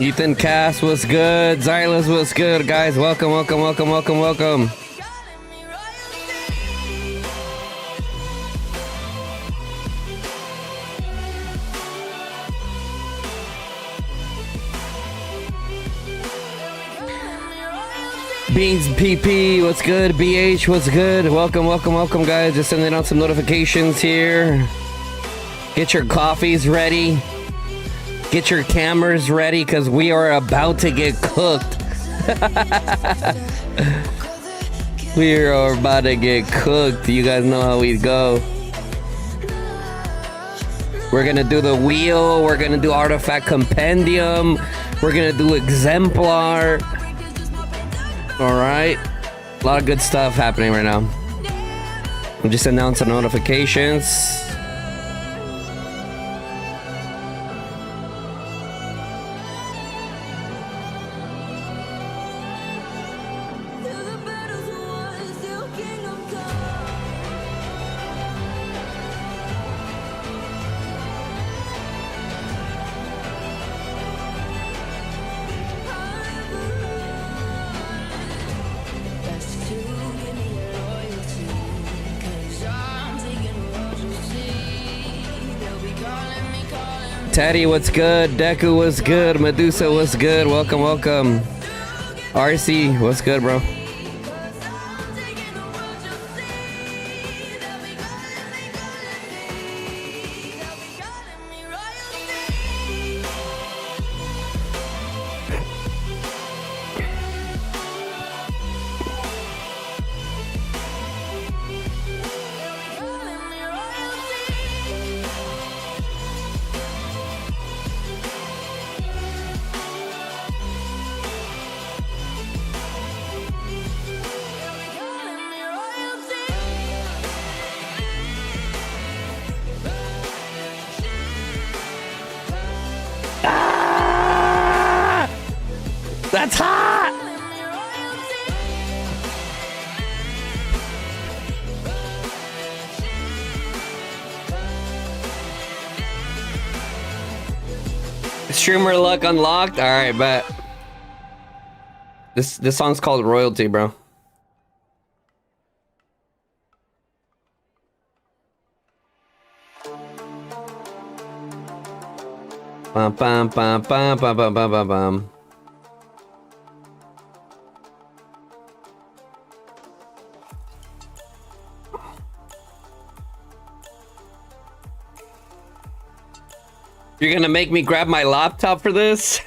Ethan Cass was good. Xylas was good, guys. Welcome, welcome, welcome, welcome, welcome. Beans PP, what's good? BH, what's good? Welcome, welcome, welcome, guys. Just sending out some notifications here. Get your coffees ready. Get your cameras ready, because we are about to get cooked. We are about to get cooked. You guys know how we go. We're going to do the wheel. We're going to do artifact compendium. We're going to do exemplar. All right. A lot of good stuff happening right now. I'm just announcing notifications. Teddy, what's good? Deku, what's good? Medusa, what's good? Welcome, welcome. RC, what's good, bro? That's hot! Streamer luck unlocked? Alright, bet. This song's called Royalty, bro. Bum bum bum bum bum bum bum bum bum. You're gonna make me grab my laptop for this?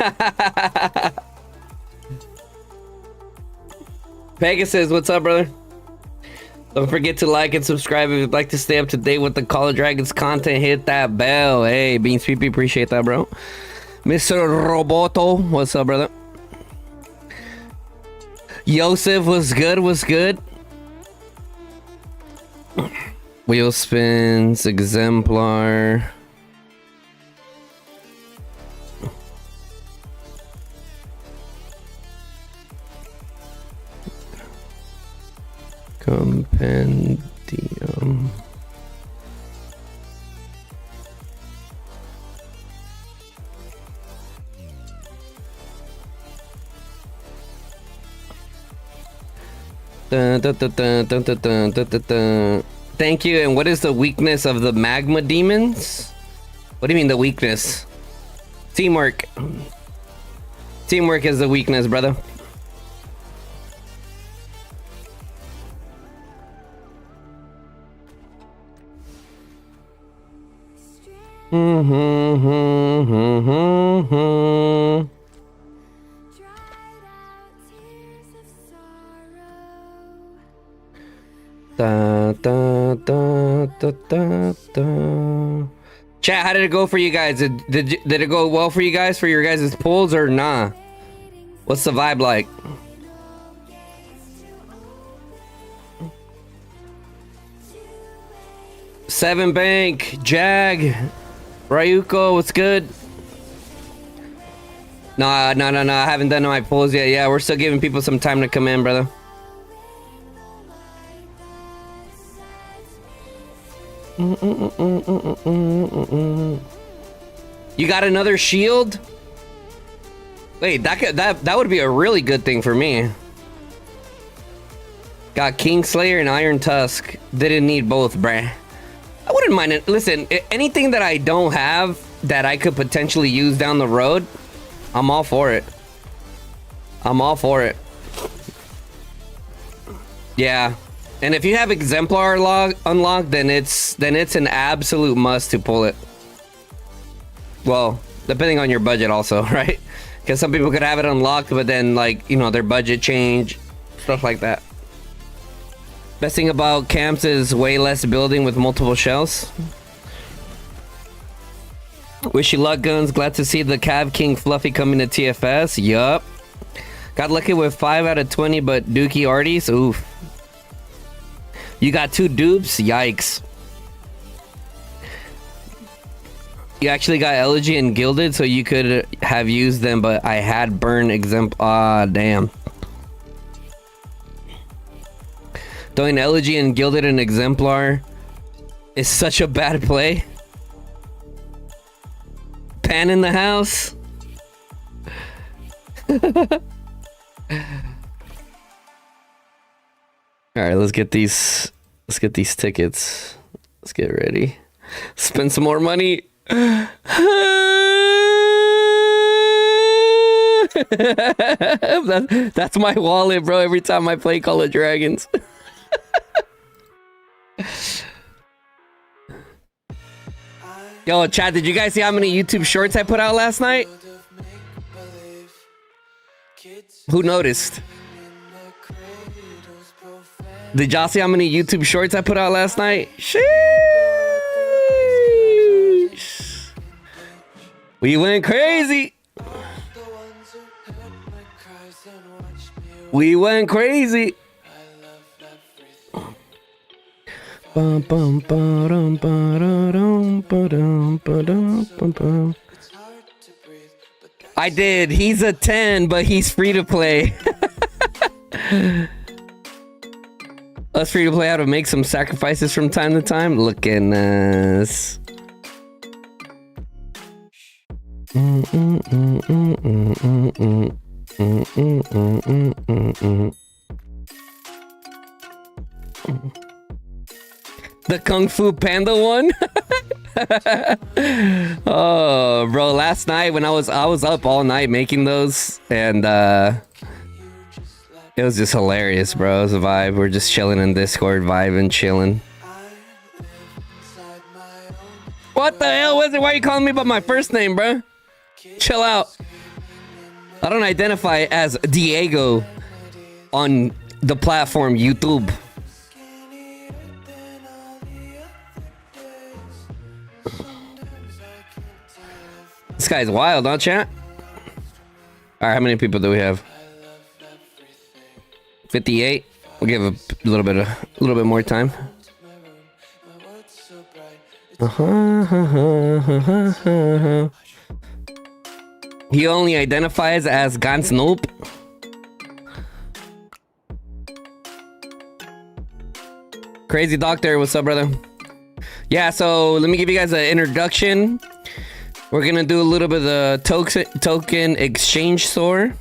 Pegasus, what's up, brother? Don't forget to like and subscribe if you'd like to stay up to date with the Call of Dragons content. Hit that bell. Hey, Beans PP, appreciate that, bro. Mr. Roboto, what's up, brother? Yosef, what's good? What's good? Wheel spins, exemplar. Compendium. Dun, dun, dun, dun, dun, dun, dun, dun, dun. Thank you. And what is the weakness of the magma demons? What do you mean the weakness? Teamwork. Teamwork is the weakness, brother. Da, da, da, da, da, da. Chat, how did it go for you guys? Did it go well for you guys for your guys' pulls or nah? What's the vibe like? Seven Bank, Jag, Ryuko, what's good? No, I haven't done my pulls yet. Yeah, we're still giving people some time to come in, brother. You got another shield? Wait, that would be a really good thing for me. Got Kingslayer and Iron Tusk. Didn't need both, bruh. I wouldn't mind it. Listen, anything that I don't have that I could potentially use down the road, I'm all for it. I'm all for it. Yeah. And if you have Exemplar unlocked, then it's an absolute must to pull it. Well, depending on your budget also, right? Because some people could have it unlocked, but then, like, you know, their budget change, stuff like that. Best thing about camps is way less building with multiple shells. Wish you luck, Guns. Glad to see the Cav King Fluffy coming to TFS. Yup. Got lucky with 5 out of 20, but Dookie Arties. Oof. You got 2 dupes? Yikes. You actually got Elegy and Gilded, so you could have used them, but I had Burn Exemplar. Ah, damn. Throwing Elegy and Gilded and Exemplar is such a bad play. Pan in the house. All right, let's get these tickets. Let's get ready. Spend some more money. That's my wallet, bro. Every time I play Call of Dragons. Yo, chat, did you guys see how many YouTube shorts I put out last night? Who noticed? Did y'all see how many YouTube shorts I put out last night? Sheesh. We went crazy. We went crazy. I did. He's a 10, but he's free to play. Us free to play how to make some sacrifices from time to time. Look at us. The Kung Fu Panda one? Oh, bro, last night when I was up all night making those, and it was just hilarious, bro. It was a vibe. We're just chilling in Discord, vibing, chilling. What the hell was it? Why are you calling me by my first name, bro? Chill out. I don't identify as Diego on the platform YouTube. This guy's wild, huh, chat? Alright, how many people do we have? 58. We'll give a little bit more time. He only identifies as Gans Nope. Crazy Doctor, what's up, brother? Yeah, so let me give you guys an introduction. We're gonna do a little bit of the token exchange store.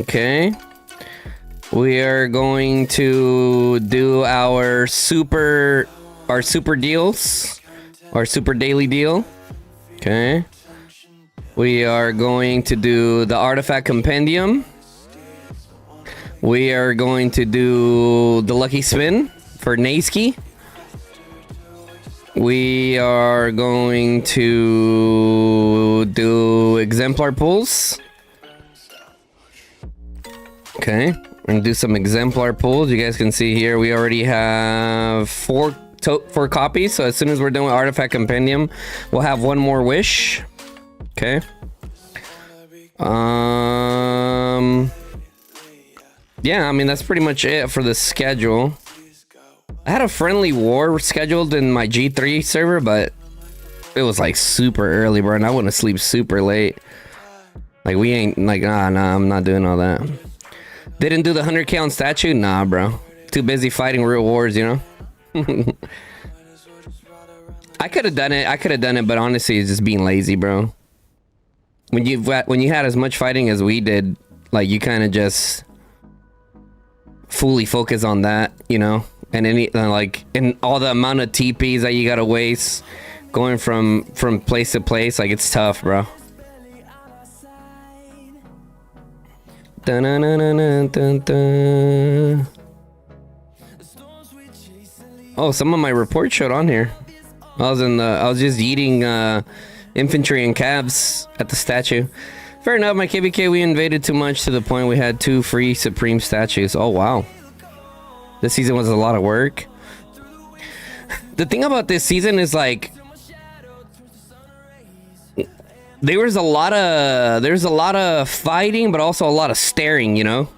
Okay. We are going to do our super deals, our super daily deal. Okay. We are going to do the artifact compendium. We are going to do the lucky spin for Naski. We are going to do exemplar pulls. Okay. We're gonna do some exemplar pulls. You guys can see here we already have four copies. So as soon as we're done with artifact compendium, we'll have one more wish. Okay. Yeah, I mean that's pretty much it for the schedule. I had a friendly war scheduled in my G3 server, but it was like super early, bro, and I went to sleep super late. Like we ain't like nah, I'm not doing all that. Didn't do the 100k on statue? Nah, bro. Too busy fighting real wars, you know? I could have done it, but honestly, it's just being lazy, bro. when you had as much fighting as we did, like you kind of just fully focus on that, you know, and and all the amount of TPs that you gotta waste going from place to place, like it's tough, bro. Dun, dun, dun, dun, dun, dun. Oh, some of my reports showed on here. I was just eating infantry and cabs at the statue. Fair enough, my KVK, we invaded too much to the point we had 2 free Supreme statues. Oh, wow. This season was a lot of work. The thing about this season is, like, there's a lot of fighting, but also a lot of staring, you know?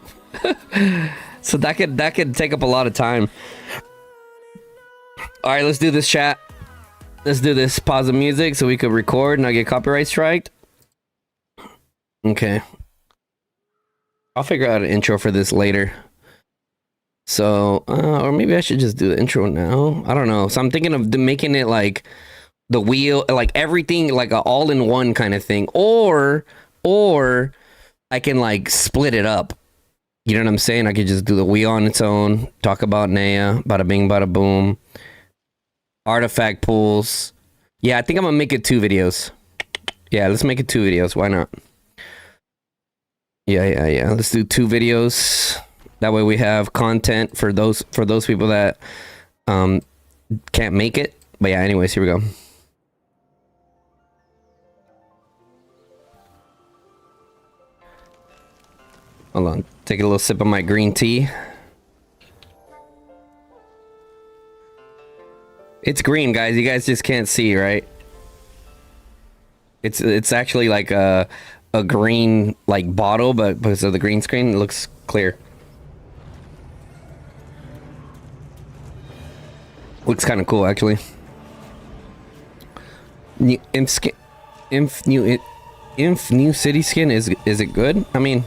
So that could take up a lot of time. All right, let's do this, chat. Let's do this. Pause the music so we could record and not get copyright striked. Okay. I'll figure out an intro for this later. So, or maybe I should just do the intro now. I don't know. So I'm thinking of making it like the wheel, like everything, like a all-in-one kind of thing. Or I can like split it up. You know what I'm saying? I could just do the wheel on its own. Talk about Naya. Bada bing, bada boom. Artifact pools. Yeah, I think I'm gonna make it 2 videos. Yeah, let's make it 2 videos. Why not? Yeah. Let's do 2 videos. That way we have content for those people that can't make it. But yeah, anyways, here we go. Hold on. Take a little sip of my green tea. It's green, guys. You guys just can't see, right? It's actually like a green like bottle, but because of the green screen, it looks clear. Looks kind of cool, actually. New city skin is it good? I mean,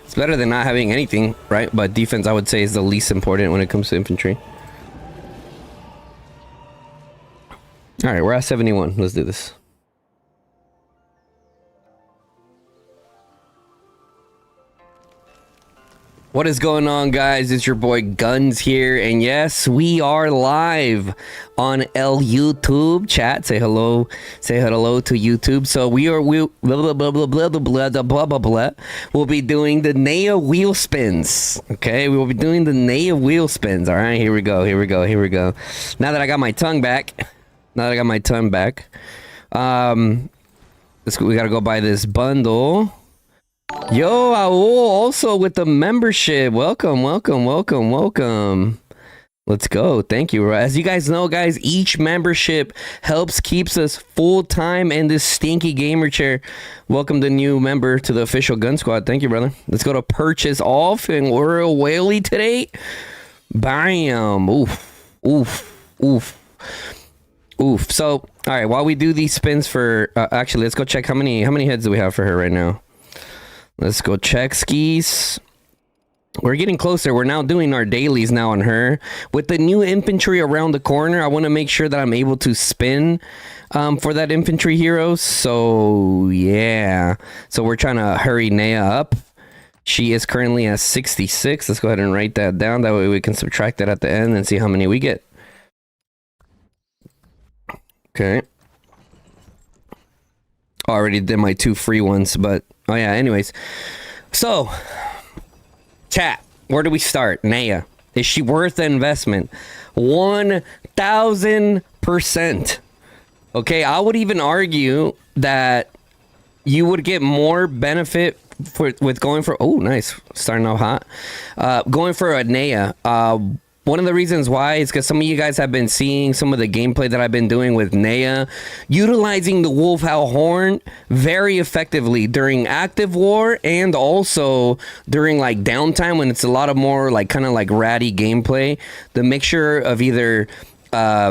it's better than not having anything, right? But defense, I would say, is the least important when it comes to infantry. All right, we're at 71. Let's do this. What is going on, guys? It's your boy Guns here, and yes, we are live on YouTube. Chat, say hello to YouTube. So we blah blah blah blah blah blah blah blah blah blah. We'll be doing the Naya wheel spins. Okay, we will be doing the Naya wheel spins. All right, here we go. Now that I got my tongue back, we gotta go buy this bundle. Yo, Aul, also with the membership. Welcome. Let's go. Thank you. As you guys know, guys, each membership keeps us full-time in this stinky gamer chair. Welcome the new member to the official Gun Squad. Thank you, brother. Let's go to purchase all, and we're a whaley today. Bam. Oof. So, all right, while we do these spins for... actually, let's go check how many heads do we have for her right now. Let's go check skis. We're getting closer. We're now doing our dailies now on her. With the new infantry around the corner, I want to make sure that I'm able to spin for that infantry hero. So, yeah. So we're trying to hurry Naya up. She is currently at 66. Let's go ahead and write that down. That way we can subtract that at the end and see how many we get. Okay. Already did my 2 free ones, but... Oh, yeah, anyways. So, chat, where do we start? Naya. Is she worth the investment? 1,000%. Okay, I would even argue that you would get more benefit with going for... Oh, nice. Starting off hot. Going for a Naya. One of the reasons why is because some of you guys have been seeing some of the gameplay that I've been doing with Naya, utilizing the Wolf Howl Horn very effectively during active war and also during like downtime when it's a lot of more like kind of like ratty gameplay. The mixture of either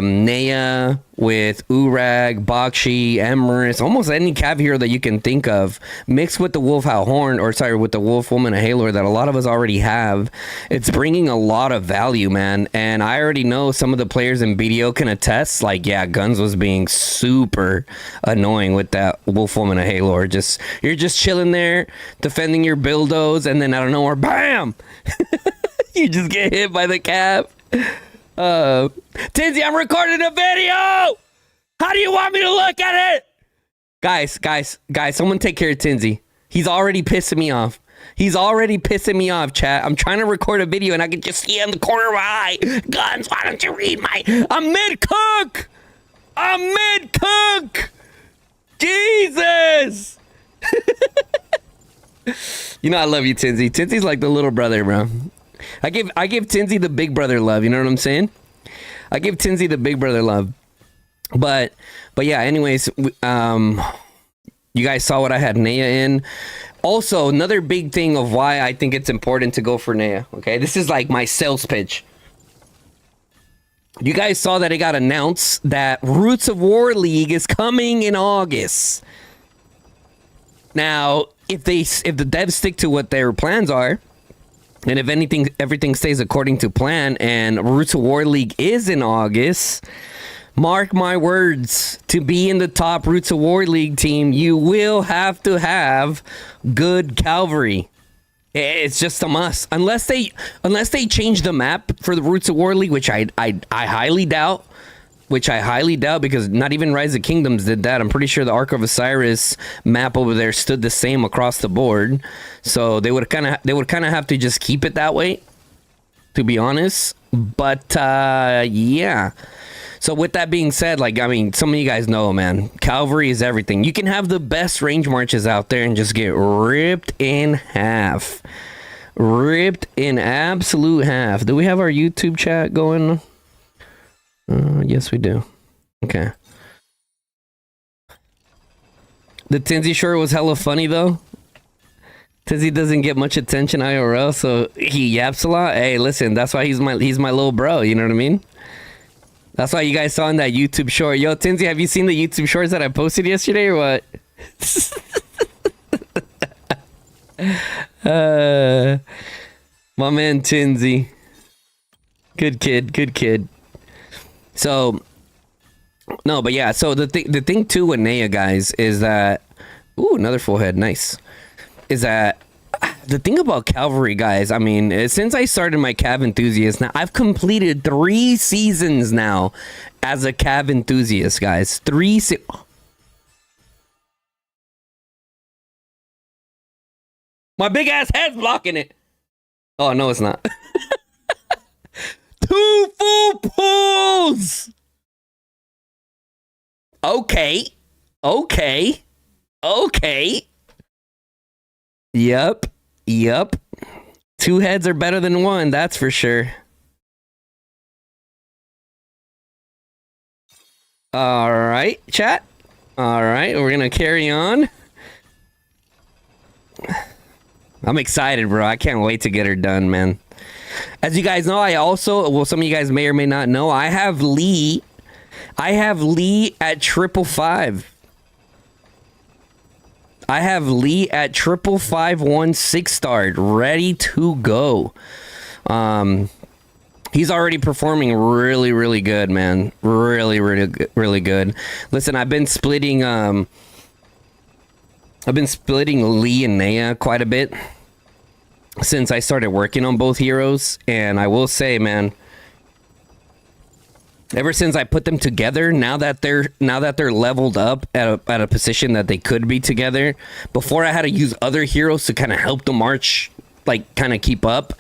Naya, with Urag, Bakshi, Emrys, almost any Cav hero that you can think of, mixed with the Wolf Howl Horn, or sorry, with the Wolf Woman of Halor that a lot of us already have. It's bringing a lot of value, man. And I already know some of the players in BDO can attest, like, yeah, Guns was being super annoying with that Wolf Woman of Halor. You're just chilling there, defending your buildos, and then out of nowhere, BAM! You just get hit by the Cav. Tinsy, I'm recording a video. How do you want me to look at it? Guys, someone take care of Tinsy. He's already pissing me off. Chat. I'm trying to record a video and I can just see in the corner of my eye. Guns, why don't you read I'm mid-cook. Jesus. You know I love you, Tinsy. Tinsy's like the little brother, bro. I give Tinsy the big brother love. You know what I'm saying? I give Tinsy the big brother love. But yeah. Anyways, you guys saw what I had Naya in. Also, another big thing of why I think it's important to go for Naya. Okay, this is like my sales pitch. You guys saw that it got announced that Roots of War League is coming in August. Now, if the devs stick to what their plans are, and if everything stays according to plan, and Roots of War League is in August, mark my words, to be in the top Roots of War League team, you will have to have good cavalry. It's just a must. Unless they change the map for the Roots of War League, which I highly doubt. Because not even Rise of Kingdoms did that. I'm pretty sure the Ark of Osiris map over there stood the same across the board. So they would kind of have to just keep it that way, to be honest. But yeah. So with that being said, like, I mean, some of you guys know, man, cavalry is everything. You can have the best range marches out there and just get ripped in half. Ripped in absolute half. Do we have our YouTube chat going? Yes, we do. Okay. The Tinsy short was hella funny, though. Tinsy doesn't get much attention IRL, so he yaps a lot. Hey, listen, that's why he's my little bro, you know what I mean? That's why you guys saw in that YouTube short. Yo, Tinsy, have you seen the YouTube shorts that I posted yesterday or what? My man Tinsy. Good kid. So, no, but yeah, so the thing too with Naya, guys, is that, ooh, another full head, nice, is that the thing about cavalry, guys, I mean, since I started my Cav enthusiast, now I've completed 3 seasons now as a Cav enthusiast, guys. My big ass head's blocking it. Oh, no, it's not. 2 full pulls. Okay. Yep. 2 heads are better than 1, that's for sure. All right, chat. All right, we're gonna carry on. I'm excited, bro. I can't wait to get her done, man. As you guys know, I also, well, some of you guys may or may not know, I have Lee at 555. I have Lee at 551 6-starred, ready to go. He's already performing really good, man. Really good. Listen, I've been splitting Lee and Naya quite a bit since I started working on both heroes, and I will say, man, ever since I put them together, now that they're leveled up at a position that they could be together. Before I had to use other heroes to kind of help the march, like kind of keep up.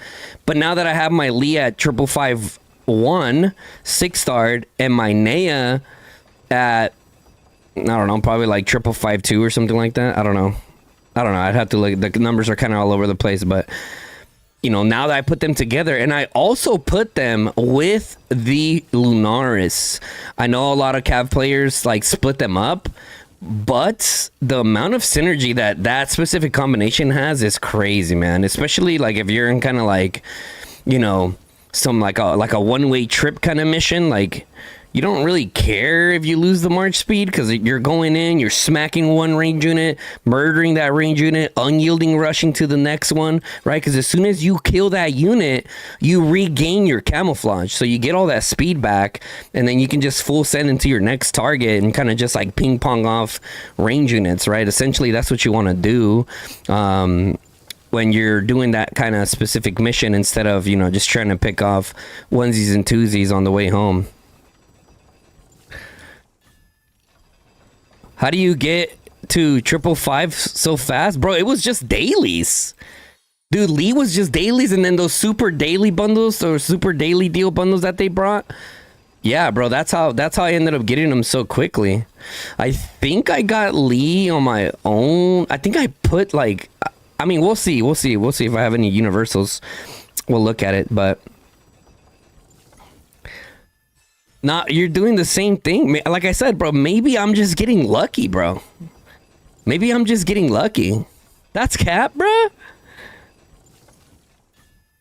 But now that I have my Lee at 551 6-starred and my Naya at, I don't know, probably like 552 or something like that. I don't know. I'd have to look. The numbers are kind of all over the place, but you know, now that I put them together, and I also put them with the Lunaris. I know a lot of Cav players like split them up, but the amount of synergy that specific combination has is crazy, man. Especially like if you're in kind of like, you know, some like a one-way trip kind of mission, like you don't really care if you lose the march speed because you're going in, you're smacking one range unit, murdering that range unit, unyielding rushing to the next one, right? Because as soon as you kill that unit, you regain your camouflage. So you get all that speed back, and then you can just full send into your next target and kind of just like ping pong off range units, right? Essentially, that's what you want to do. When you're doing that kind of specific mission instead of, you know, just trying to pick off onesies and twosies on the way home. How do you get to 555 so fast? Bro, it was just dailies. Dude, Lee was just dailies, and then those super daily bundles or super daily deal bundles that they brought. Yeah, bro, that's how I ended up getting them so quickly. I think I got Lee on my own. I think I put like... I mean, we'll see if I have any universals. We'll look at it, but you're doing the same thing. Like I said, bro, maybe I'm just getting lucky, bro. Maybe I'm just getting lucky. That's cap, bro.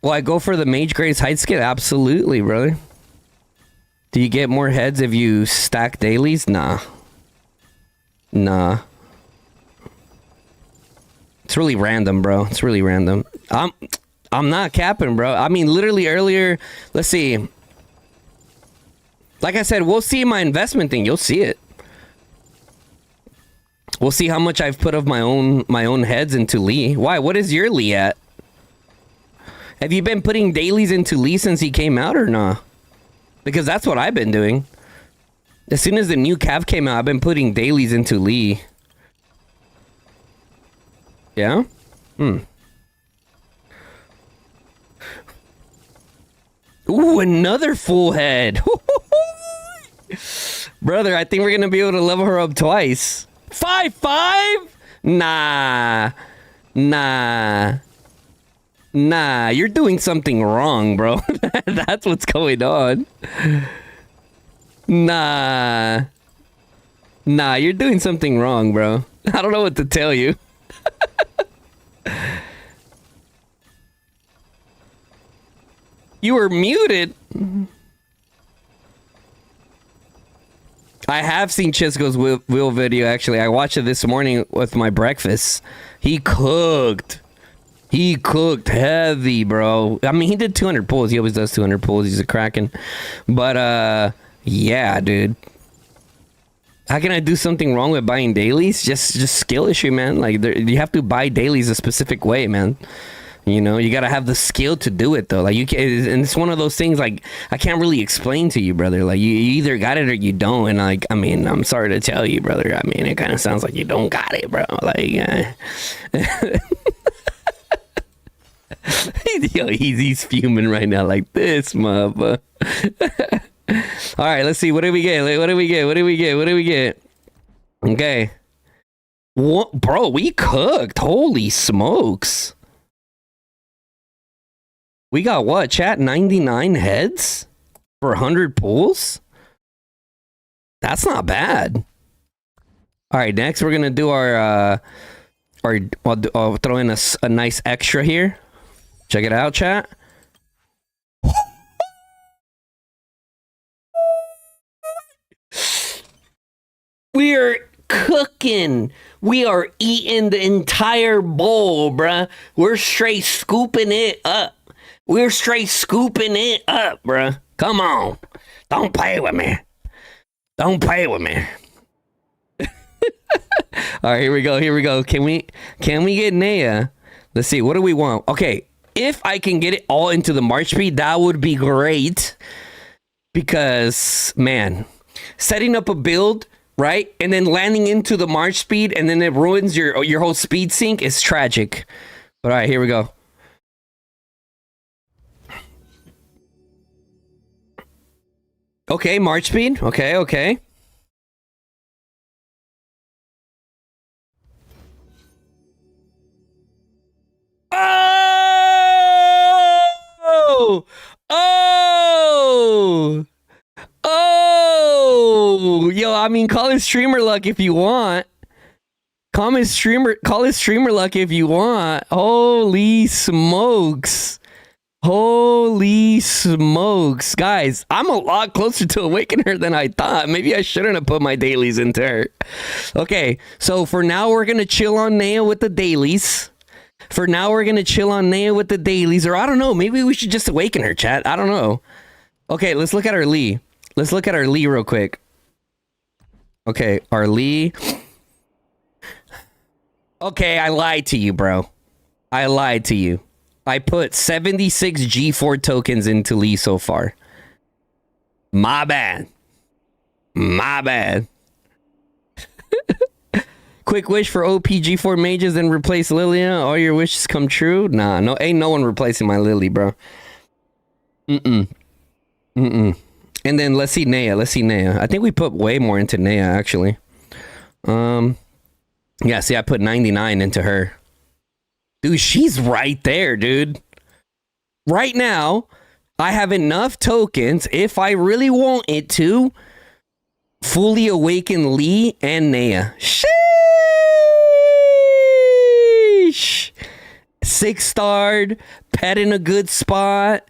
Will I go for the Mage Grace height skit? Absolutely, brother. Do you get more heads if you stack dailies? Nah. It's really random, bro. It's really random. I'm not capping, bro. I mean, literally earlier, let's see. Like I said, we'll see my investment thing. You'll see it. We'll see how much I've put of my own heads into Lee. Why? What is your Lee at? Have you been putting dailies into Lee since he came out or nah? Because that's what I've been doing. As soon as the new Cav came out, I've been putting dailies into Lee. Yeah? Ooh, another full head. Brother, I think we're gonna be able to level her up twice. 5-5? Nah, you're doing something wrong, bro. That's what's going on. Nah, you're doing something wrong, bro. I don't know what to tell you. You were muted. I have seen Chisco's wheel video, actually. I watched it this morning with my breakfast. He cooked heavy, bro. I mean, he did 200 pulls. He always does 200 pulls. He's a Kraken. But, yeah, dude. How can I do something wrong with buying dailies? Just skill issue, man. Like, you have to buy dailies a specific way, man. You know, you gotta have the skill to do it, though. Like, you can't, and it's one of those things, like, I can't really explain to you, brother. Like, you either got it or you don't. And, like, I mean, I'm sorry to tell you, brother. I mean, it kind of sounds like you don't got it, bro. Like, yo, he's fuming right now, like this, motherfucker. All right, let's see. What do we get? What do we get? Okay. What, bro? We cooked. Holy smokes. We got what, chat? 99 heads for 100 pulls? That's not bad. All right, next we're gonna do our I'll throw in a nice extra here. Check it out, chat. We are cooking. We are eating the entire bowl, bruh. We're straight scooping it up. Bruh. Come on. Don't play with me. All right, here we go. Can we get Naya? Let's see. What do we want? Okay, if I can get it all into the March speed, that would be great. Because, man, setting up a build, right, and then landing into the March speed, and then it ruins your whole speed sync is tragic. But all right, here we go. Okay, March speed. Okay. Oh! Yo, I mean, call it streamer luck if you want. Call it streamer luck if you want. Holy smokes. Holy smokes, guys. I'm a lot closer to awaken her than I thought. Maybe I shouldn't have put my dailies into her. Okay, so for now, we're going to chill on Naya with the dailies. For now, we're going to chill on Naya with the dailies. Or I don't know, maybe we should just awaken her, chat. I don't know. Okay, let's look at our Lee. Let's look at our Lee real quick. Okay, our Lee. Okay, I lied to you, bro. I lied to you. I put 76 G4 tokens into Lee so far. My bad. My bad. Quick wish for OP G4 mages and replace Lilia. All your wishes come true? Nah, no, ain't no one replacing my Lily, bro. And then let's see Naya. Let's see Naya. I think we put way more into Naya, actually. Yeah, see, I put 99 into her. Dude, she's right there, dude. Right now, I have enough tokens, if I really want it to, fully awaken Lee and Naya. Sheesh! 6-starred, pet in a good spot,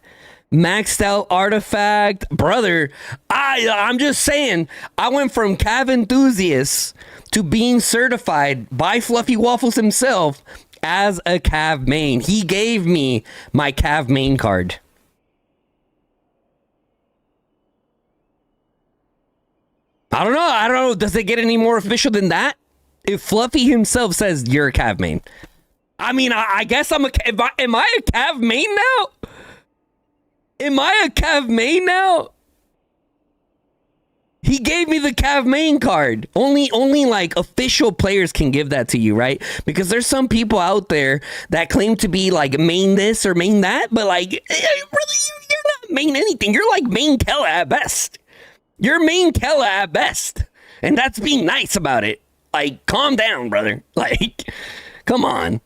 maxed out artifact. Brother, I'm just saying, I went from Cav enthusiast to being certified by Fluffy Waffles himself as a Cav main. He gave me my Cav main card. I don't know. Does it get any more official than that? If Fluffy himself says you're a Cav main. I mean, I guess I'm a... Am I a Cav main now? Am I a Cav main now? He gave me the Cav main card. Only like official players can give that to you, right? Because there's some people out there that claim to be like main this or main that, but like, really, you're not main anything. You're like main Kella at best. You're main Kella at best. And that's being nice about it. Like, calm down, brother. Like, come on.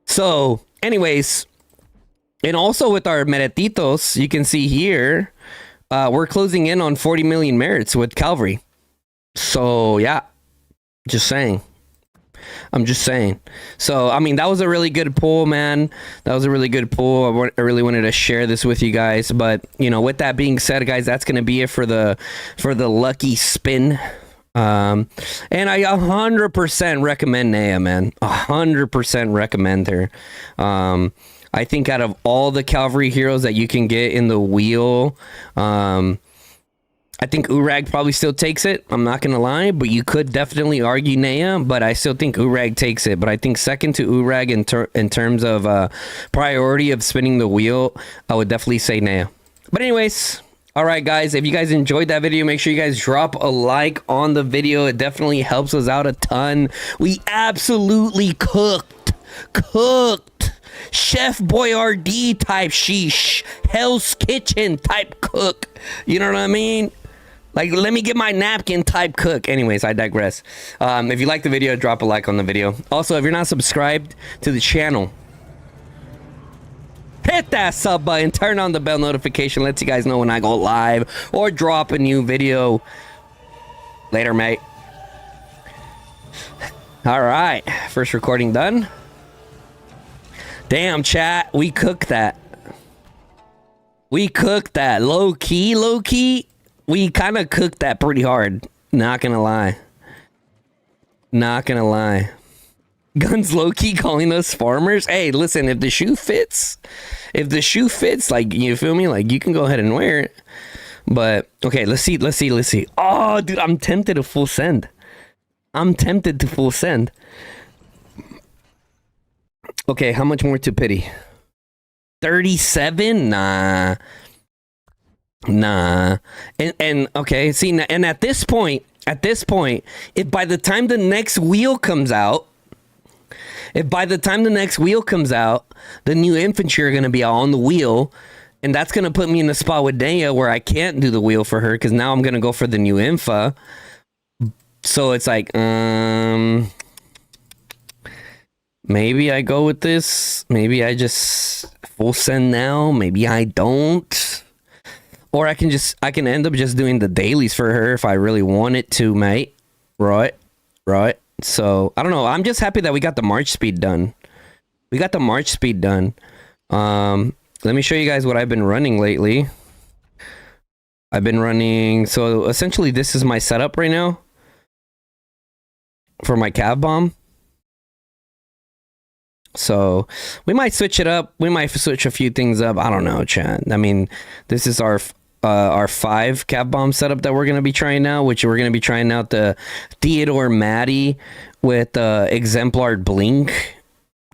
So, anyways, and also with our meretitos, you can see here, we're closing in on 40 million merits with Calvary. So, yeah, just saying. I'm just saying. So, I mean, that was a really good pull, man. That was a really good pull. I really wanted to share this with you guys. But, you know, with that being said, guys, that's going to be it for the lucky spin. And I 100% recommend Naya, man. 100% recommend her. I think out of all the Calvary heroes that you can get in the wheel, I think Urag probably still takes it. I'm not going to lie, but you could definitely argue Naya, but I still think Urag takes it. But I think second to Urag in terms of priority of spinning the wheel, I would definitely say Naya. But anyways, all right, guys, if you guys enjoyed that video, make sure you guys drop a like on the video. It definitely helps us out a ton. We absolutely cooked. Chef Boyardee type sheesh. Hell's Kitchen type cook. You know what I mean? Like, let me get my napkin type cook. Anyways, I digress. If you like the video, drop a like on the video. Also, if you're not subscribed to the channel, hit that sub button, turn on the bell notification, lets you guys know when I go live or drop a new video. Later, mate. All right, first recording done. Damn, chat, we cooked that. We cooked that. Low key. We kind of cooked that pretty hard. Not gonna lie. Guns low key calling us farmers. Hey, listen, if the shoe fits, like, you feel me? Like, you can go ahead and wear it. But okay, let's see. Oh, dude, I'm tempted to full send. Okay, how much more to pity? 37? Nah. And okay, see, and at this point, if by the time the next wheel comes out, the new infantry are going to be on the wheel, and that's going to put me in a spot with Naya where I can't do the wheel for her, because now I'm going to go for the new infa. So it's like, maybe I go with this. Maybe I just full send now. Maybe I don't. Or I can end up just doing the dailies for her if I really want it to, mate. Right. So, I don't know. I'm just happy that we got the March speed done. let me show you guys what I've been running lately. I've been running, so essentially this is my setup right now for my cav bomb. So we might switch it up. We might switch a few things up. I don't know, chat. I mean, this is our 5 cav bomb setup that we're gonna be trying now, which we're gonna be trying out the Theodore Matty with Exemplar Blink,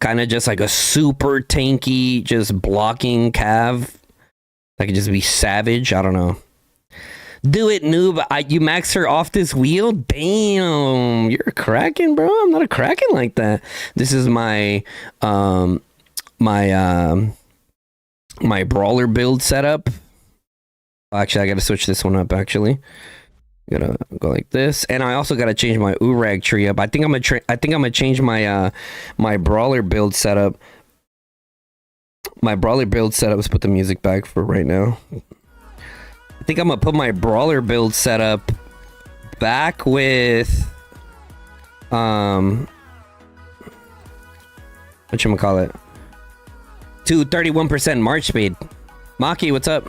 kind of just like a super tanky, just blocking cav. That could just be savage. I don't know. Do it, noob. You max her off this wheel? Damn, you're a kraken, bro. I'm not a kraken like that. This is my my brawler build setup. Actually, I gotta switch this one up. Actually, gotta go like this, and I also gotta change my Urag tree up. I think I'm gonna change my my brawler build setup. My brawler build setup. Let's put the music back for right now. I think I'm gonna put my brawler build setup back with whatchamacallit, to 31% March speed. Maki, what's up?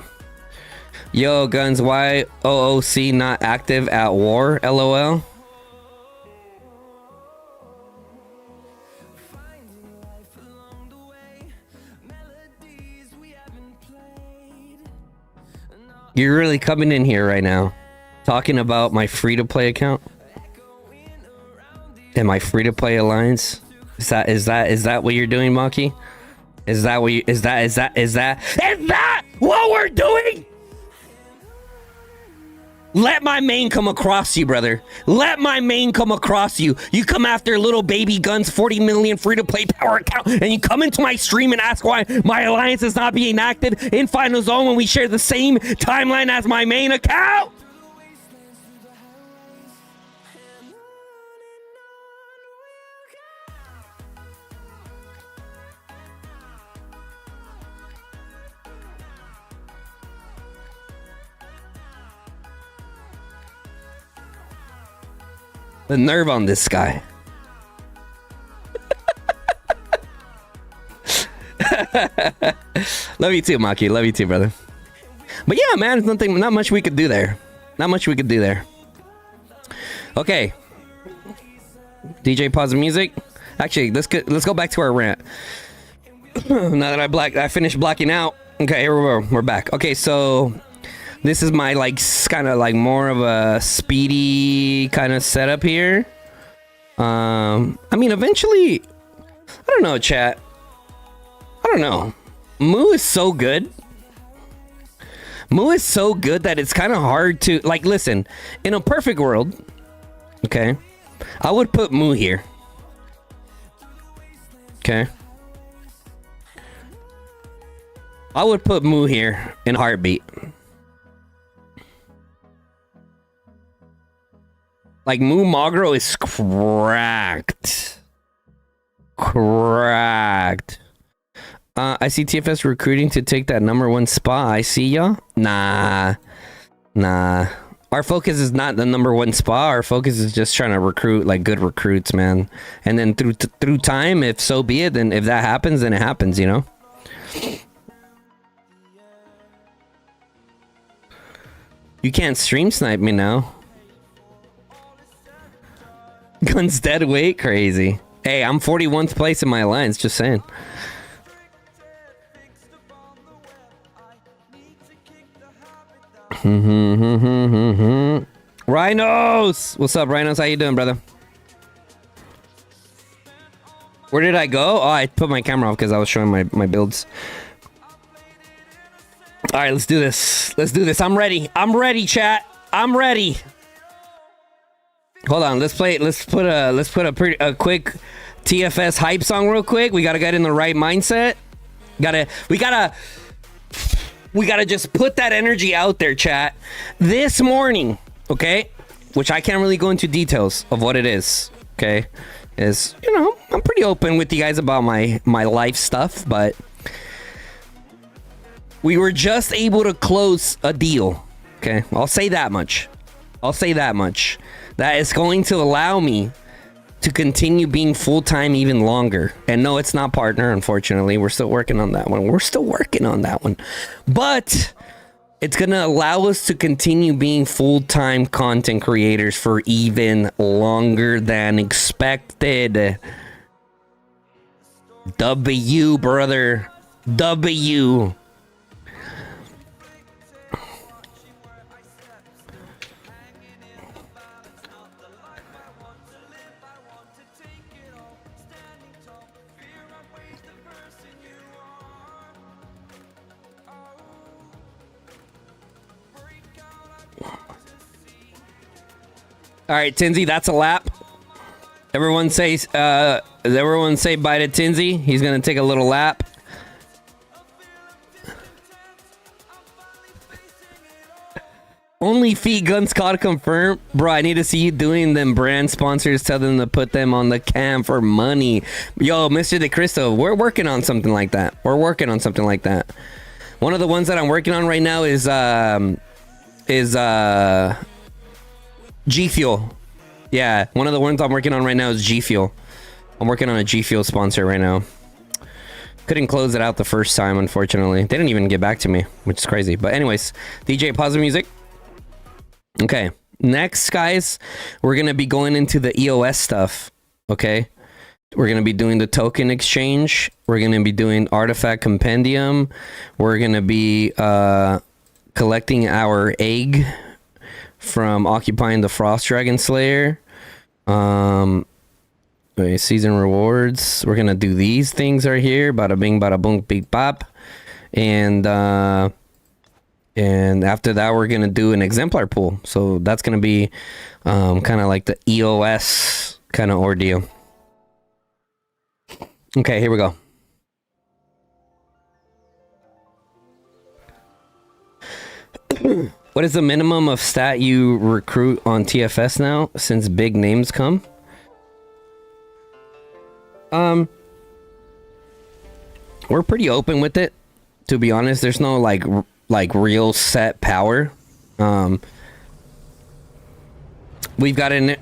Yo, guns, why OOC not active at war? LOL. You're really coming in here right now, talking about my free-to-play account and my free-to-play alliance. Is that what you're doing, Maki? Is that what we're doing? Let my main come across you, brother. Let my main come across you. You come after little baby guns, 40 million free-to-play power account, and you come into my stream and ask why my alliance is not being active in Final Zone when we share the same timeline as my main account. The nerve on this guy. Love you too, Maki. Love you too, brother. But yeah, man, there's not much we could do there. Not much we could do there. Okay. DJ, pause the music. Actually, let's go back to our rant. Now that I finished blacking out. Okay, here we're back. Okay, so this is my kind of like more of a speedy kind of setup here. I mean, eventually, I don't know, chat. I don't know. Moo is so good. Moo is so good that it's kind of hard to like. Listen, in a perfect world, okay, I would put Moo here. Okay, I would put Moo here in heartbeat. Like, Moo Magro is cracked. Cracked. I see TFS recruiting to take that #1 spot. I see ya. Nah. Our focus is not the #1 spot. Our focus is just trying to recruit, like, good recruits, man. And then through time, if so be it, then if that happens, then it happens, you know? You can't stream snipe me now. Guns dead weight, crazy. Hey, I'm 41th place in my alliance, just saying. Rhinos! What's up, Rhinos? How you doing, brother? Where did I go? Oh, I put my camera off because I was showing my builds. Alright, let's do this. Let's do this. I'm ready. I'm ready, chat. I'm ready. Hold on, let's put a quick TFS hype song real quick. We gotta get in the right mindset. We gotta just put that energy out there, chat. This morning, okay, which I can't really go into details of what it is, okay, is, you know, I'm pretty open with you guys about my life stuff, but we were just able to close a deal, okay? I'll say that much. That is going to allow me to continue being full-time even longer. And no, it's not partner, unfortunately. We're still working on that one. But it's going to allow us to continue being full-time content creators for even longer than expected. W, brother. W. All right, Tinsy, that's a lap. Everyone say bye to Tinsy. He's gonna take a little lap. Only feet guns caught confirmed. Bro, I need to see you doing them brand sponsors. Tell them to put them on the cam for money. Yo, Mr. De Cristo, we're working on something like that. One of the ones that I'm working on right now is G Fuel. Yeah, one of the ones I'm working on right now is G Fuel. I'm working on a G Fuel sponsor right now. Couldn't close it out the first time, unfortunately. They didn't even get back to me, which is crazy. But anyways, DJ, pause the music. Okay, next, guys, we're going to be going into the EOS stuff, okay? We're going to be doing the token exchange. We're going to be doing artifact compendium. We're going to be collecting our egg from occupying the Frost Dragon Slayer. Season rewards. We're gonna do these things right here. Bada bing, bada boom, big pop. And after that, we're gonna do an exemplar pool. So that's gonna be kind of like the EOS kind of ordeal. Okay, here we go. What is the minimum of stat you recruit on TFS now, since big names come? We're pretty open with it, to be honest. There's no like real set power. We've got in it.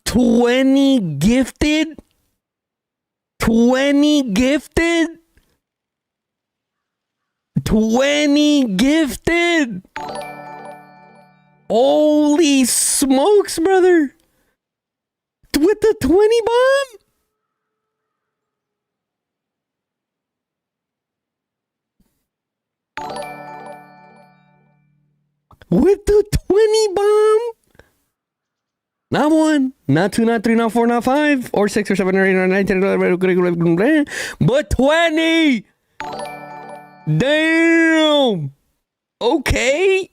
$20 gifted? 20 gifted? 20 gifted? Holy smokes, brother. With the 20 bomb? With the 20 bomb? Not 1, not 2, not 3, not 4, not 5, or 6, or 7, or 8, or 9, 10, 11, but 20! Damn! Okay.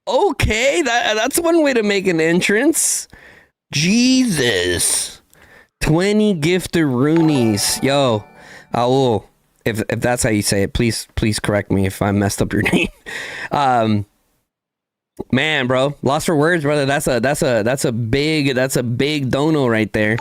Okay, that's one way to make an entrance. Jesus. 20 gifted Roonies. Yo, Aul, if that's how you say it, please correct me if I messed up your name. Man, bro, lost for words, brother. That's a big dono right there.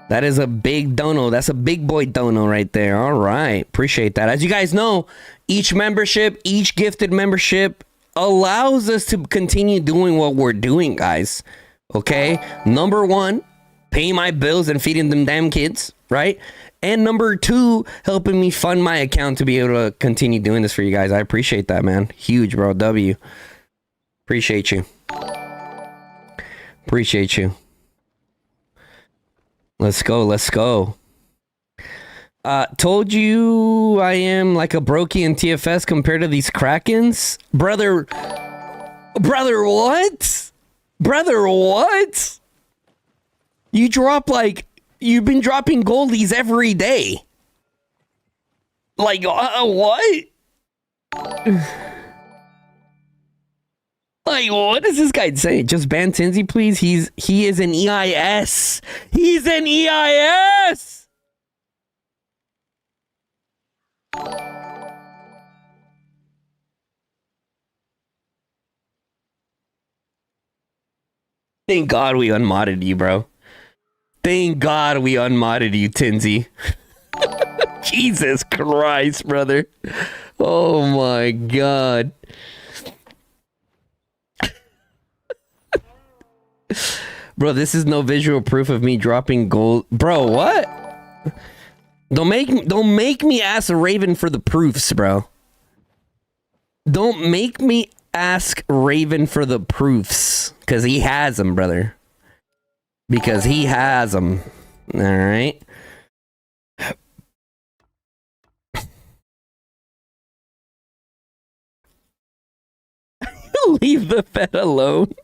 That is a big dono. That's a big boy dono right there. All right, appreciate that. As you guys know, each gifted membership allows us to continue doing what we're doing, guys. Okay, number 1, paying my bills and feeding them damn kids, right? And number 2, helping me fund my account to be able to continue doing this for you guys. I appreciate that, man. Huge, bro. W. Appreciate you. Appreciate you. Let's go. Told you I am like a brokey in TFS compared to these Krakens? Brother, what? Brother, what? You've been dropping goldies every day. Like, what? Like, what does this guy say? Just ban Tinsy, please. He is an EIS. He's an EIS. Thank God we unmodded you, bro. Thank God we unmodded you, Tinsy. Jesus Christ, brother. Oh my God. Bro, this is no visual proof of me dropping gold. Bro, what? Don't make me ask Raven for the proofs, bro. Don't make me ask Raven for the proofs. Because he has them, brother. Because he has them. Alright? Leave the pet alone.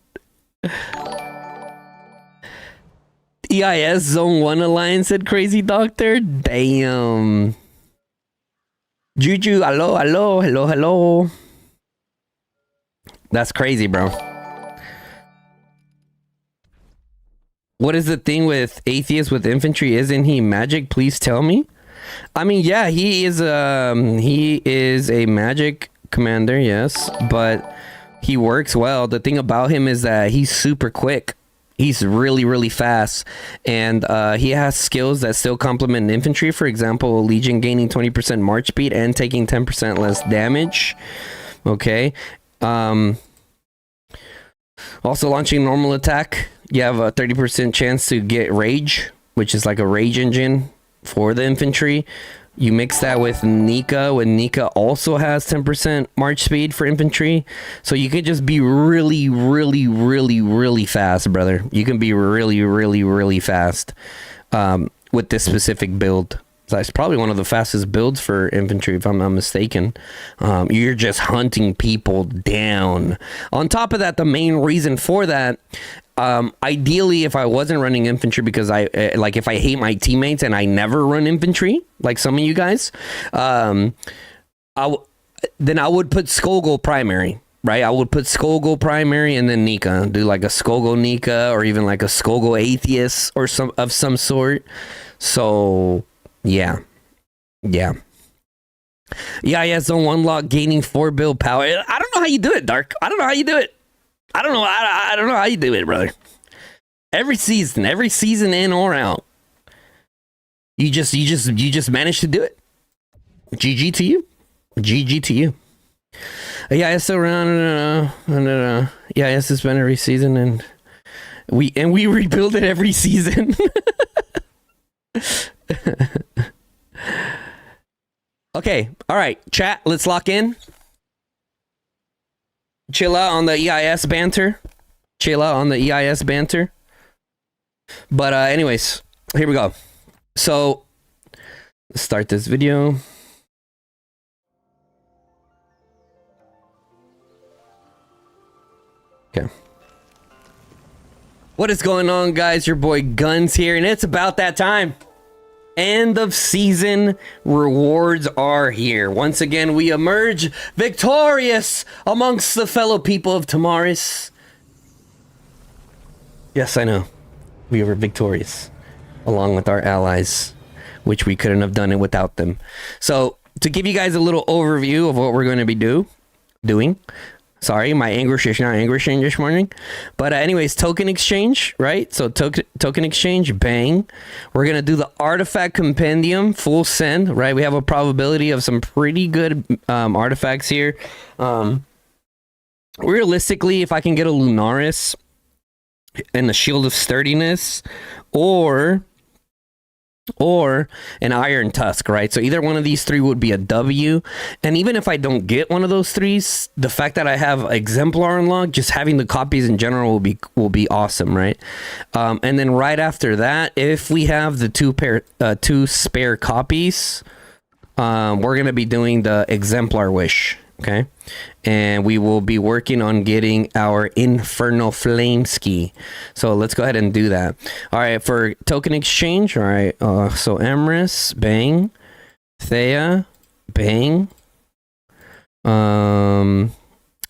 EIS Zone 1 Alliance said Crazy Doctor. Damn. Juju, hello. That's crazy, bro. What is the thing with atheists with infantry? Isn't he magic? Please tell me. I mean, yeah, he is a magic commander, yes, but he works well. The thing about him is that he's super quick. He's really, really fast, and he has skills that still complement infantry. For example, Legion gaining 20% march speed and taking 10% less damage. Okay. Also launching normal attack. You have a 30% chance to get rage, which is like a rage engine for the infantry. You mix that with Nika, when Nika also has 10% march speed for infantry. So you could just be really, really, really, really fast, brother. You can be really, really, really fast with this specific build. So it's probably one of the fastest builds for infantry, if I'm not mistaken. You're just hunting people down. On top of that, the main reason for that, ideally, if I wasn't running infantry, because if I hate my teammates and I never run infantry, like some of you guys, then I would put Skogul primary, right? I would put Skogul primary and then Nika, do like a Skogul Nika or even like a Skogul Atheist or some sort. So yeah. Zone 1 lock gaining 4 build power. I don't know how you do it, Dark. I don't know how you do it. I don't know how you do it, brother. Every season in or out, you just managed to do it. GG to you. GG to you. Yeah, it's around. Yeah, it's been every season, and we rebuild it every season. Okay, all right, chat. Let's lock in. Chill out on the EIS banter. But anyways, here we go. So let's start this video. Okay. What is going on, guys? Your boy Guns here, and it's about that time. End of season rewards are here. Once again, we emerge victorious amongst the fellow people of Tamaris. Yes, I know. We were victorious along with our allies, which we couldn't have done it without them. So, to give you guys a little overview of what we're going to be doing. Sorry, my anguish is not anguishing this morning. But anyways, token exchange, right? So token exchange, bang. We're going to do the artifact compendium, full send, right? We have a probability of some pretty good artifacts here. Realistically, if I can get a Lunaris and the Shield of Sturdiness or an Iron Tusk, right? So either one of these three would be a W. And even if I don't get one of those threes, the fact that I have Exemplar unlocked, just having the copies in general will be awesome, right? And then right after that, if we have the two spare copies, we're gonna be doing the Exemplar wish, okay? And we will be working on getting our Infernal Flame Ski. So let's go ahead and do that. All right, for token exchange, all right, so Emrys, bang. Thea, bang.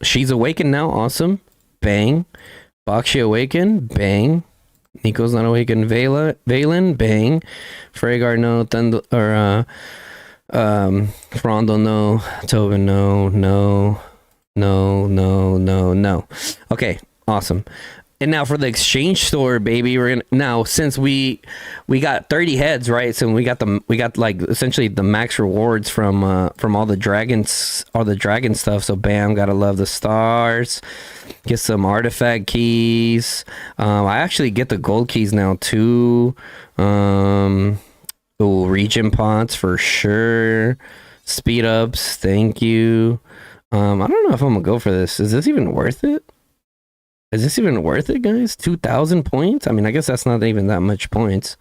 She's awakened now, awesome. Bang. Bakshi awakened, bang. Nico's not awakened, Valen, bang. Freygar, no. Thunder, or Frondo, no. Tobin, no. Okay, awesome. And now for the exchange store, baby, we're gonna now since we got 30 heads, right? So we got like essentially the max rewards from all the dragons, all the dragon stuff. So bam, gotta love the stars. Get some artifact keys. I actually get the gold keys now too. Region pots for sure. Speed ups, thank you. I don't know if I'm gonna go for this. Is this even worth it? Is this even worth it, guys? 2,000 points? I mean, I guess that's not even that much points.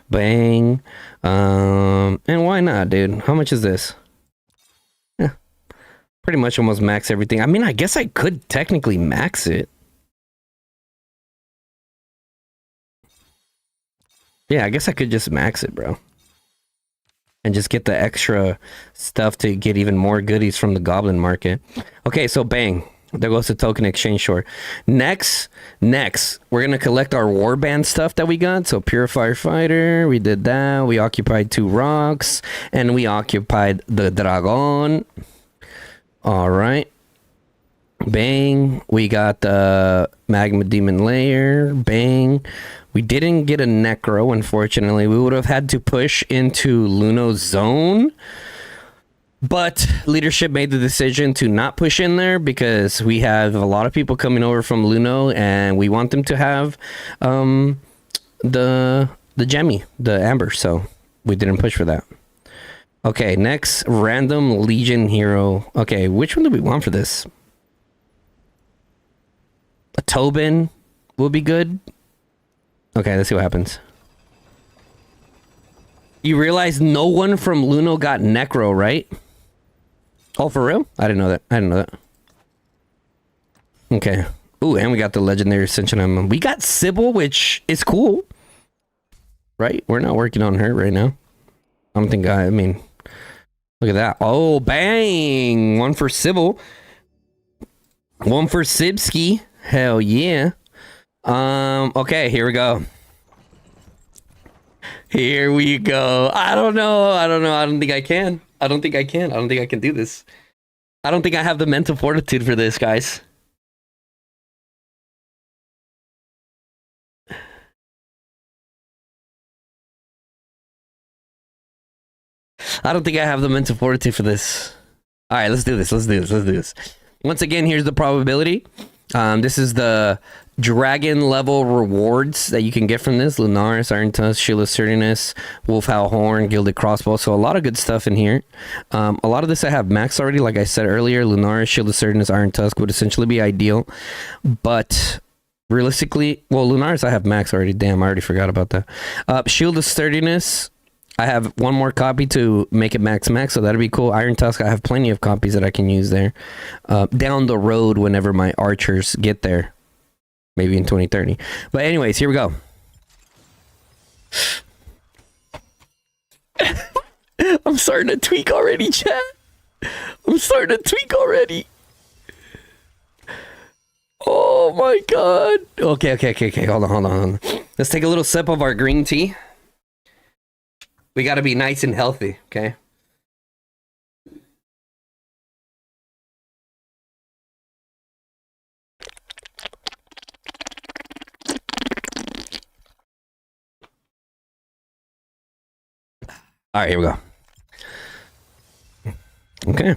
Bang. And why not, dude? How much is this? Yeah. Pretty much almost max everything. I mean, I guess I could technically max it. Yeah, I guess I could just max it, bro. And just get the extra stuff to get even more goodies from the goblin market. Okay, so bang. There goes the token exchange store. Next, we're gonna collect our warband stuff that we got. So purifier fighter, we did that. We occupied 2 rocks, and we occupied the dragon. All right, bang. We got the magma demon layer. Bang. We didn't get a necro, unfortunately. We would have had to push into Luno's zone. But leadership made the decision to not push in there because we have a lot of people coming over from Luno, and we want them to have the gemmy, the amber. So we didn't push for that. Okay, next random Legion hero. Okay, which one do we want for this? A Tobin will be good. Okay, let's see what happens. You realize no one from Luno got necro, right? Oh, for real? I didn't know that. Okay. Ooh, and we got the legendary Ascension Emblem. We got Sybil, which is cool. Right? We're not working on her right now. I don't think I mean... Look at that. Oh, bang! 1 for Sybil. 1 for Sibski. Hell yeah. Okay, here we go. Here we go. I don't know. I don't think I can. I don't think I can do this. I don't think I have the mental fortitude for this, guys. I don't think I have the mental fortitude for this. All right, let's do this. Once again, here's the probability. This is the dragon level rewards that you can get from this. Lunaris, Iron Tusk, Shield of Sturdiness, Wolfhowl Horn, Gilded Crossbow. So a lot of good stuff in here. A lot of this I have max already. Like I said earlier, Lunaris, Shield of Sturdiness, Iron Tusk would essentially be ideal. But realistically, well, Lunaris I have max already. Damn, I already forgot about that. Shield of Sturdiness, I have 1 more copy to make it max, so that'd be cool. Iron Tusk, I have plenty of copies that I can use there. Down the road whenever my archers get there. Maybe in 2030. But anyways, here we go. I'm starting to tweak already, chat. I'm starting to tweak already. Oh my god. Okay. Hold on. Let's take a little sip of our green tea. We gotta be nice and healthy, okay? All right, here we go. Okay.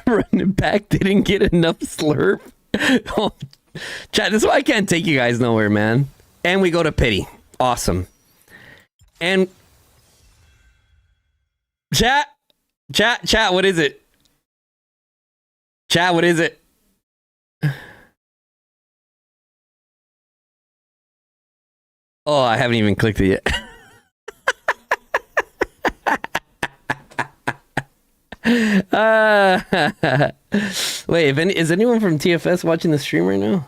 Running back didn't get enough slurp. Oh, chat, this is why I can't take you guys nowhere, man. And we go to pity. Awesome. And chat, what is it? Chat, what is it? Oh, I haven't even clicked it yet. Wait, is anyone from TFS watching the stream right now?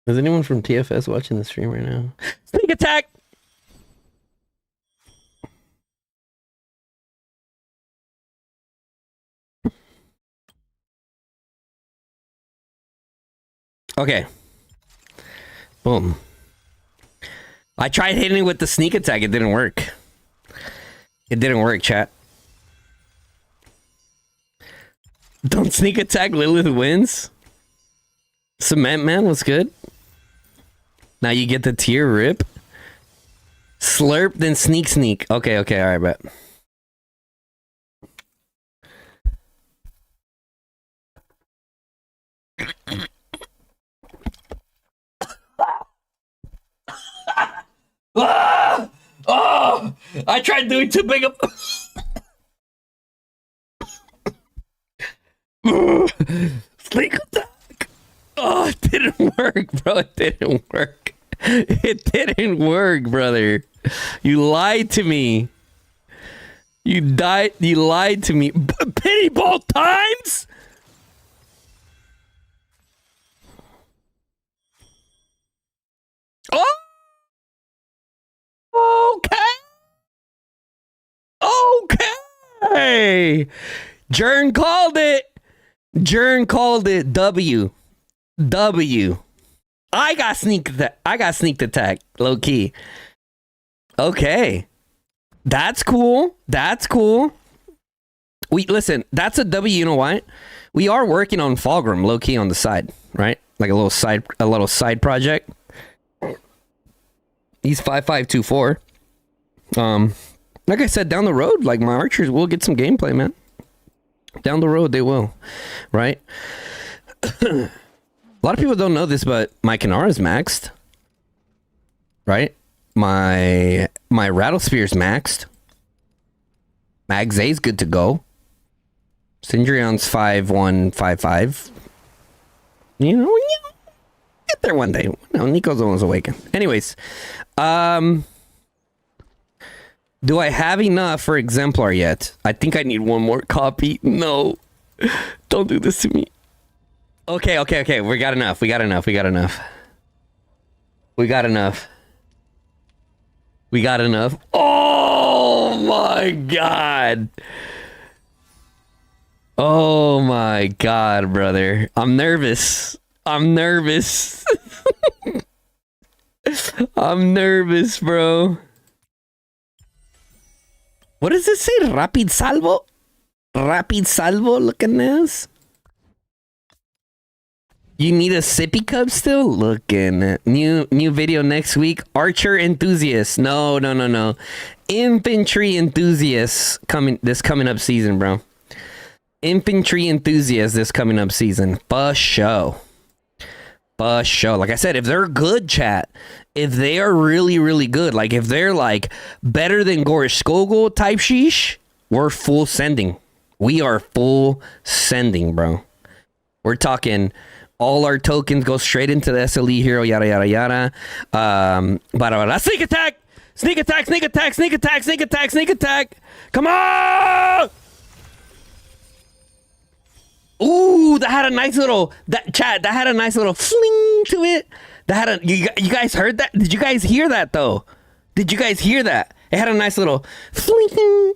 Is anyone from TFS watching the stream right now? Sneak attack! Okay. Boom. I tried hitting it with the sneak attack. It didn't work. It didn't work, chat. Don't sneak attack. Lilith wins. Cement Man was good. Now you get the tier rip. Slurp, then sneak. Okay, all right, bet. Oh, I tried doing too big of. Sneak attack. Oh, it didn't work, bro. It didn't work. It didn't work, brother. You lied to me. You lied to me. Pity both times? Oh! Okay. Jern called it. W. I got sneak attack. Low key. Okay. That's cool. Listen, that's a W, you know why? We are working on Fulgrim low key on the side, right? Like a little side project. He's 5524. Like I said, down the road, like my archers will get some gameplay, man. Down the road, they will, right? A lot of people don't know this, but my Kanara is maxed, right? My Rattle Spear's maxed. Mag's A's good to go. Cindrion's 5155. You know, get there one day. No, Nico's almost awakened. Anyways, do I have enough for Exemplar yet? I think I need one more copy. No. Don't do this to me. Okay. We got enough. Oh my god. Oh my god, brother. I'm nervous. I'm nervous, bro. What does this say? Rapid Salvo? Look at this. You need a sippy cup still? Looking at new video next week. Archer enthusiasts. No. Infantry enthusiasts coming up season, bro. Infantry enthusiasts this coming up season. For show. Like I said, if they're good, chat. If they are really, really good, like if they're like better than Gorish Skogul type sheesh, we're full sending. We are full sending, bro. We're talking all our tokens go straight into the SLE hero, yada yada yada. Sneak attack! Come on! Ooh, that had a nice little fling to it. You guys heard that? Did you guys hear that though? It had a nice little fling.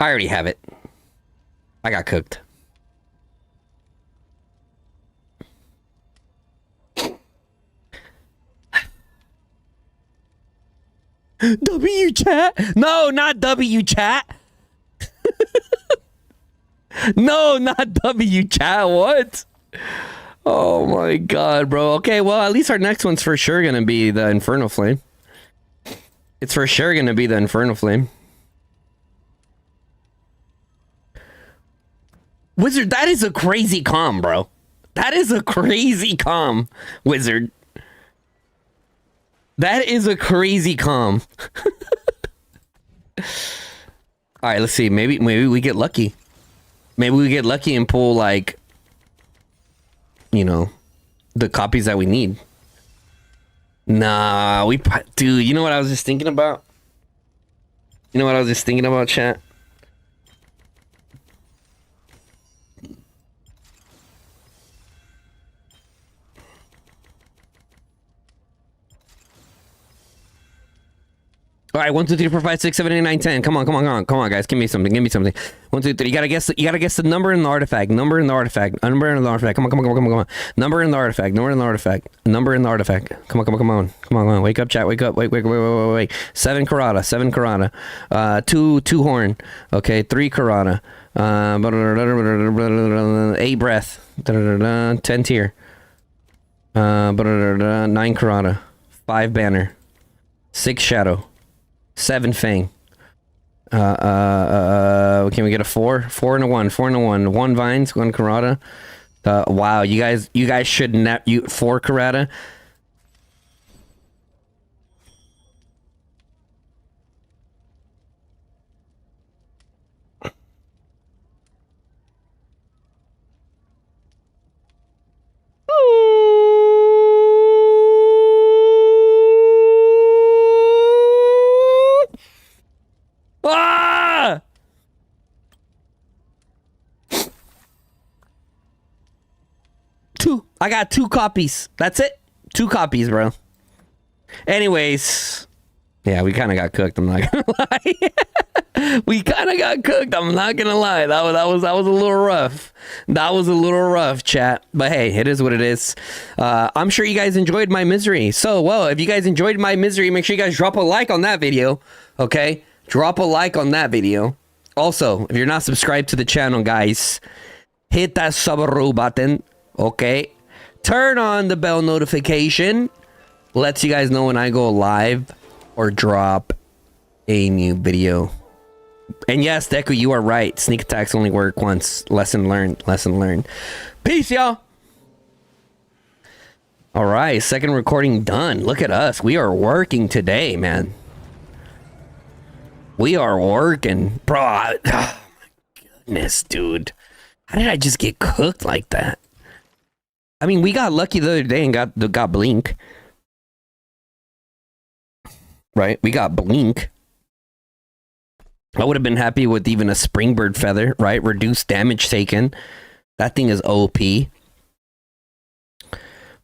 I already have it. I got cooked. W chat? No, not W chat. No, not W chat. What? Oh my god, bro. Okay, well, at least our next one's for sure gonna be the Infernal Flame. It's for sure gonna be the Infernal Flame. Wizard, that is a crazy comm, bro. That is a crazy comm, Wizard. That is a crazy comm. All right, let's see. Maybe we get lucky. Maybe we get lucky and pull like, you know, the copies that we need. Nah, dude. You know what I was just thinking about? Chat? All right, 1, 2, 3, 4, 5, 6, 7, 8, 9, 10. Come on, guys. Give me something. 1, 2, 3. You gotta guess. You gotta guess the number in the artifact. Number in the artifact. Come on. Number in the artifact. Come on. Wake up, chat. Wake. 7 Karada. 2 horn. Okay, 3 Karada. 8 breath. 10 tear. 9 Karada. 5 banner. 6 shadow. 7 fang. Can we get a 4? 4 and a 1. 1 vines, 1 karata. Wow, you guys should not. 4 karata. Ah! I got 2 copies. That's it. 2 copies, bro. Anyways, yeah, we kind of got cooked. I'm not gonna lie. We kind of got cooked. I'm not gonna lie. That was a little rough. That was a little rough, chat. But hey, it is what it is. I'm sure you guys enjoyed my misery. So, well, if you guys enjoyed my misery, make sure you guys drop a like on that video. Okay, drop a like on that video. Also, if you're not subscribed to the channel, guys, hit that sub button. Okay, turn on the bell notification. Lets you guys know when I go live or drop a new video. And yes, Deku, you are right. Sneak attacks only work once. Lesson learned. Peace, y'all. All right, second recording done. Look at us. We are working today, man. We are working. Bro, oh my goodness, dude. How did I just get cooked like that? I mean, we got lucky the other day and got Blink. Right? We got Blink. I would have been happy with even a Springbird Feather, right? Reduced damage taken. That thing is OP.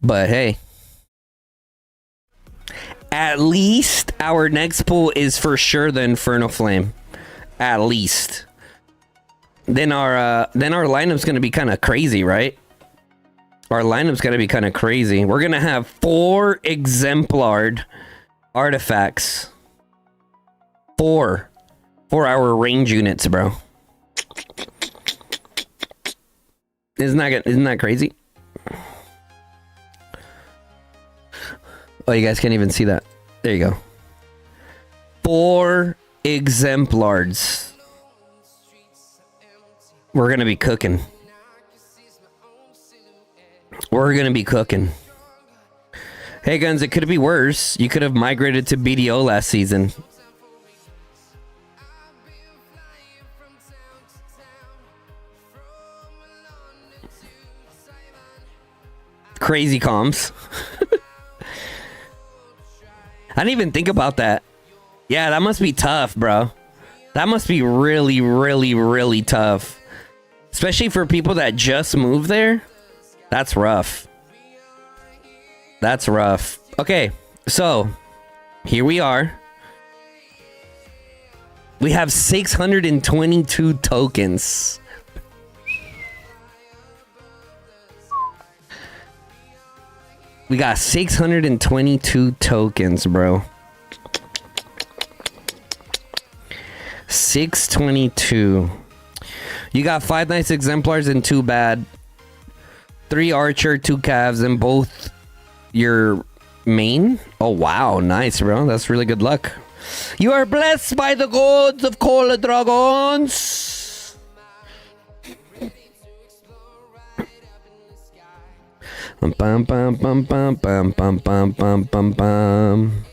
But hey. At least our next pull is for sure the Inferno Flame. At least. Then our lineup's gonna be kind of crazy, right? Our lineup's gonna be kind of crazy. We're gonna have 4 Exemplar artifacts. 4 our range units, bro. Isn't that crazy? Oh, you guys can't even see that. There you go. 4 Exemplars. We're gonna be cooking. Hey, Guns, it could be worse. You could have migrated to BDO last season. Crazy comms. I didn't even think about that. Yeah, that must be tough, bro. That must be really, really, really tough. Especially for people that just moved there. That's rough. That's rough. Okay, so here we are. We have 622 tokens. We got 622 tokens, bro. 622. You got 5 nice exemplars and 2 bad. 3 archer, 2 calves, and both your main. Oh wow, nice, bro. That's really good luck. You are blessed by the gods of Cola Dragons. Bum, bum, bum, bum, bum, bum, bum, bum, bum, bum.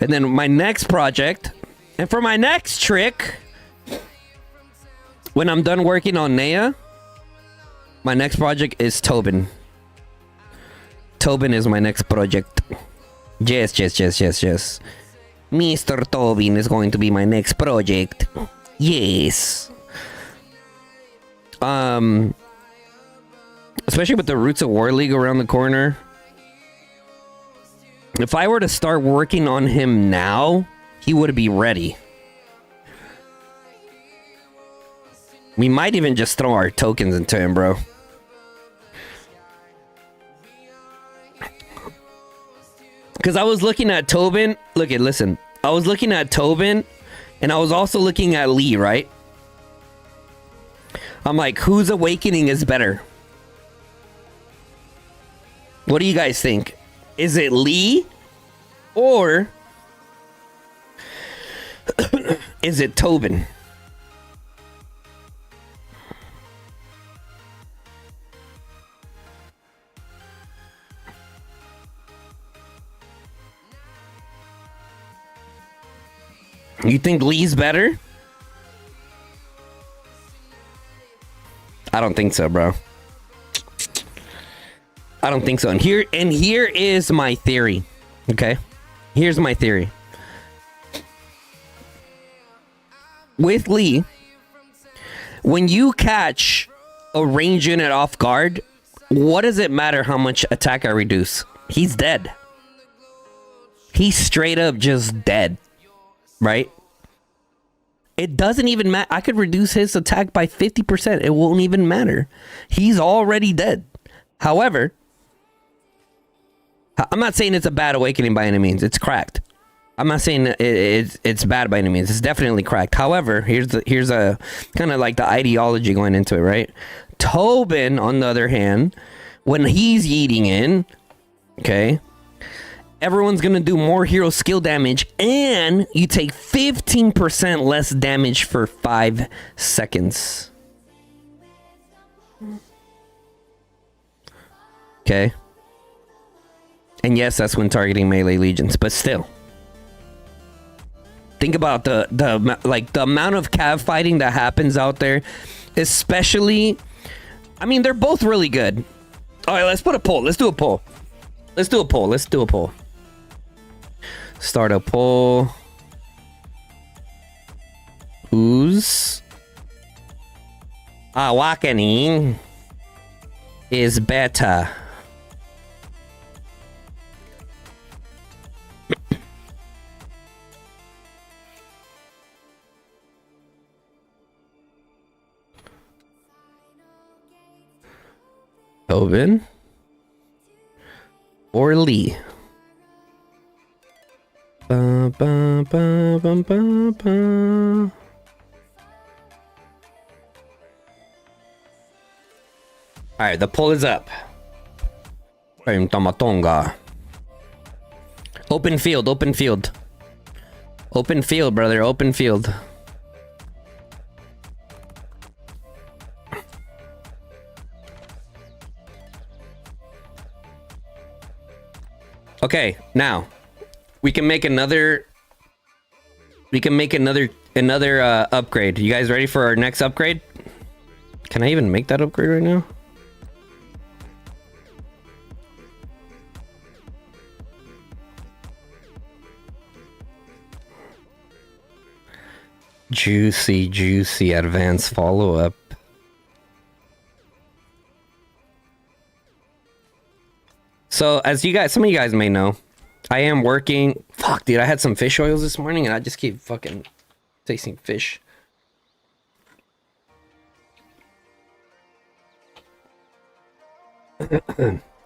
And then my next project, and for my next trick, when I'm done working on Nea, my next project is Tobin. Tobin is my next project. Yes. Mr. Tobin is going to be my next project. Yes. Especially with the Roots of War League around the corner. If I were to start working on him now, he would be ready. We might even just throw our tokens into him, bro. Because I was looking at Tobin. Listen. I was looking at Tobin, and I was also looking at Lee, right? I'm like, whose awakening is better? What do you guys think? Is it Lee? Or is it Tobin? You think Lee's better? I don't think so, bro. I don't think so. And here is my theory. Okay? Here's my theory. With Lee, when you catch a range unit off guard, what does it matter how much attack I reduce? He's dead. He's straight up just dead. Right? It doesn't even matter. I could reduce his attack by 50%. It won't even matter. He's already dead. However, I'm not saying it's a bad awakening by any means. It's cracked. I'm not saying it's bad by any means. It's definitely cracked. However, here's a kind of like the ideology going into it, right? Tobin, on the other hand, when he's eating in, okay, everyone's gonna do more hero skill damage, and you take 15% less damage for 5 seconds. Okay. And yes, that's when targeting melee legions, but still. Think about the amount of cav fighting that happens out there, especially. I mean, they're both really good. All right, let's put a poll. Let's do a poll. Start a poll. Whose awakening is better? Tobin or Lee? Ba, ba, ba, ba, ba, ba. Alright, the poll is up. Tamatonga. Open field, open field. Open field, brother, open field. Okay, now we can make another upgrade. You guys ready for our next upgrade? Can I even make that upgrade right now? Juicy advanced follow-up. So, as some of you guys may know, I am working. Fuck, dude, I had some fish oils this morning, and I just keep fucking tasting fish.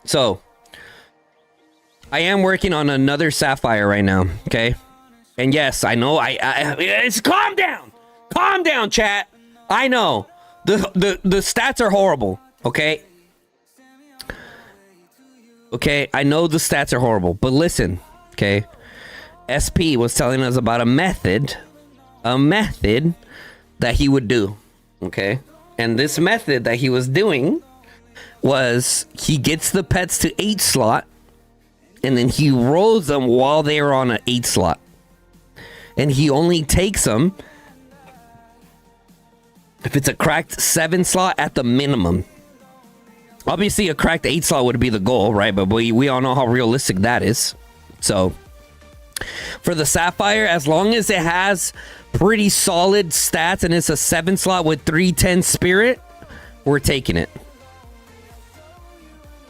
So, I am working on another sapphire right now. Okay, and yes, I know. It's calm down, chat. I know the stats are horrible. Okay. Okay, I know the stats are horrible, but listen, okay? SP was telling us about a method that he would do, okay? And this method that he was doing was he gets the pets to 8 slot, and then he rolls them while they are on an 8 slot. And he only takes them if it's a cracked 7 slot at the minimum. Obviously, a cracked 8 slot would be the goal, right? But we all know how realistic that is. So, for the Sapphire, as long as it has pretty solid stats and it's a 7 slot with 310 spirit, we're taking it.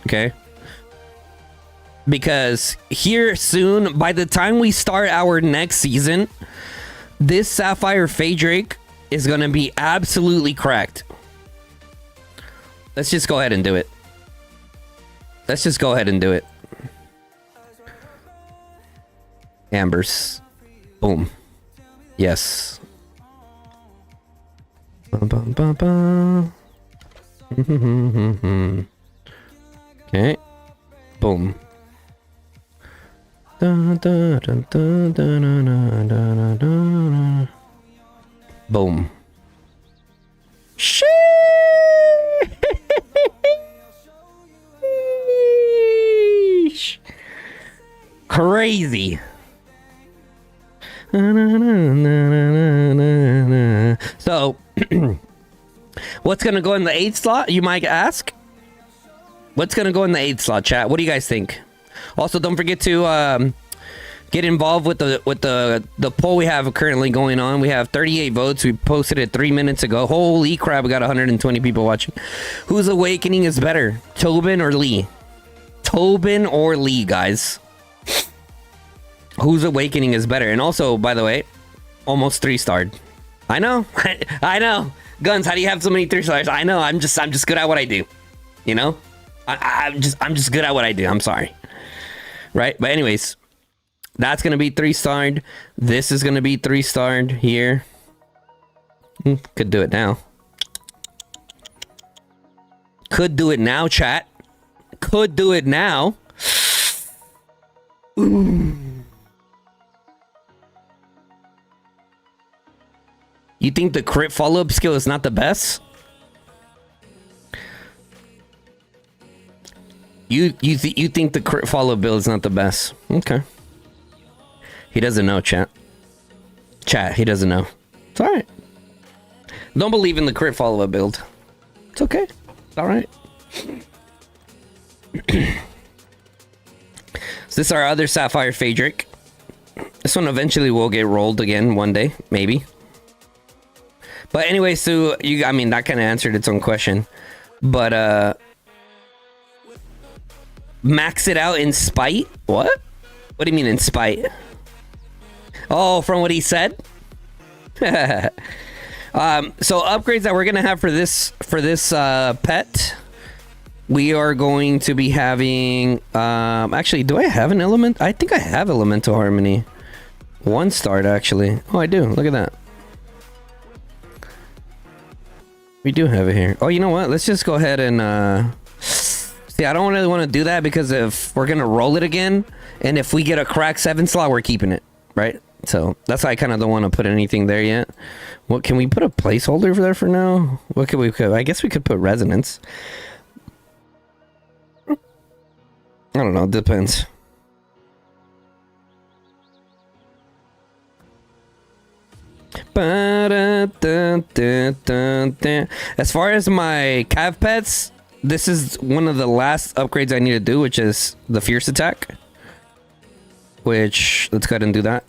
Okay? because here soon, by the time we start our next season, this Sapphire Fade Drake is going to be absolutely cracked. Let's just go ahead and do it. Let's just go ahead and do it. Ambers. Boom. Yes. Bum, bum, bum, bum. Okay. Boom. Boom. Sheesh. Crazy. So, what's gonna go in the 8th slot? You might ask. What's gonna go in the 8th slot, chat? What do you guys think? Also, don't forget to get involved with the poll we have currently going on. We have 38 votes. We posted it 3 minutes ago. Holy crap! We got 120 people watching. Whose awakening is better, Tobin or Lee? Tobin or Lee, guys? Whose awakening is better? And also, by the way, almost 3-starred. I know. I know. Guns, how do you have so many 3-stars? I know. I'm just good at what I do. You know? I'm just good at what I do. I'm sorry. Right? But anyways, that's gonna be 3-starred. This is gonna be 3-starred here. Could do it now. Could do it now, chat. Could do it now. Ooh. You think the crit follow-up skill is not the best? You think the crit follow-up build is not the best? Okay. He doesn't know, chat. Chat, he doesn't know. It's alright. Don't believe in the crit follow-up build. It's okay. It's alright. So this is our other Sapphire Fade Drake. This one eventually will get rolled again one day, maybe. But anyway, so I mean, that kind of answered its own question. But max it out in spite? What? What do you mean in spite? Oh, from what he said? So upgrades that we're gonna have for this pet, we are going to be having actually, do I have an element? I think I have Elemental Harmony. 1-starred actually. Oh, I do. Look at that. We do have it here. Oh, you know what? Let's just go ahead and see, I don't really want to do that because if we're gonna roll it again, and if we get a crack 7 slot, we're keeping it, right? So that's why I kind of don't want to put anything there yet. What can we put a placeholder for there for now? What could we put? I guess we could put resonance. I don't know. It depends. As far as my cav pets, this is one of the last upgrades I need to do, which is the fierce attack. Which, let's go ahead and do that.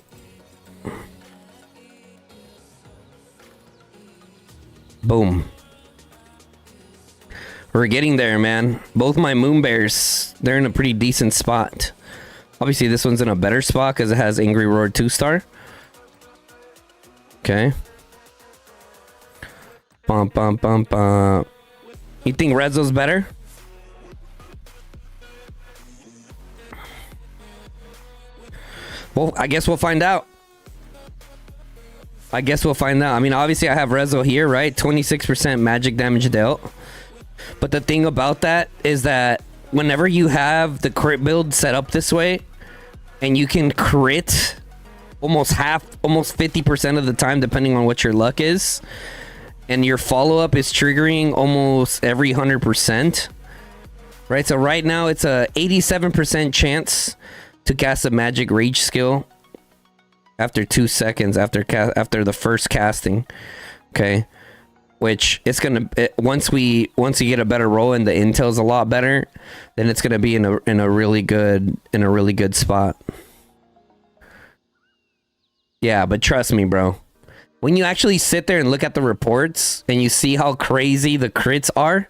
Boom. We're getting there, man. Both my moon bears, they're in a pretty decent spot. Obviously, this one's in a better spot because it has Angry Roar 2-star. Okay. Bum, bum, bum, bum. You think Rezzo's better? Well, I guess we'll find out. I mean, obviously I have Rezzo here, right? 26% magic damage dealt. But the thing about that is that whenever you have the crit build set up this way, and you can crit almost 50% of the time, depending on what your luck is, and your follow-up is triggering almost every 100%, right? So right now it's a 87% chance to cast a magic rage skill after 2 seconds after the first casting. Okay, which it's gonna once you get a better roll and the intel's a lot better, then it's gonna be in a really good spot. Yeah, but trust me, bro. When you actually sit there and look at the reports and you see how crazy the crits are,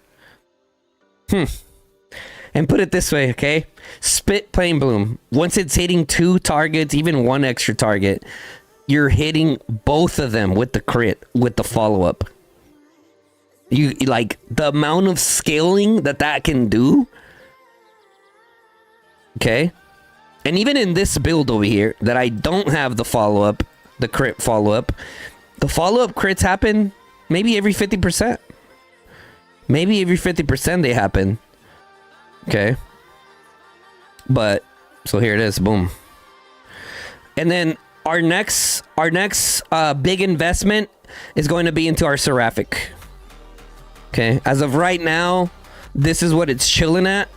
And put it this way, okay? Spit Plain Bloom. Once it's hitting 2 targets, even 1 extra target, you're hitting both of them with the crit, with the follow-up. You like the amount of scaling that can do. Okay? And even in this build over here, that I don't have the follow-up, the crit follow-up, the follow-up crits happen maybe every 50%. Maybe every 50% they happen. Okay. But so here it is, boom. And then our next big investment is going to be into our Seraphic. Okay, as of right now, this is what it's chilling at.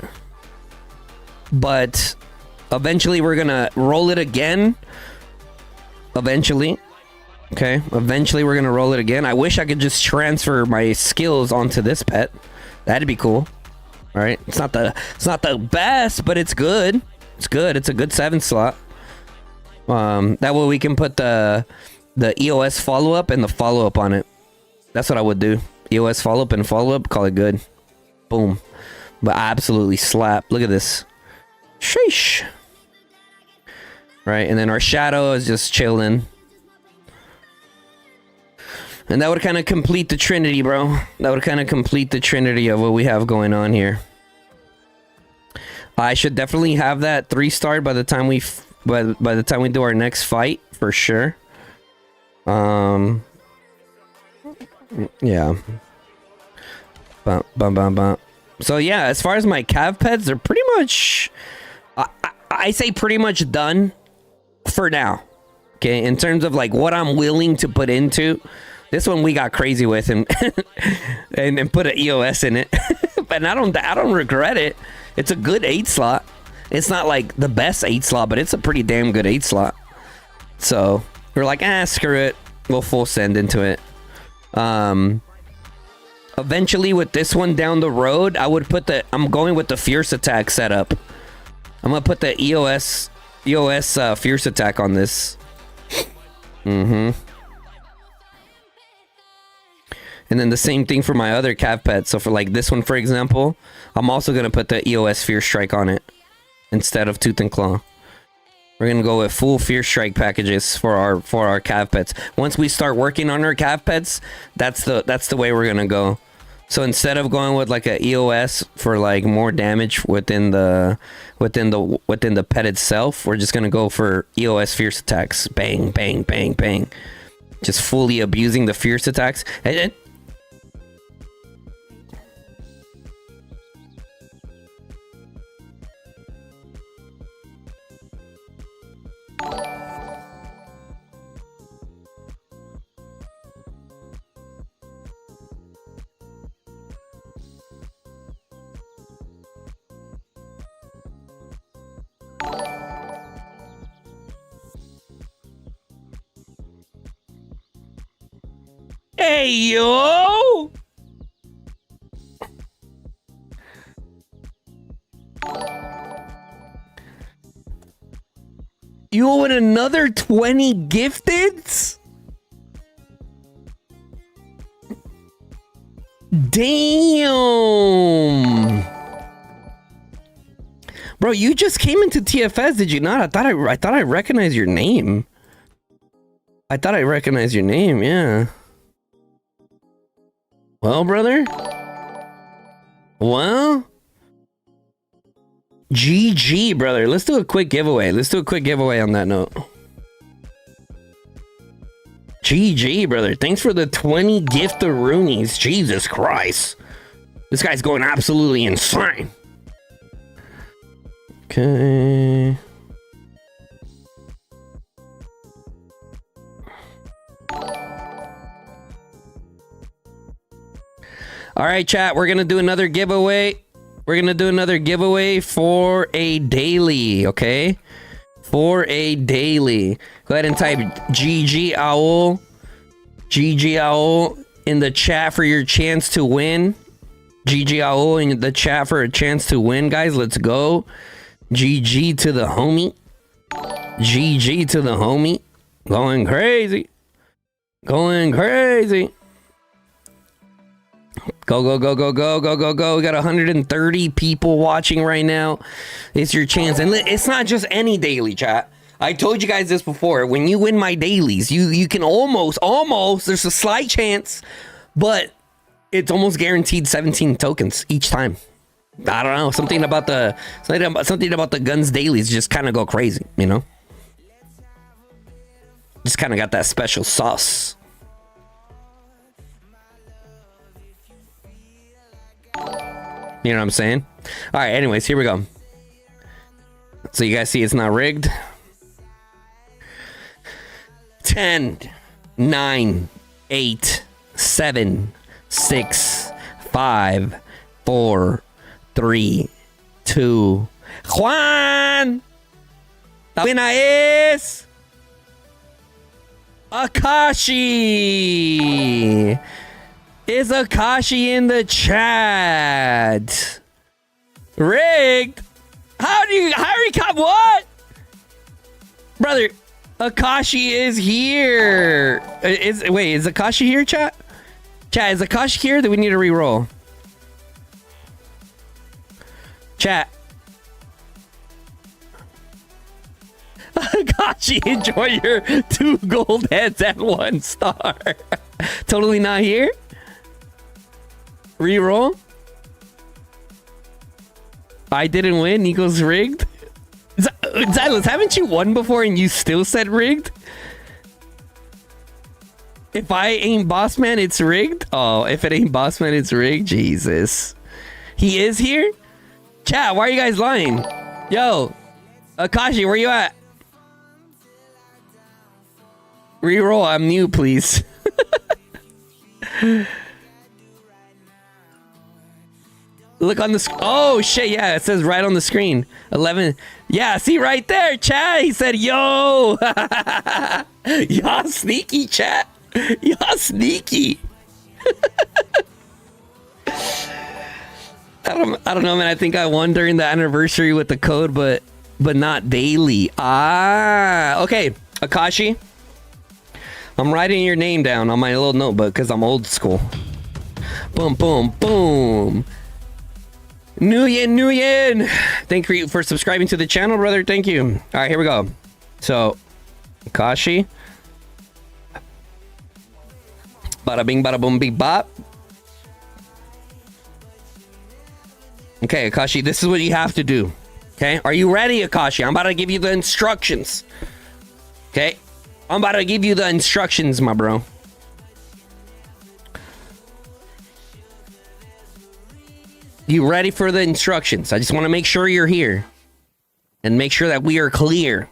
But eventually we're gonna roll it again. Eventually. Okay, eventually we're gonna roll it again. I wish I could just transfer my skills onto this pet. That'd be cool. All right, it's not the best, but it's good. It's good. It's a good 7 slot. That way we can put the EOS follow-up and the follow-up on it. That's what I would do. EOS follow-up and follow-up, call it good. Boom. But absolutely slap. Look at this. Sheesh. Right, and then our shadow is just chilling. And that would kind of complete the trinity, bro. That would kind of complete the trinity of what we have going on here. I should definitely have that 3-star by the time we by the time we do our next fight, for sure. Yeah. Bum, bum, bum, bum. So yeah, as far as my cav pets, they're pretty much, I say pretty much done for now. Okay, in terms of like what I'm willing to put into. This one we got crazy with and and put an EOS in it. But I don't regret it. It's a good 8 slot. It's not like the best 8 slot, but it's a pretty damn good 8 slot. So we're like, screw it. We'll full send into it. Eventually with this one down the road, I'm going with the Fierce Attack setup. I'm gonna put the EOS Fierce Attack on this. And then the same thing for my other cav pets. So for like this one, for example, I'm also going to put the EOS Fierce Strike on it instead of Tooth and Claw. We're going to go with full Fierce Strike packages for our cav pets. Once we start working on our cav pets, that's the way we're going to go. So instead of going with like a EOS for like more damage within the pet itself, we're just going to go for EOS Fierce Attacks. Bang, bang, bang, bang. Just fully abusing the Fierce Attacks. And hey, yo! You want another 20 gifteds? Damn! Bro, you just came into TFS, did you not? I thought I recognized your name. I thought I recognized your name, yeah. Well, brother? Well? GG, brother. Let's do a quick giveaway. Let's do a quick giveaway on that note. GG, brother. Thanks for the 20 gift-a-roonies. Jesus Christ. This guy's going absolutely insane. Okay. All right, chat. We're going to do another giveaway. We're going to do another giveaway for a daily, okay? For a daily. Go ahead and type GG Owl. GG Owl in the chat for your chance to win. GG Owl in the chat for a chance to win, guys. Let's go. GG to the homie. GG to the homie. Going crazy. Going crazy. Go, go, go, go, go, go, go, go. We got 130 people watching right now. It's your chance. And it's not just any daily, chat. I told you guys this before. When you win my dailies, you can almost, there's a slight chance, but it's almost guaranteed 17 tokens each time. I don't know. Something about the guns dailies just kind of go crazy, you know? Just kind of got that special sauce. You know what I'm saying? All right, anyways, here we go. So you guys see it's not rigged. 10, 9, 8, 7, 6, 5, 4, 3, 2. Juan! La winner is Akashi! Is Akashi in the chat? Rigged? How do you what? Brother, Akashi is here. Wait, is Akashi here, chat? Chat, is Akashi here? Do we need to re-roll? Chat. Akashi, enjoy your 2 gold heads and 1 star. Totally not here? Reroll. I didn't win. Equals rigged. Xylus, haven't you won before and you still said rigged? If I ain't boss man, it's rigged. Oh, if it ain't boss man, it's rigged. Jesus. He is here? Chat, why are you guys lying? Yo, Akashi, where you at? Reroll, I'm new, please. Look on the oh shit, yeah, it says right on the screen. 11. Yeah, see right there, chat. He said, yo. Y'all sneaky, chat. Y'all sneaky. I don't know, man. I think I won during the anniversary with the code, but not daily. Ah, okay. Akashi, I'm writing your name down on my little notebook because I'm old school. Boom, boom, boom. Nguyen. Thank you for subscribing to the channel, brother. Thank you. All right, here we go. So, Akashi. Bada bing, bada boom, beep, bop. Okay, Akashi, this is what you have to do. Okay, are you ready, Akashi? I'm about to give you the instructions. Okay, I'm about to give you the instructions, my bro. You ready for the instructions? I just want to make sure you're here and make sure that we are clear.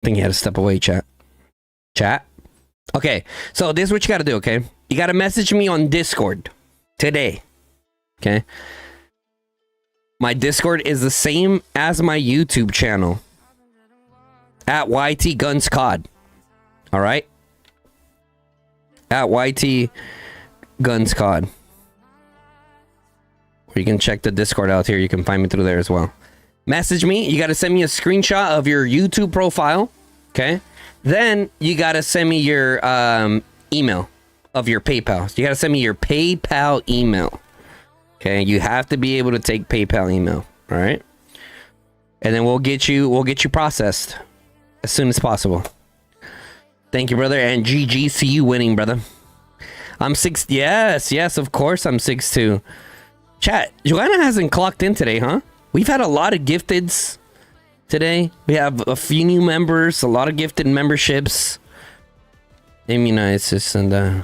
I think you had to step away, chat. Chat? Okay, so this is what you got to do, okay? You got to message me on Discord today, okay? My Discord is the same as my YouTube channel at YT Guns COD. All right? At YT Guns COD. Or you can check the Discord out here. You can find me through there as well. Message me. You got to send me a screenshot of your YouTube profile. Okay? Then you got to send me your email of your PayPal. So you got to send me your PayPal email. Okay? You have to be able to take PayPal email. All right? And then we'll get you processed as soon as possible. Thank you, brother. And GG, see you winning, brother. I'm 6. Yes, of course I'm 6'2". Chat, Joanna hasn't clocked in today, huh? We've had a lot of gifteds today. We have a few new members, a lot of gifted memberships. Immunizes and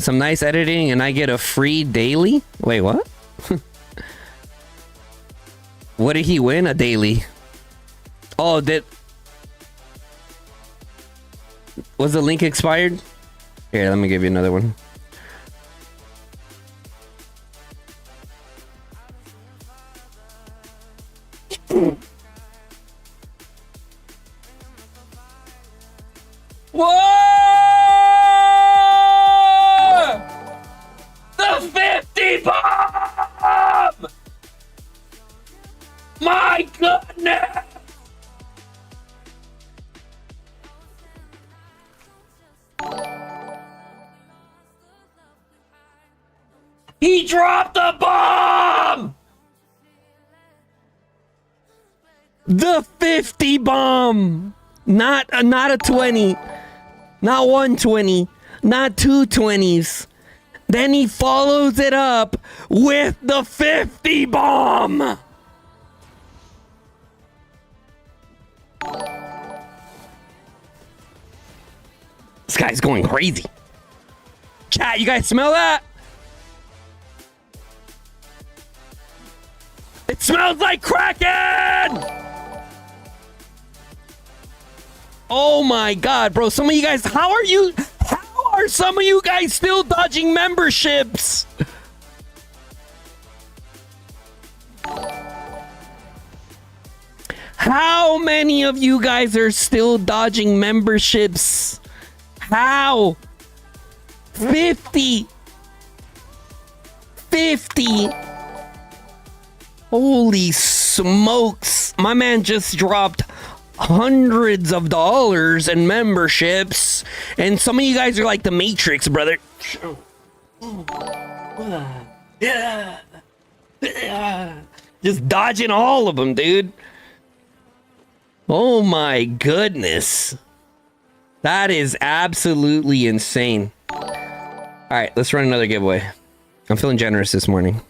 some nice editing and I get a free daily? Wait, what? What did he win? A daily. Oh, was the link expired? Here, let me give you another one. Whoa! The 50 bomb! He dropped the bomb! The 50 bomb! Not a 20. Not 120. Not 220s. Then he follows it up with the 50 bomb! This guy's going crazy. Chat, you guys smell that? It smells like Kraken! Oh my god, bro. Some of you guys, how are some of you guys still dodging memberships? How many of you guys are still dodging memberships? How? 50. Holy smokes. My man just dropped hundreds of dollars in memberships. And some of you guys are like the Matrix, brother. Just dodging all of them, dude. Oh my goodness. That is absolutely insane. Alright, let's run another giveaway. I'm feeling generous this morning.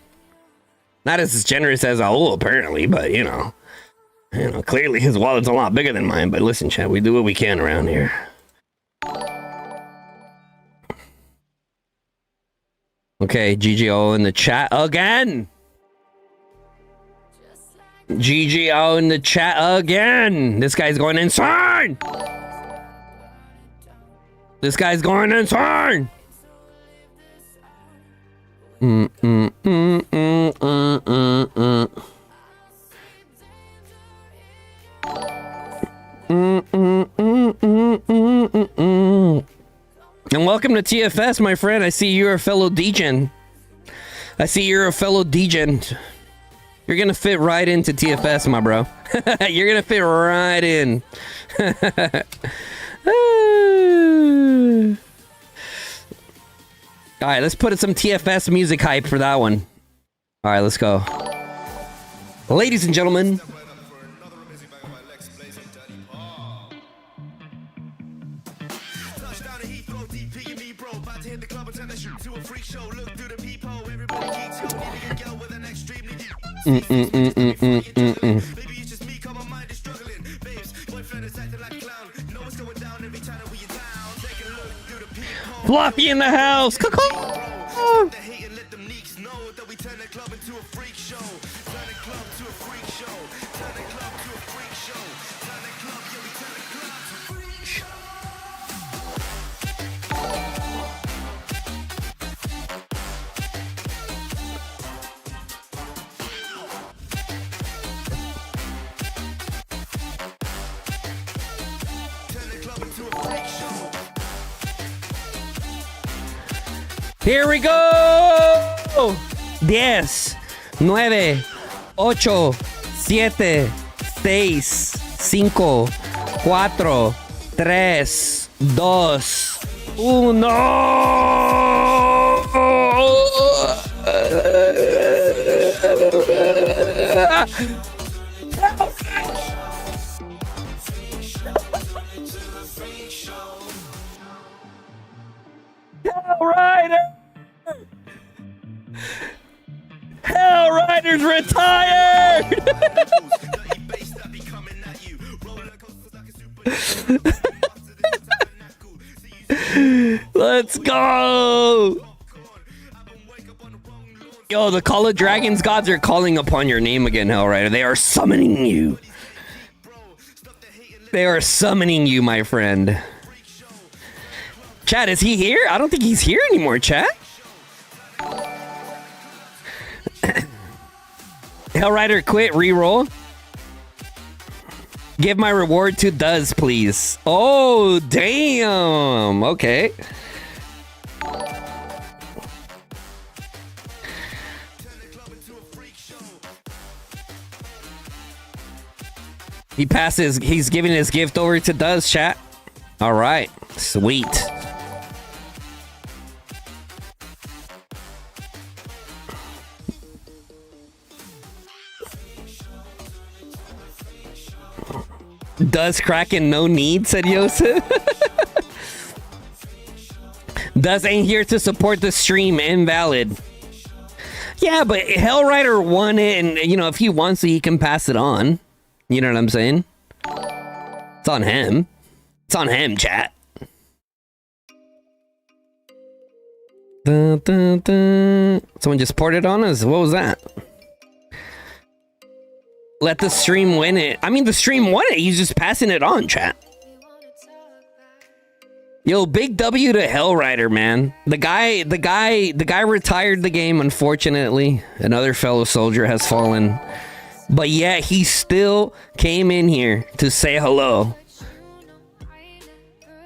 Not as generous as Aul, apparently, but you know, clearly his wallet's a lot bigger than mine. But listen, chat, we do what we can around here. Okay, GGO in the chat again. GGO in the chat again. This guy's going insane. This guy's going insane. And welcome to TFS, my friend. I see you're a fellow degen. You're gonna fit right into TFS, my bro. You're gonna fit right in. All right, let's put some TFS music hype for that one. All right, let's go. Ladies and gentlemen. Fluffy in the house. Here we go. 10, 9, 8, 7, 6, 5, 4, 3, 2, 1. Hell Rider's retired! Let's go! Yo, the Call of Dragons gods are calling upon your name again, Hell Rider. They are summoning you. They are summoning you, my friend. Chat, is he here? I don't think he's here anymore, chat. Hellrider quit, reroll. Give my reward to Duz, please. Oh, damn. Okay. He passes. He's giving his gift over to Duz, chat. All right. Sweet. Does Kraken no need, said Yosef. Does ain't here to support the stream, invalid. Yeah, but Hellrider won it, and you know, if he wants it, he can pass it on. You know what I'm saying? It's on him. It's on him, chat. Dun, dun, dun. Someone just poured it on us. What was that? Let the stream win it. I mean, the stream won it. He's just passing it on, chat. Yo, big W to Hellrider, man. The guy retired the game, unfortunately. Another fellow soldier has fallen. But yeah, he still came in here to say hello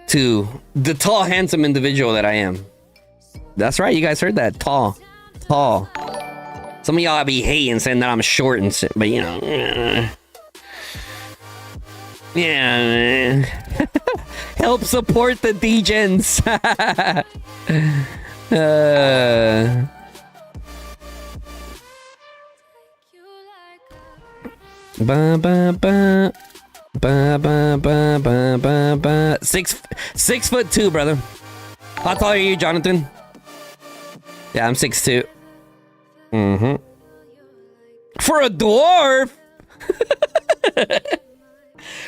to the tall, handsome individual that I am. That's right, you guys heard that. Tall. Tall. Some of y'all be hating, saying that I'm short and shit, but you know. Yeah. Help support the degens. Ba ba ba. Ba ba ba ba ba ba. 6'2", brother. How tall are you, Jonathan? Yeah, I'm 6'2". Mm-hmm. For a dwarf?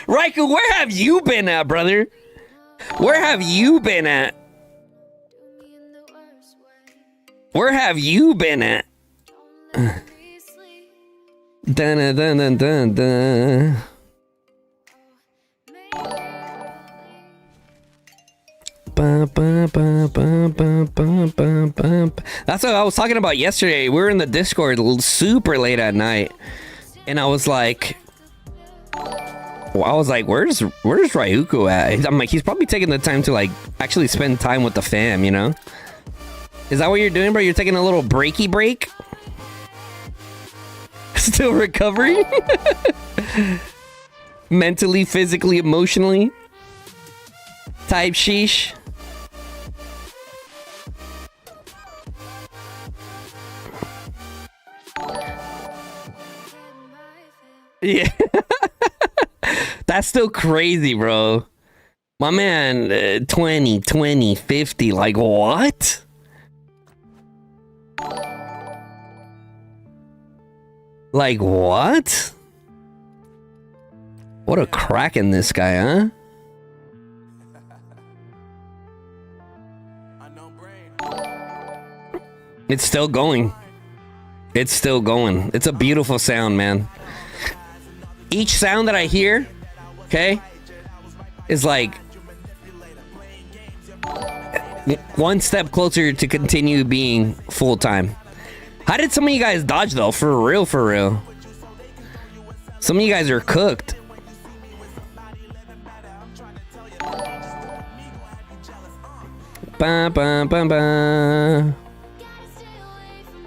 Raikou, where have you been at, brother? Where have you been at? Where have you been at? Dun dun dun dun dun. Ba, ba, ba, ba, ba, ba, ba, ba. That's what I was talking about yesterday. We were in the Discord super late at night, and I was like, where's Raikou at? I'm like, he's probably taking the time to like actually spend time with the fam, you know? Is that what you're doing, bro? You're taking a little breaky break? Still recovering? Mentally, physically, emotionally? Type sheesh. Yeah. That's still crazy, bro. My man, 20, 20, 50, like what? Like what? What a crack in this guy, huh? It's still going. It's still going. It's a beautiful sound, man. Each sound that I hear, okay, is like one step closer to continue being full-time. How did some of you guys dodge, though? For real, for real. Some of you guys are cooked. Ba ba ba ba.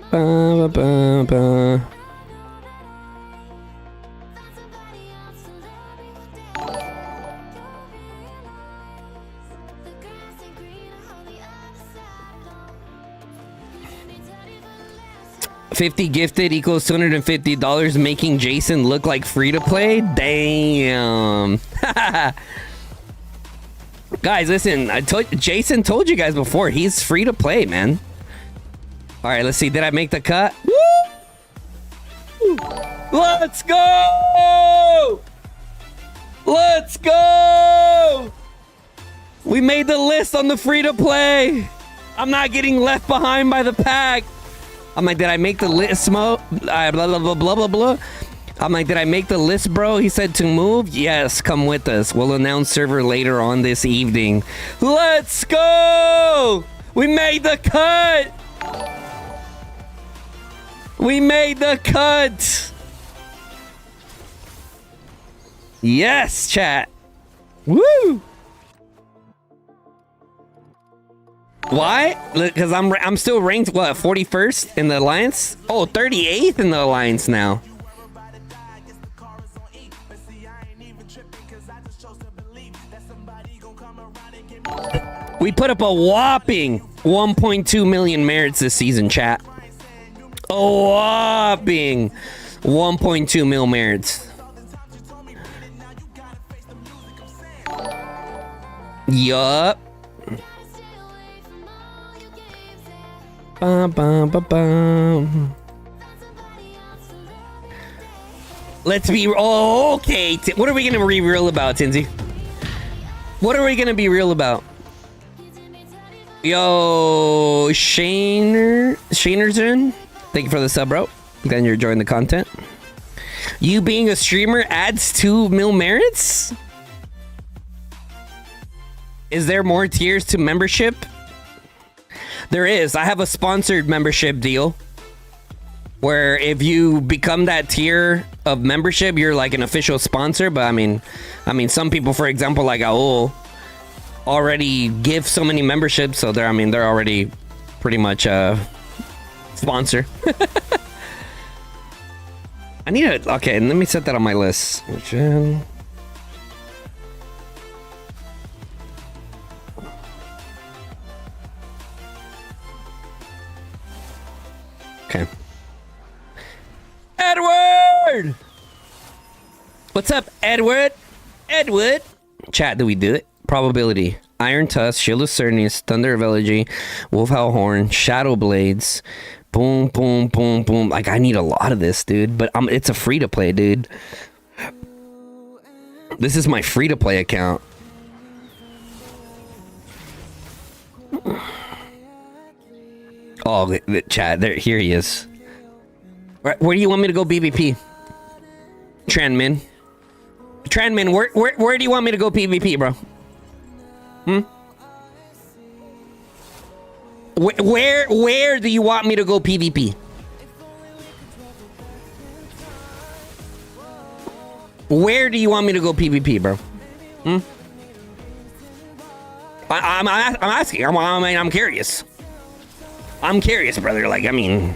Ba ba ba ba. $50 gifted equals $250, making Jason look like free to play. Damn. Guys, listen, Jason told you guys before, he's free to play, man. All right, let's see. Did I make the cut? Woo! Let's go! Let's go! We made the list on the free to play. I'm not getting left behind by the pack. I'm like, did I make the list, blah, blah, blah, blah, blah, blah. I'm like, did I make the list, bro? He said to move. Yes, come with us. We'll announce server later on this evening. Let's go! We made the cut! We made the cut! Yes, chat. Woo! Why? Because I'm still ranked, what, 41st in the Alliance? Oh, 38th in the Alliance now. We put up a whopping 1.2 million merits this season, chat. A whopping 1.2 mil merits. Yup. Bum, bum, bum, bum. Let's be... Oh, okay. What are we going to be real about, Tinsy? What are we going to be real about? Yo, Shainerson. Thank you for the sub, bro. Glad you're enjoying the content. You being a streamer adds 2 mil merits? Is there more tiers to membership? There is. I have a sponsored membership deal where if you become that tier of membership, you're like an official sponsor. But I mean, some people, for example, like Aul, already give so many memberships, so they're already pretty much sponsor. I need to... Okay, let me set that on my list. Okay. Edward! What's up, Edward? Edward? Chat, do we do it? Probability. Iron Tusk, Shield of Cernius, Thunder of Elegy, Wolfhowl Horn, Shadow Blades. Boom, boom, boom, boom. Like, I need a lot of this, dude. But it's a free-to-play, dude. This is my free-to-play account. Oh, the chat. There, here he is. Where do you want me to go, BBP? Tranmin. Tranmin, where do you want me to go, PvP, bro? Where do you want me to go, PvP? Where do you want me to go, PvP, bro? I'm asking. I'm curious. I'm curious, brother. Like, I mean...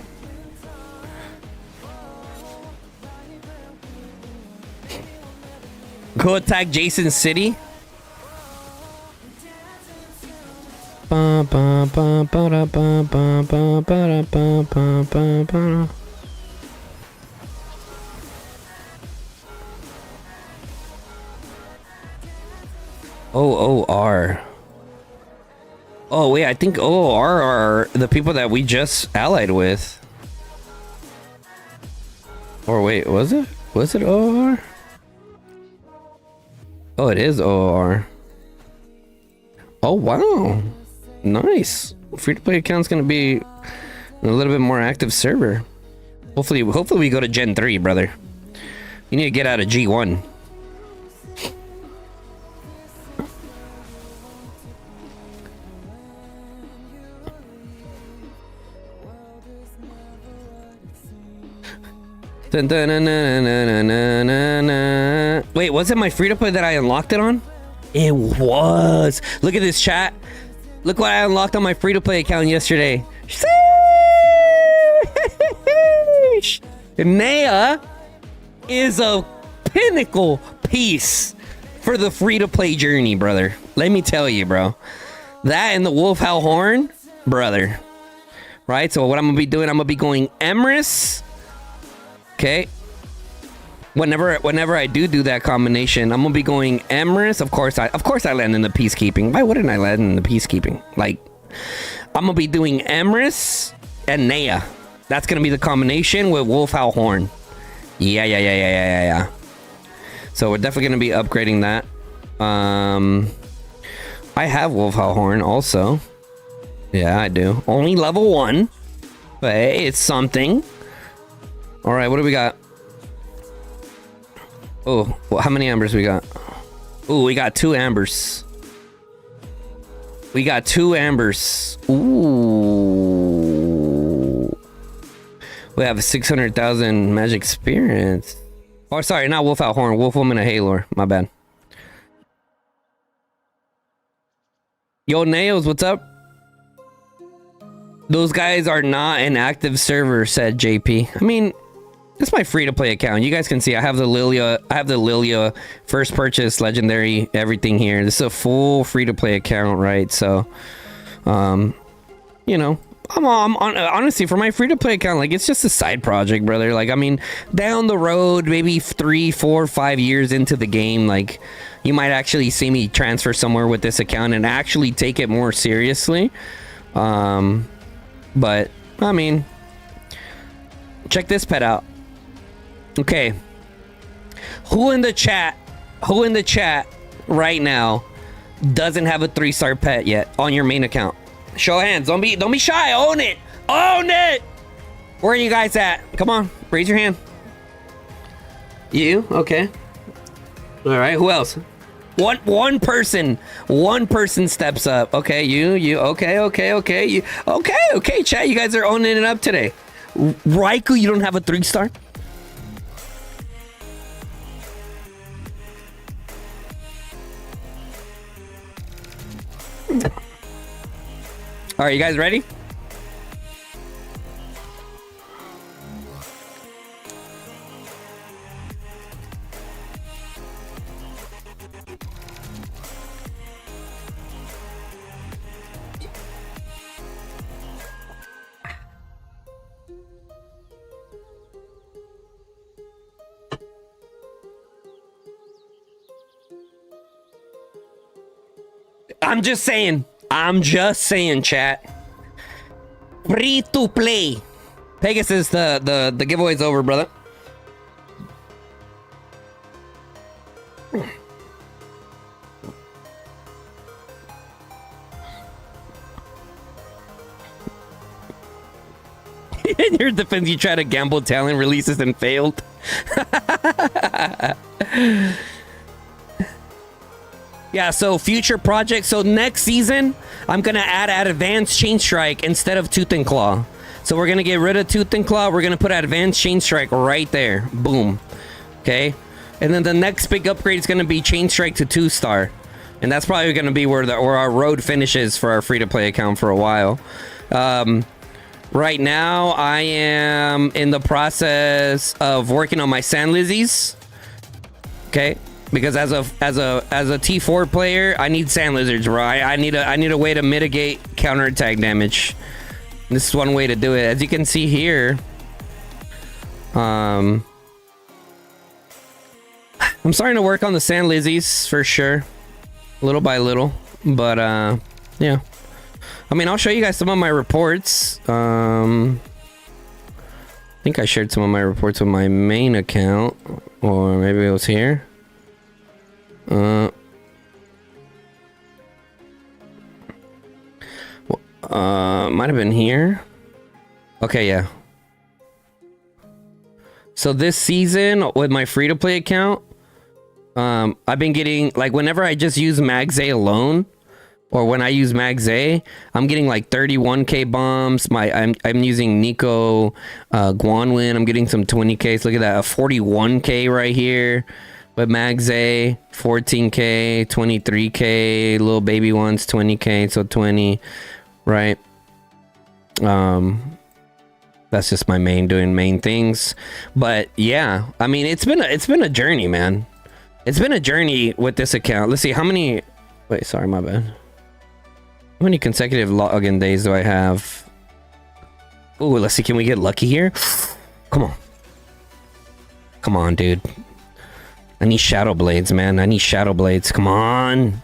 Go attack Jason City? OOR. Oh, wait, I think OOR are the people that we just allied with. Or wait, was it? Was it OOR? Oh, it is OOR. Oh, wow. Nice. Free-to-play account's gonna be a little bit more active server. Hopefully we go to Gen 3, brother. You need to get out of G1. Wait, was it my free-to-play that I unlocked it on? It was. Look at this, chat. Look what I unlocked on my free-to-play account yesterday. Naya is a pinnacle piece for the free-to-play journey, brother. Let me tell you, bro. That and the Wolfhowl Horn, brother. Right, so what I'm gonna be doing, I'm gonna be going Emrys. Okay. Whenever I do that combination, I'm gonna be going Emrys. Of course I land in the peacekeeping. Why wouldn't I land in the peacekeeping? Like, I'm gonna be doing Emrys and Naya. That's gonna be the combination with Wolfhowl Horn. Yeah. So we're definitely gonna be upgrading that. I have Wolfhowl Horn also. Yeah, I do. Only level 1. But hey, it's something. Alright, what do we got? Oh, well, how many ambers we got? Oh, we got 2 ambers. We got 2 ambers. Ooh. We have 600,000 magic experience. Oh, sorry, not Wolfhowl Horn. Wolfwoman of Halor. My bad. Yo, Nails, what's up? Those guys are not an active server, said JP. I mean, it's my free-to-play account. You guys can see I have the Lilia first purchase, legendary, everything here. This is a full free-to-play account, right? So, you know, Honestly, for my free-to-play account, like, it's just a side project, brother. Like, I mean, down the road, maybe 3, 4, 5 years into the game, like, you might actually see me transfer somewhere with this account and actually take it more seriously. But, I mean, check this pet out. Okay. Who in the chat right now doesn't have a 3-star pet yet on your main account? Show of hands. Don't be shy. Own it. Own it. Where are you guys at? Come on. Raise your hand. You? Okay. All right. Who else? One person steps up. Okay, you. Okay. You. Okay, chat. You guys are owning it up today. Raikou, you don't have a 3-star? All right, you guys ready? I'm just saying, chat. Free to play. Pegasus, the giveaway's over, brother. In your defense, you try to gamble talent releases and failed. Yeah, so future projects. So next season, I'm going to add Advanced Chain Strike instead of Tooth and Claw. So we're going to get rid of Tooth and Claw. We're going to put Advanced Chain Strike right there. Boom. Okay. And then the next big upgrade is going to be Chain Strike to 2-star. And that's probably going to be where our road finishes for our free-to-play account for a while. Right now, I am in the process of working on my Sand Lizzies. Okay. Because as a T4 player, I need Sand Lizards, bro. I need a way to mitigate counterattack damage. This is one way to do it. As you can see here, I'm starting to work on the Sand Lizzies for sure, little by little. But yeah, I mean, I'll show you guys some of my reports. I think I shared some of my reports on my main account, or maybe it was here. Might have been here. Okay, yeah. So this season with my free-to-play account, I've been getting, like, whenever I just use Magzay alone, or when I use Magzay, I'm getting like 31k bombs. I'm using Nico Guanwin. I'm getting some 20ks. Look at that, a 41k right here. But Magzay, 14k, 23k, little baby ones, 20k, so 20, right? That's just my doing main things. But yeah, I mean, it's been a journey, man. It's been a journey with this account. Let's see how many. Wait, sorry, my bad. How many consecutive login days do I have? Ooh, let's see. Can we get lucky here? Come on. Come on, dude. I need Shadow Blades, man. I need Shadow Blades. Come on.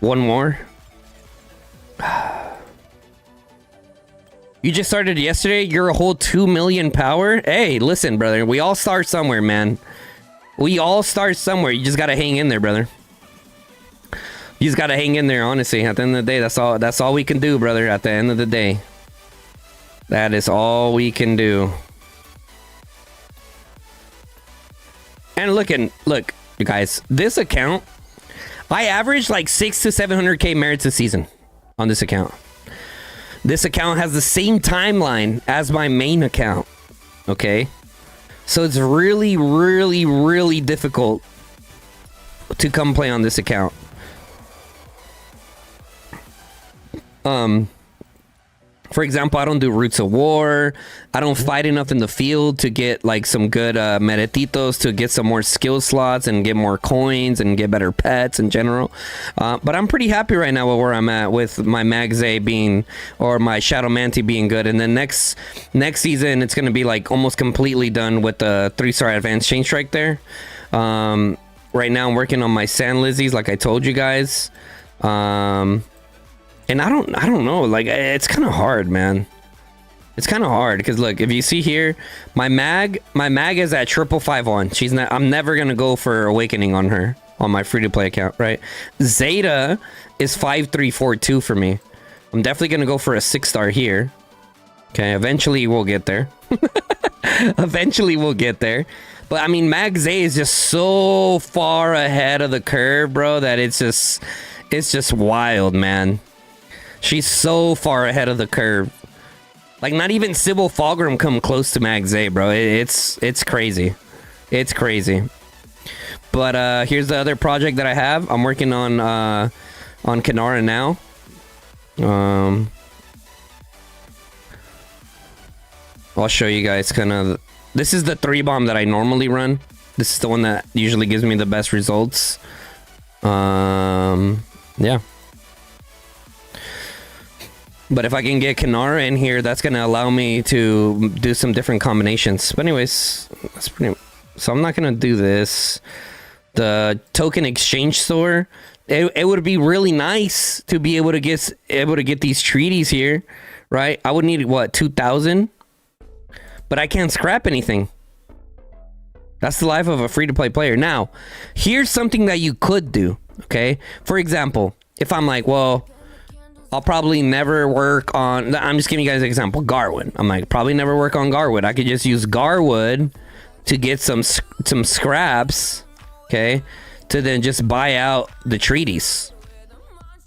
One more. You just started yesterday? You're a whole 2 million power? Hey, listen, brother. We all start somewhere, man. We all start somewhere. You just gotta hang in there, brother. You just gotta hang in there, honestly. At the end of the day, that's all we can do, brother. At the end of the day. That is all we can do. And look, you guys, this account, I average like 600 to 700k merits a season on this account. This account has the same timeline as my main account. Okay? So it's really, really, really difficult to come play on this account. For example, I don't do Roots of War. I don't fight enough in the field to get like some good meretitos to get some more skill slots and get more coins and get better pets in general. But I'm pretty happy right now with where I'm at with my Magze being, or my Shadow Manti being good. And then next season, it's going to be like almost completely done with the 3-star advanced chain strike there. Right now I'm working on my Sand Lizzies, like I told you guys. And I don't know, like it's kind of hard, man. It's kind of hard because look, if you see here, my mag is at 5551. She's not. I'm never gonna go for Awakening on her on my free-to-play account, right? Zeta is 5342 for me. I'm definitely gonna go for a 6-star here. Okay, eventually we'll get there. Eventually we'll get there. But I mean, Mag Zay is just so far ahead of the curve, bro, that it's just wild, man. She's so far ahead of the curve. Like, not even Sybil Fulgrim come close to Mag Zay, bro. It's crazy. It's crazy. But here's the other project that I have. I'm working on Kanara now. I'll show you guys kind of. This is the 3-bomb that I normally run. This is the one that usually gives me the best results. Yeah. But if I can get Kanara in here, that's going to allow me to do some different combinations. But anyways, that's pretty... So I'm not going to do this. The token exchange store, it would be really nice to be able to get these treaties here, right? I would need, what, 2,000? But I can't scrap anything. That's the life of a free-to-play player. Now, here's something that you could do, okay? For example, if I'm like, well... I'll probably never work on... I'm just giving you guys an example. Garwood. I'm like, probably never work on Garwood. I could just use Garwood to get some scraps, okay? To then just buy out the treaties.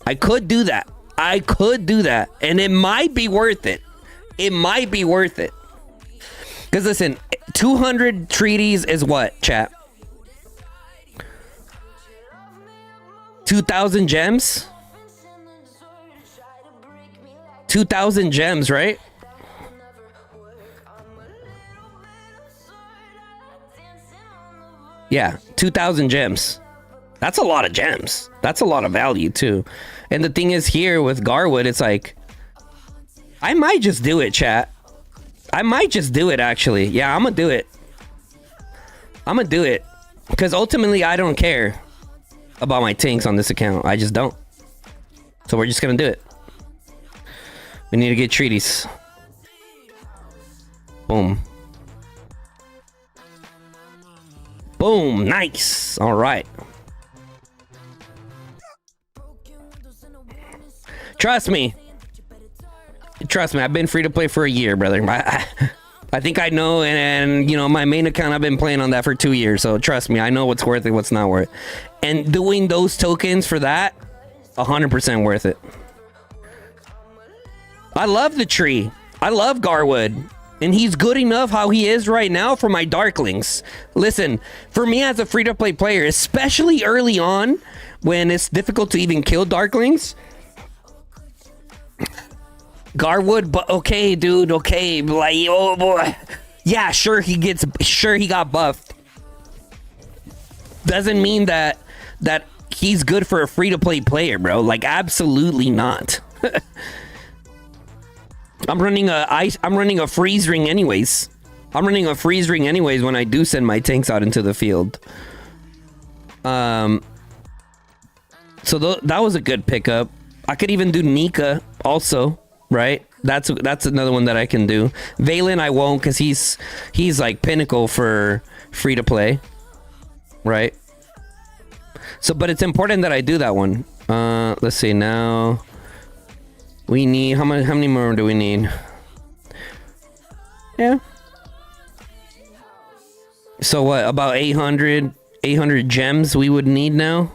I could do that. I could do that. And it might be worth it. It might be worth it. Because listen, 200 treaties is what, chat? 2,000 gems? 2,000 gems, right? Yeah, 2,000 gems. That's a lot of gems. That's a lot of value too. And the thing is here with Garwood, it's like, I might just do it, chat. I might just do it, actually. Yeah, I'm gonna do it. I'm gonna do it. Because ultimately, I don't care about my tanks on this account. I just don't. So we're just gonna do it. We need to get treaties. Boom. Boom. Nice. All right. Trust me. Trust me. I've been free to play for a year, brother. I think I know. And, you know, my main account, I've been playing on that for 2 years. So trust me. I know what's worth it, what's not worth it. And doing those tokens for that, 100% worth it. I love the tree. I love Garwood. And he's good enough how he is right now for my Darklings. Listen, for me as a free-to-play player, especially early on, when it's difficult to even kill Darklings, Garwood, but okay, dude, okay. Like, oh boy. Yeah, sure he got buffed. Doesn't mean that he's good for a free-to-play player, bro. Like, absolutely not. I'm running a freeze ring anyways. I'm running a freeze ring anyways when I do send my tanks out into the field. So that was a good pickup. I could even do Nika also, right? That's another one that I can do. Valen I won't, because he's like pinnacle for free to play, right? So, but it's important that I do that one. Let's see now. We need, how many more do we need? Yeah. So what, about 800 gems we would need now?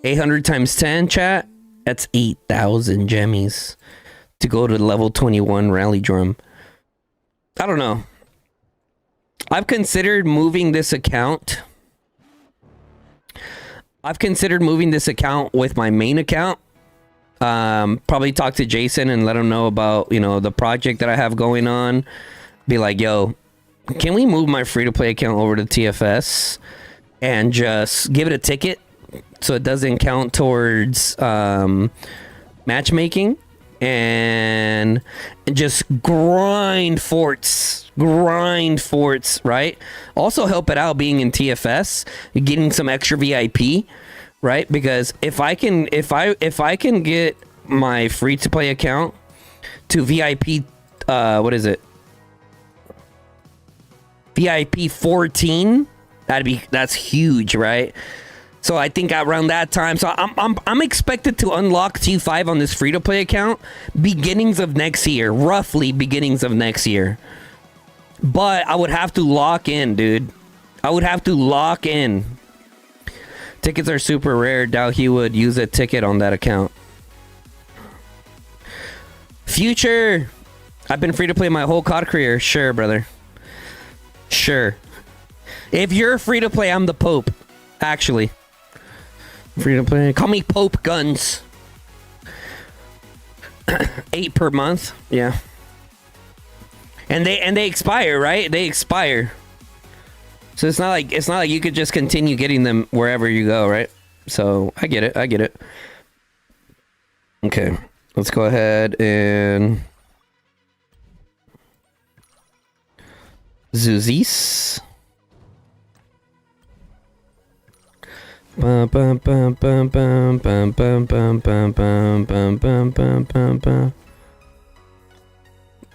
800 times 10, chat? That's 8,000 gemmies to go to level 21 rally drum. I don't know. I've considered moving this account. With my main account. Probably talk to Jason and let him know about, you know, the project that I have going on. Be like, yo, can we move my free-to-play account over to TFS and just give it a ticket so it doesn't count towards matchmaking, and just grind forts, right? Also help it out being in TFS, getting some extra VIP, right? Because if I can get my free-to-play account to VIP, what is it? VIP 14, that's huge, right? So I think around that time, so I'm expected to unlock T5 on this free-to-play account beginnings of next year, roughly beginnings of next year. But I would have to lock in, dude. I would have to lock in. Tickets are super rare. Doubt he would use a ticket on that account. Future, I've been free-to-play my whole COD career. Sure, brother. Sure. If you're free to play, I'm the Pope. Actually. Free to play. Call me Pope Guns. 8 per month. Yeah. And they expire, right? They expire. So it's not like you could just continue getting them wherever you go, right? So I get it. Okay. Let's go ahead and Zuzis. Bum, bum, bum, bum, bum, bum, bum, bum, bum, bum, bum, bum, bum, bum, bum.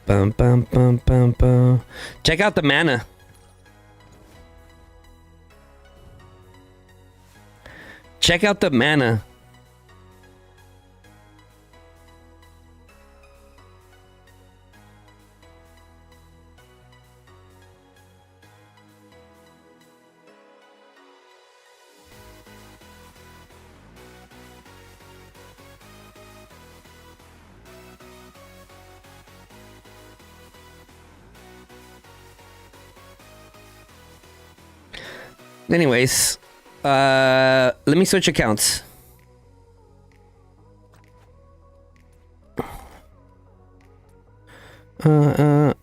Bum, bum, bum, bum, bum. Check out the mana. Check out the mana. Anyways, let me switch accounts. Uh,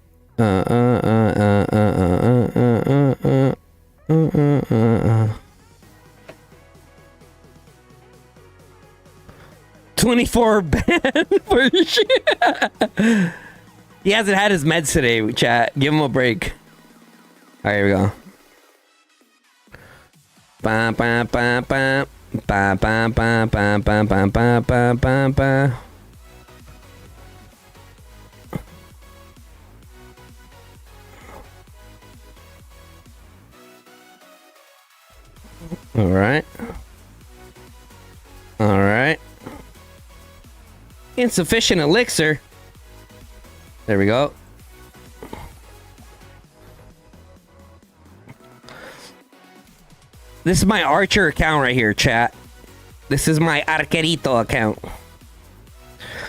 24 ban for shit. He hasn't had his meds today, chat. Give him a break. All right, here we go. Bam, bam, bam, bam. Bam, bam, bam, bam, bam, bam, bam, bam, bam, bam. All right. All right. Insufficient elixir. There we go. This is my Archer account right here, chat. This is my Arquerito account.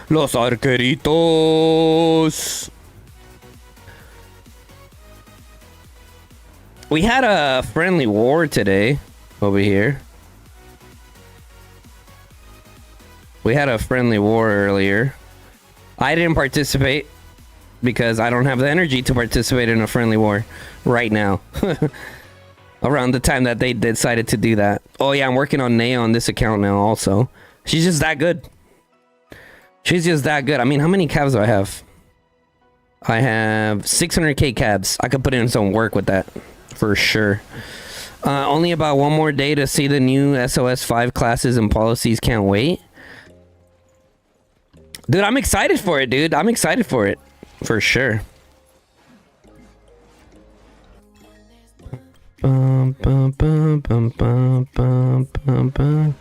Los Arqueritos. We had a friendly war today over here. We had a friendly war earlier. I didn't participate because I don't have the energy to participate in a friendly war right now. Around the time that they decided to do that. Oh yeah, I'm working on Naya on this account now also. She's just that good. She's just that good. I mean, how many cabs do I have? I have 600k cabs. I could put in some work with that. For sure. Only about one more day to see the new SOS 5 classes and policies. Can't wait. Dude, I'm excited for it, dude. I'm excited for it. For sure. Bum, bum, bum, bum, bum, bum, bum, bum.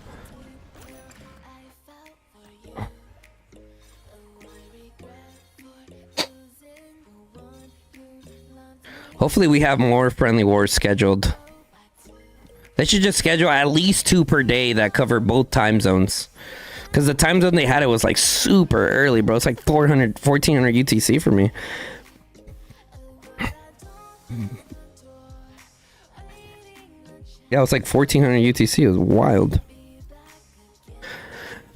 Hopefully we have more friendly wars scheduled. They should just schedule at least 2 per day that cover both time zones. Because the time zone they had, it was like super early, bro. It's like 1400 UTC for me. Yeah, it was like 1400 UTC. It was wild.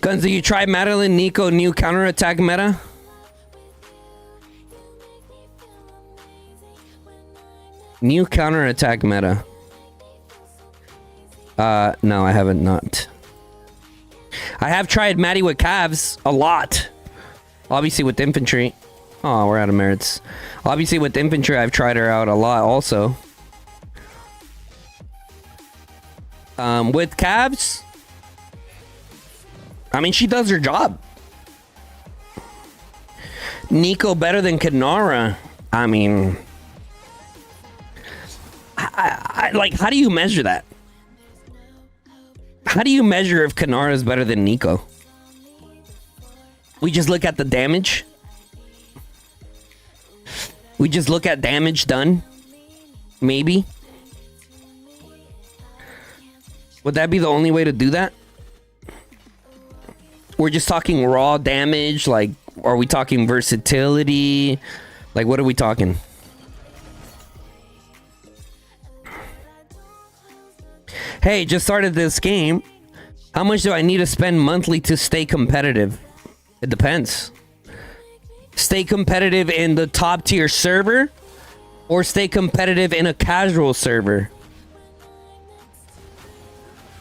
Guns, do you try Madeline Nico new counterattack meta? New counterattack meta. No, I haven't not. I have tried Maddie with calves a lot. Obviously with infantry. Oh, we're out of merits. Obviously with infantry, I've tried her out a lot also. With calves, I mean, she does her job. Nico better than Kanara. I mean, I like, how do you measure that? How do you measure if Kanara is better than Nico? We just look at the damage. We just look at damage done. Maybe. Would that be the only way to do that? We're just talking raw damage. Like, are we talking versatility? Like, what are we talking? Hey, just started this game. How much do I need to spend monthly to stay competitive? It depends. Stay competitive in the top tier server or stay competitive in a casual server?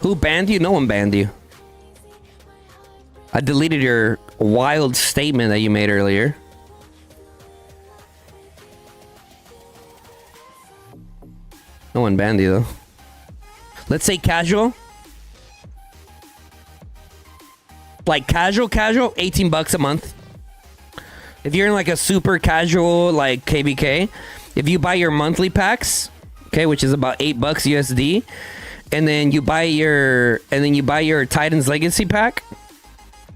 Who banned you? No one banned you. I deleted your wild statement that you made earlier. No one banned you though. Let's say casual. Like casual, 18 bucks a month. If you're in like a super casual like KBK, if you buy your monthly packs, okay, which is about 8 bucks USD, and then you buy your Titan's Legacy pack,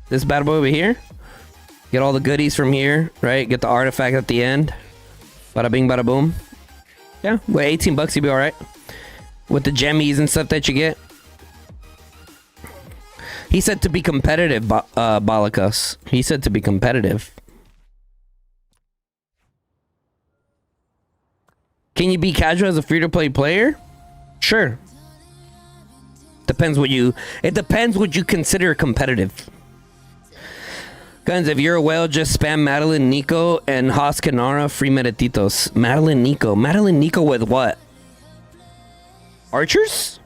this bad boy over here, get all the goodies from here, right? Get the artifact at the end. Bada bing, bada boom. Yeah, with 18 bucks you'll be all right. With the gemmies and stuff that you get. He said to be competitive, Balakas. He said to be competitive. Can you be casual as a free-to-play player? Sure. It depends what you consider competitive. Guns, if you're a whale, just spam Madeline Nico and Haas Kanara free medititos. Madeline Nico with what? Archers?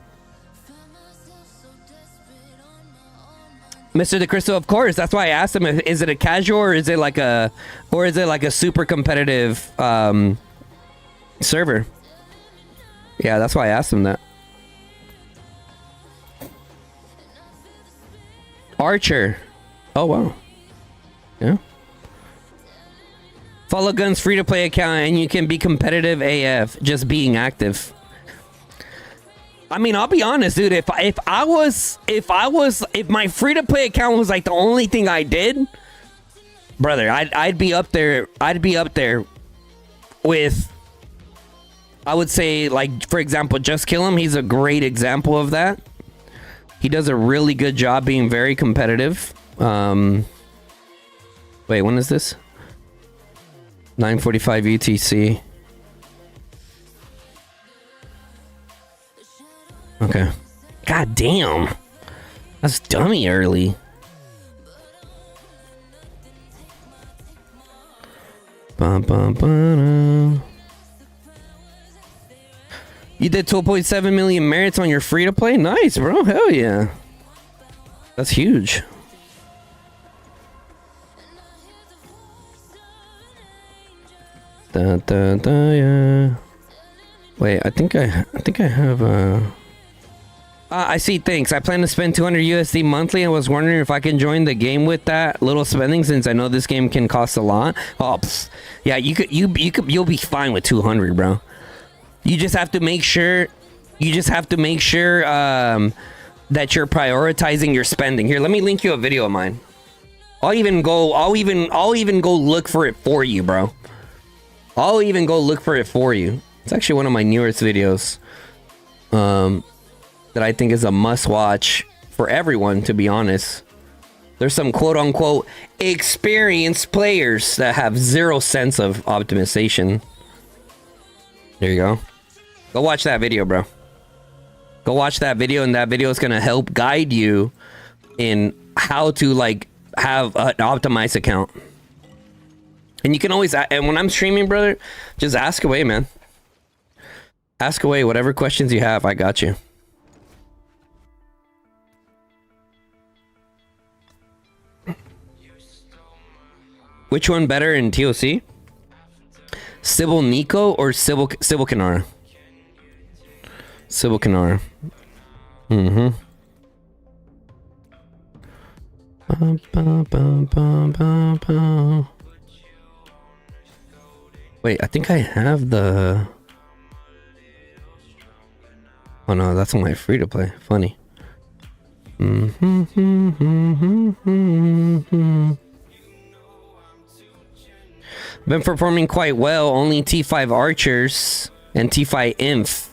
Mr. DeCristo, of course. That's why I asked him, is it a casual or is it like a super competitive server? Yeah, that's why I asked him that. Archer. Oh, wow. Yeah. Follow Guns free-to-play account and you can be competitive AF, just being active. I mean, I'll be honest, dude. If my free-to-play account was like the only thing I did, brother, I'd be up there. I'd be up there with, I would say, like, for example, Just Kill Him. He's a great example of that. He does a really good job being very competitive. Wait, when is this? 9:45 UTC. Okay. God damn. That's dummy early. Bum, bum, bum. You did 12.7 million merits on your free to play? Nice, bro. Hell yeah. That's huge. Yeah. Wait, I think I have I see. Thanks. I plan to spend 200 USD monthly. I was wondering if I can join the game with that little spending, since I know this game can cost a lot. Oh, yeah. You'll be fine with 200, bro. You just have to make sure. That you're prioritizing your spending. Here, let me link you a video of mine. I'll even go look for it for you, bro. I'll even go look for it for you. It's actually one of my newest videos. That I think is a must-watch for everyone, to be honest. There's some quote-unquote experienced players that have zero sense of optimization. There you go. Go watch that video, bro. Go watch that video, and that video is going to help guide you in how to like have an optimized account. And you can always, and when I'm streaming, brother, just ask away, man. Ask away whatever questions you have. I got you. Which one better in TOC? Sybil Nico or Sybil Kanara? Sybil Kanara. Mm-hmm. Wait, I think I have the... Oh no, that's on my free to play. Funny. Been performing quite well. Only T5 archers and T5 inf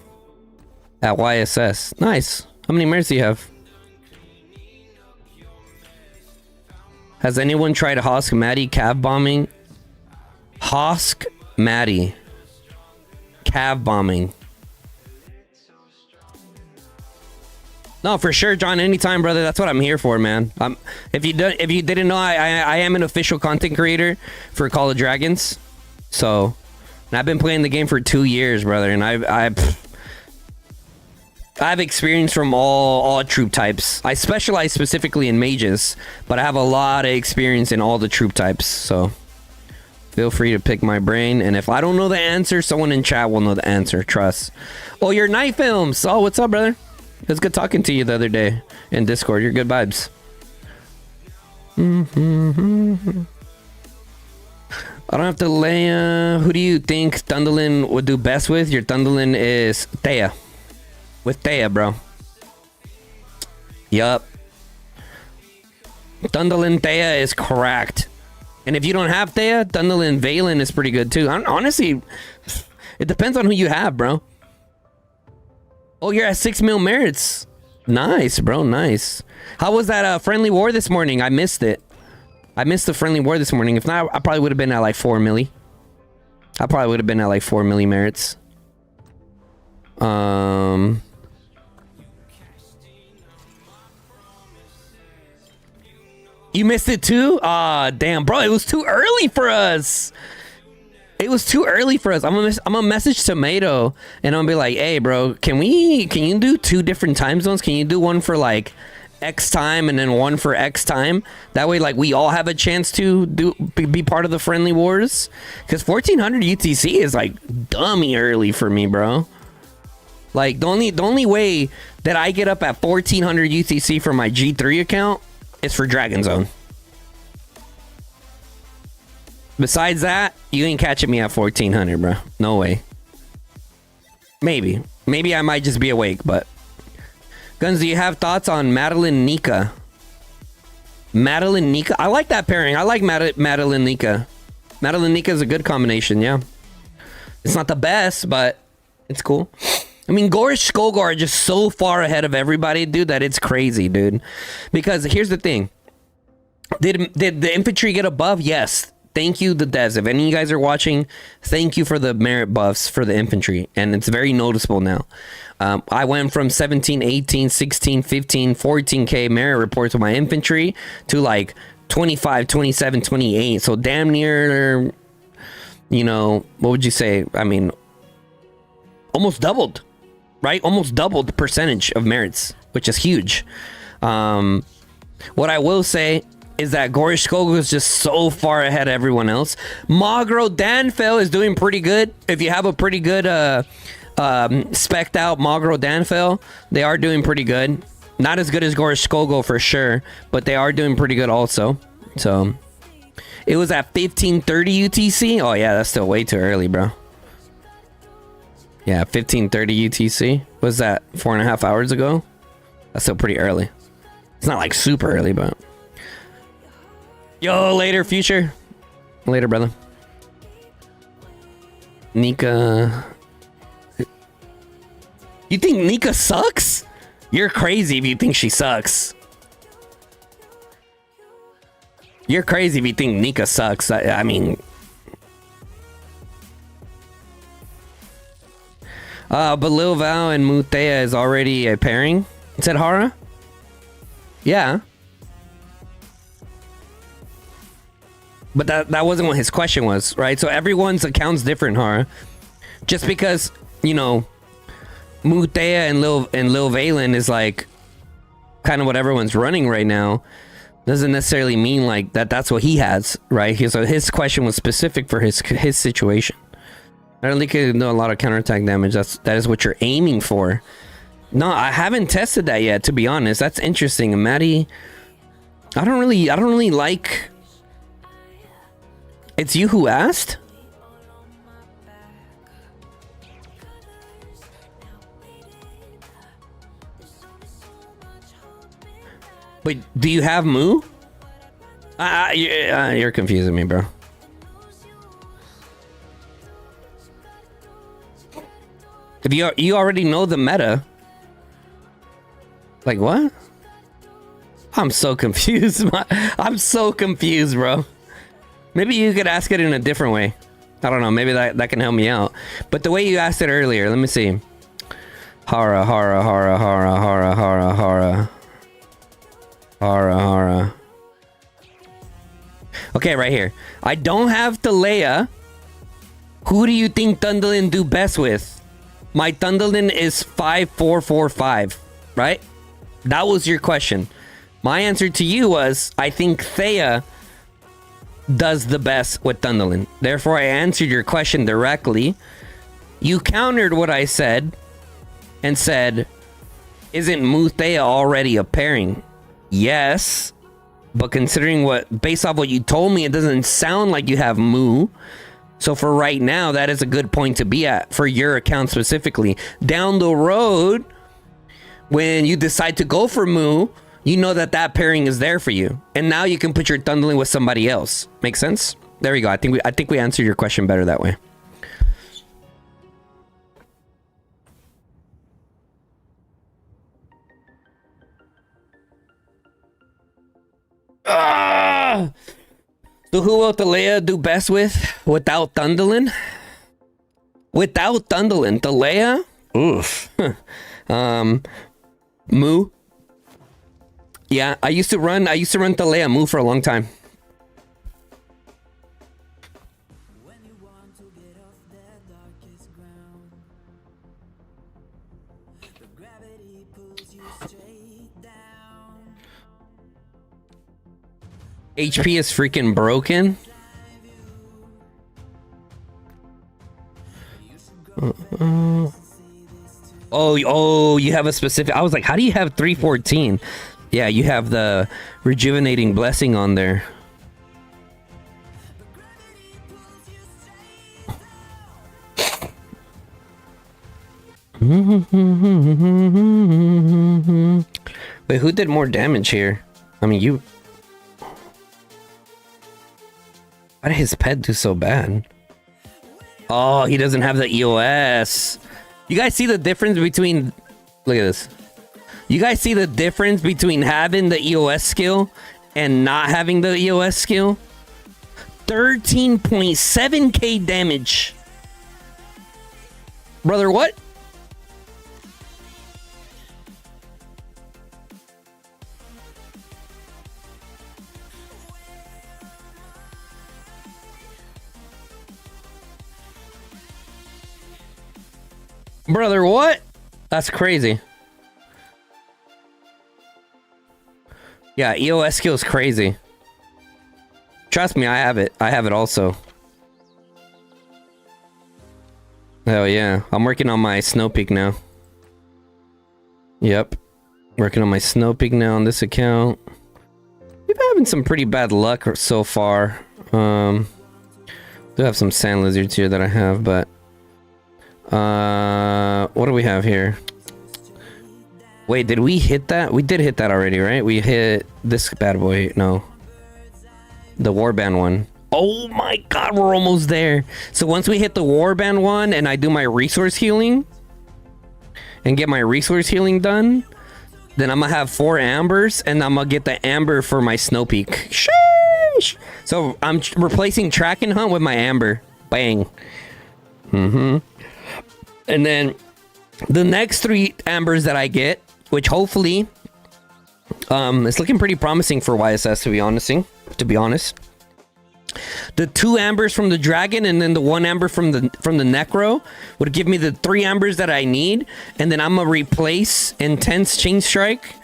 at YSS. Nice. How many merits do you have? Has anyone tried Hosk Maddie cav bombing? Hosk Maddie cav bombing. No, for sure, John. Anytime, brother. That's what I'm here for, man. If you didn't know, I am an official content creator for Call of Dragons. So, and I've been playing the game for 2 years, brother. And I've experience from all troop types. I specialize specifically in mages, but I have a lot of experience in all the troop types. So, feel free to pick my brain. And if I don't know the answer, someone in chat will know the answer. Trust. Oh, your Night Films. Oh, what's up, brother? It was good talking to you the other day in Discord. You're good vibes. I don't have to lay... who do you think Thundolin would do best with? Your Thundolin is Thea. With Thea, bro. Yup. Thundolin Thea is correct. And if you don't have Thea, Thundolin Valen is pretty good too. Honestly, it depends on who you have, bro. Oh, you're at 6 mil merits. Nice, bro. Nice. How was that friendly war this morning? I missed it. I missed the friendly war this morning. If not, I probably would have been at like 4 milli. I probably would have been at like 4 milli merits. You missed it too? Ah, damn, bro. It was too early for us. It was too early for us. I'm gonna message Tomato and I'm gonna be like, hey, bro, can you do 2 different time zones? Can you do one for like X time and then one for X time? That way, like, we all have a chance to be part of the friendly wars. Because 1400 UTC is like dummy early for me, bro. Like, the only way that I get up at 1400 UTC for my G3 account is for Dragon Zone. Besides that, you ain't catching me at 1400, bro. No way. Maybe I might just be awake, but... Guns, do you have thoughts on Madeline Nika? Madeline Nika? I like that pairing. I like Madeline Nika. Madeline Nika is a good combination, yeah. It's not the best, but it's cool. I mean, Gorish Skogar are just so far ahead of everybody, dude, that it's crazy, dude. Because here's the thing. Did the infantry get a buff? Yes. Thank you, the devs. If any of you guys are watching, thank you for the merit buffs for the infantry. And it's very noticeable now. I went from 17, 18, 16, 15, 14K merit reports with my infantry to like 25, 27, 28. So damn near, you know, what would you say? I mean, almost doubled, right? Almost doubled the percentage of merits, which is huge. What I will say is that Gorish Skogo is just so far ahead of everyone else. Magro Danfel is doing pretty good. If you have a pretty good spec'd out Magro Danfel, they are doing pretty good. Not as good as Gorish Skogo for sure, but they are doing pretty good also. So it was at 1530 UTC. Oh yeah, that's still way too early, bro. Yeah, 1530 UTC. Was that 4.5 hours ago? That's still pretty early. It's not like super early, but... Yo, later, future. Later, brother. Nika. You think Nika sucks? You're crazy if you think she sucks. You're crazy if you think Nika sucks. I mean... but Lil Val and Mutea is already a pairing, said Hara. Yeah. But that wasn't what his question was, right? So everyone's account's different, huh? Just because, you know, Mutea and Lil Valen is like kind of what everyone's running right now, doesn't necessarily mean like that's what he has, right? So his question was specific for his situation. I don't think you know a lot of counterattack damage. That is what you're aiming for. No, I haven't tested that yet, to be honest. That's interesting. And Maddie, I don't really like. It's you who asked? Wait, do you have Moo? You're confusing me, bro. If you already know the meta. Like what? I'm so confused. I'm so confused, bro. Maybe you could ask it in a different way. I don't know. Maybe that can help me out. But the way you asked it earlier, let me see. Hara. Okay, right here. I don't have Talea. Who do you think Thundlin do best with? My Thundlin is 5445, right? That was your question. My answer to you was, I think Thea does the best with Thundlin. Therefore, I answered your question directly. You countered what I said and said, isn't Mu Thea already a pairing? Yes, but considering based off what you told me, it doesn't sound like you have Mu. So for right now, that is a good point to be at for your account specifically. Down the road, when you decide to go for Mu, you know that pairing is there for you, and now you can put your Thundling with somebody else. Make sense? There we go. I think we answered your question better that way. So who will Talea do best without Thundlin? Without Thundlin, Talea? Oof. Mu. Yeah, I used to run Talea Mu for a long time. HP is freaking broken. Oh, you have a specific. I was like, how do you have 314? Yeah, you have the rejuvenating blessing on there. Wait, who did more damage here? I mean, you. Why did his pet do so bad? Oh, he doesn't have the EOS. You guys see the difference between... Look at this. You guys see the difference between having the EOS skill and not having the EOS skill? 13.7k damage. Brother, what? Brother, what? That's crazy. Yeah, EOS skill is crazy. Trust me, I have it. I have it also. Hell yeah. I'm working on my snow peak now. Yep. Working on my snow peak now on this account. We've been having some pretty bad luck so far. Do have some sand lizards here that I have, but what do we have here? Wait, did we hit that? We did hit that already, right? We hit this bad boy. No, the warband one. Oh my god, we're almost there. So once we hit the warband one and I do my resource healing and get my resource healing done, then I'm gonna have 4 ambers and I'm gonna get the amber for my snow peak. Sheesh. So I'm replacing track and hunt with my amber. Bang. And then the next 3 ambers that I get, which hopefully it's looking pretty promising for YSS, to be honest. The 2 ambers from the dragon and then the 1 amber from the necro would give me the 3 ambers that I need, and then I'm gonna replace intense chain strike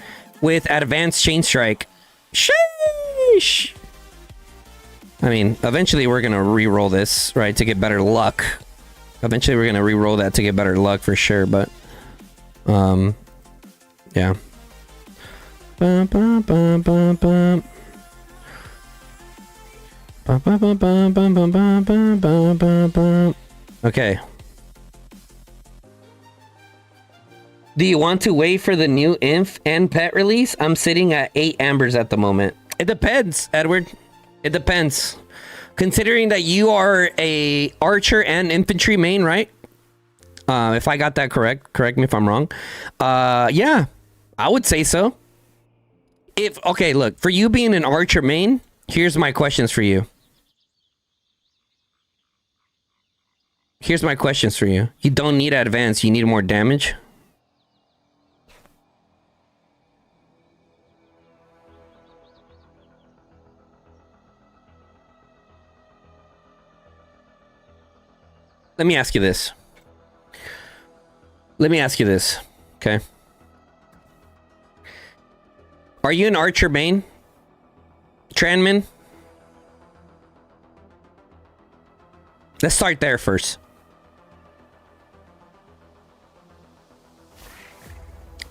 with advanced chain strike. Sheesh. I mean, eventually we're gonna re-roll this, right, to get better luck. Eventually we're gonna re-roll that to get better luck for sure, but yeah. Bum, bum, bum, bum, bum. Bum, bum, bum, bum, bum, bum, bum, bum, bum, bum. Okay. Do you want to wait for the new inf and pet release? I'm sitting at 8 ambers at the moment. It depends, Edward. It depends. Considering that you are a archer and infantry main, right? If I got that correct me if I'm wrong. Yeah, I would say so. Okay, look, for you being an archer main, here's my questions for you. Here's my questions for you. You don't need advance, you need more damage. Let me ask you this. Okay? Are you an archer main? Tranman? Let's start there first.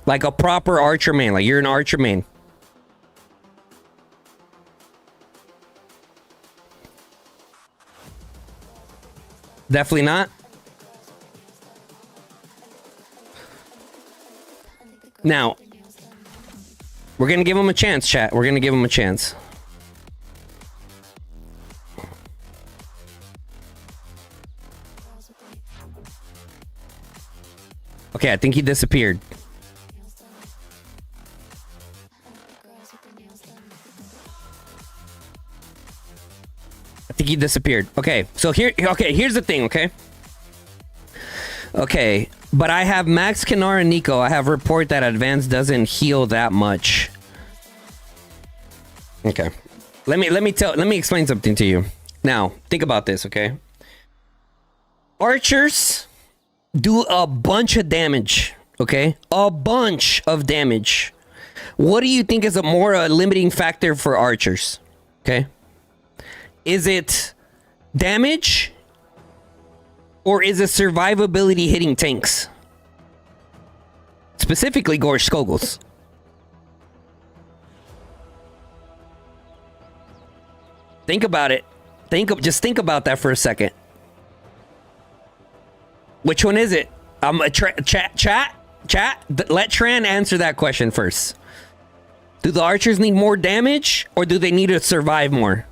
Like a proper archer main, like you're an archer main. Definitely not. Now, we're gonna give him a chance, chat. We're gonna give him a chance. Okay, I think he disappeared. He disappeared. Okay, so here's the thing, okay? Okay, but I have Max, Kinar, and Nico. I have report that advance doesn't heal that much. Okay. Let me explain something to you. Now, think about this, okay? Archers do a bunch of damage, okay? A bunch of damage. What do you think is a more limiting factor for archers? Okay? Is it damage? Or is it survivability hitting tanks? Specifically, Gorge Skogels. Think about it. Just think about that for a second. Which one is it? Chat. Let Tran answer that question first. Do the archers need more damage, or do they need to survive more?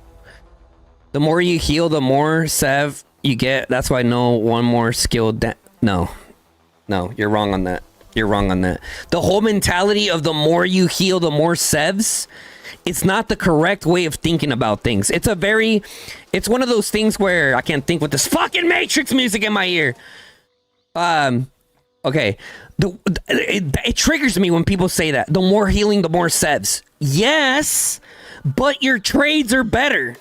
The more you heal, the more sev you get. That's why no one more skill. No, you're wrong on that. You're wrong on that. The whole mentality of the more you heal, the more sevs. It's not the correct way of thinking about things. It's one of those things where I can't think with this fucking Matrix music in my ear. Okay. It triggers me when people say that. The more healing, the more sevs. Yes, but your trades are better.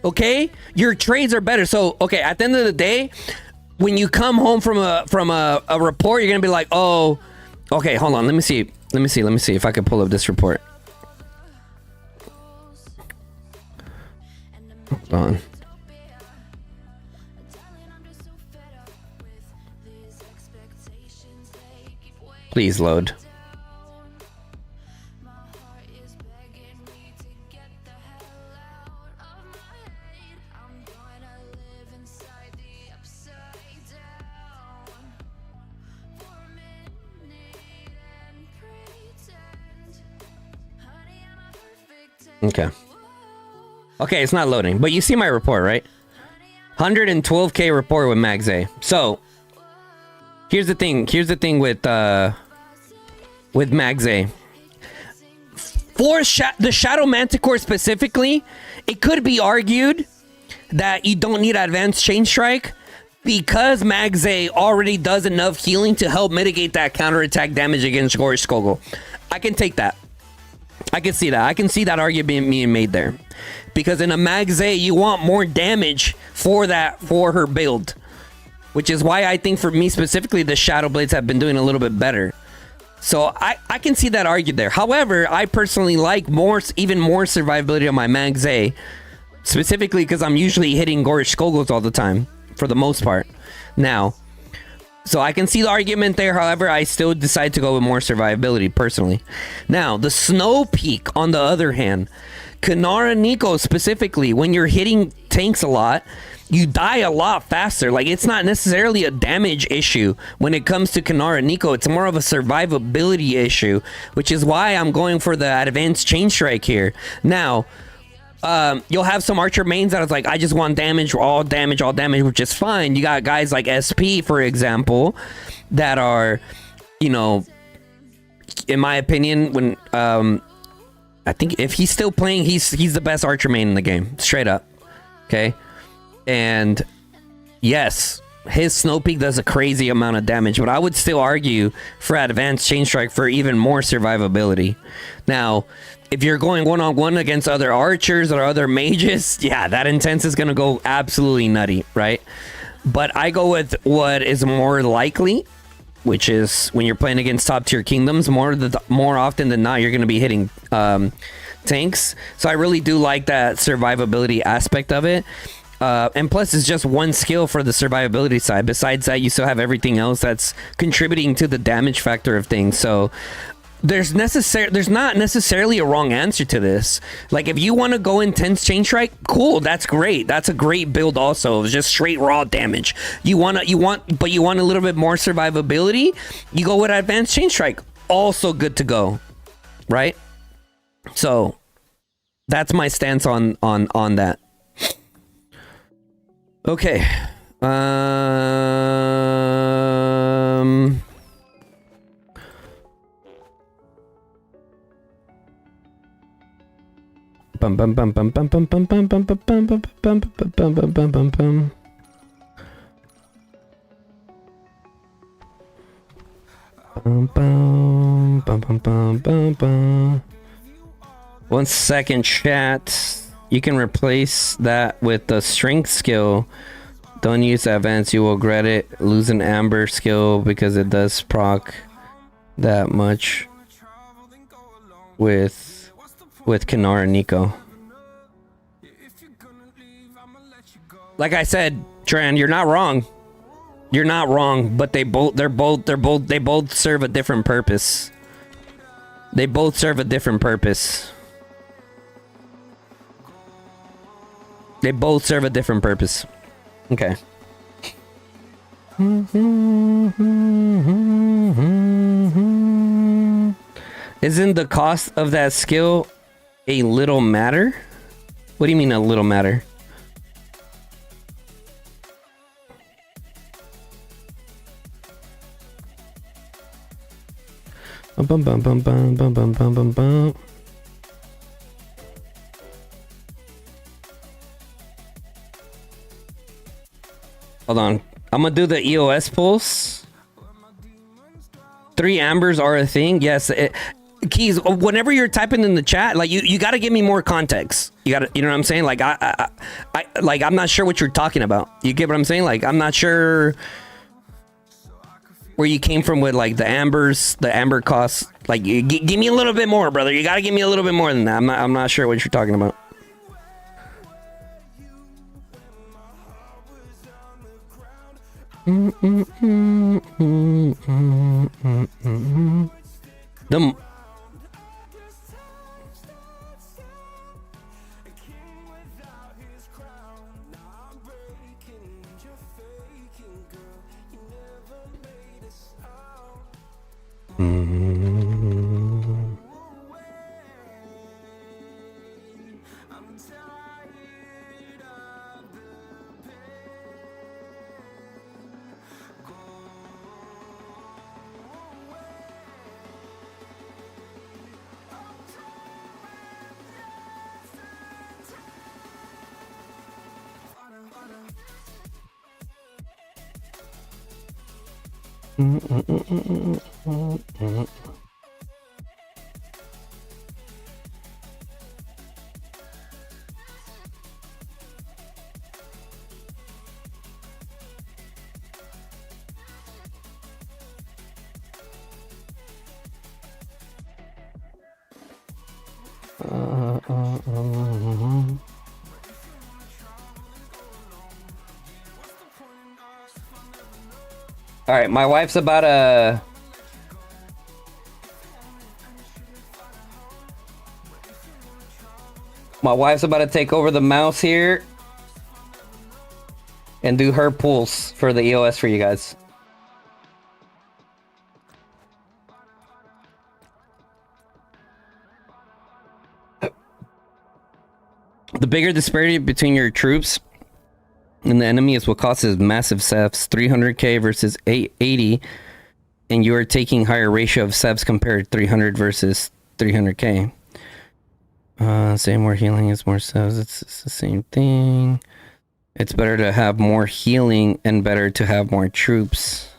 Okay? Your trades are better. So, okay, at the end of the day, when you come home from a report, you're gonna be like, oh, okay, hold on. Let me see if I can pull up this report. Hold on. Please load. Okay, it's not loading, but you see my report, right? 112k report with Max A. So here's the thing with Max A. For the Shadow Manticore specifically, it could be argued that you don't need advanced chain strike because Max A already does enough healing to help mitigate that counterattack damage against Gorge Skogel. I can take that. I can see that. I can see that argument being made there. Because in a Mag's A, you want more damage for her build. Which is why I think for me specifically, the Shadow Blades have been doing a little bit better. So I can see that argued there. However, I personally like even more survivability on my Mag's A. Specifically because I'm usually hitting Gorish Skogels all the time. For the most part. Now. So I can see the argument there. However, I still decide to go with more survivability personally. Now, the Snow Peak, on the other hand, Kanara Nico specifically, when you're hitting tanks a lot, you die a lot faster. Like, it's not necessarily a damage issue when it comes to Kanara Nico. It's more of a survivability issue, which is why I'm going for the advanced chain strike here. Now, you'll have some archer mains that is like, I just want damage, all damage, which is fine. You got guys like SP, for example, that are, you know, in my opinion, when I think if he's still playing, he's the best archer main in the game, straight up. Okay, and yes, his Snow Peak does a crazy amount of damage, but I would still argue for advanced chain strike for even more survivability. Now, if you're going one-on-one against other archers or other mages, yeah, that intense is going to go absolutely nutty, right? But I go with what is more likely, which is when you're playing against top-tier kingdoms, more often than not, you're going to be hitting tanks. So I really do like that survivability aspect of it. And plus, it's just one skill for the survivability side. Besides that, you still have everything else that's contributing to the damage factor of things. So there's not necessarily a wrong answer to this. Like, if you want to go intense chain strike, cool, that's great. That's a great build also. It's just straight raw damage. But you want a little bit more survivability, you go with advanced chain strike. Also good to go. Right? So that's my stance on that. Okay. Bum bum bum bum bum bum bum bum bum bum bum bum bum bum bum bum bum bum. Bum bum bum bum bum bum bum. 1 second, chat. You can replace that with the strength skill. Don't use advance, you will regret it. Lose an amber skill because it does proc that much with Kanara Nico. Like I said, Tran, you're not wrong. You're not wrong, but they both serve a different purpose. They both serve a different purpose. They both serve a different purpose. Okay. Isn't the cost of that skill a little matter? What do you mean a little matter? Bum bum bum bum bum bum bum bum bum. Hold on. I'm gonna do the EOS pulse. 3 ambers are a thing. Yes. Keys, whenever you're typing in the chat, like you got to give me more context. You know what I'm saying? Like I'm not sure what you're talking about. You get what I'm saying? Like, I'm not sure where you came from with like the amber costs. Like, give me a little bit more, brother. You got to give me a little bit more than that. I'm not sure what you're talking about. The All right, my wife's about to. My wife's about to take over the mouse here and do her pulls for the EOS for you guys. The bigger disparity between your troops and the enemy is what causes massive sevs. 300k versus 880, and you are taking higher ratio of sevs compared 300 versus 300k. Say more healing is more sevs. It's the same thing. It's better to have more healing and better to have more troops.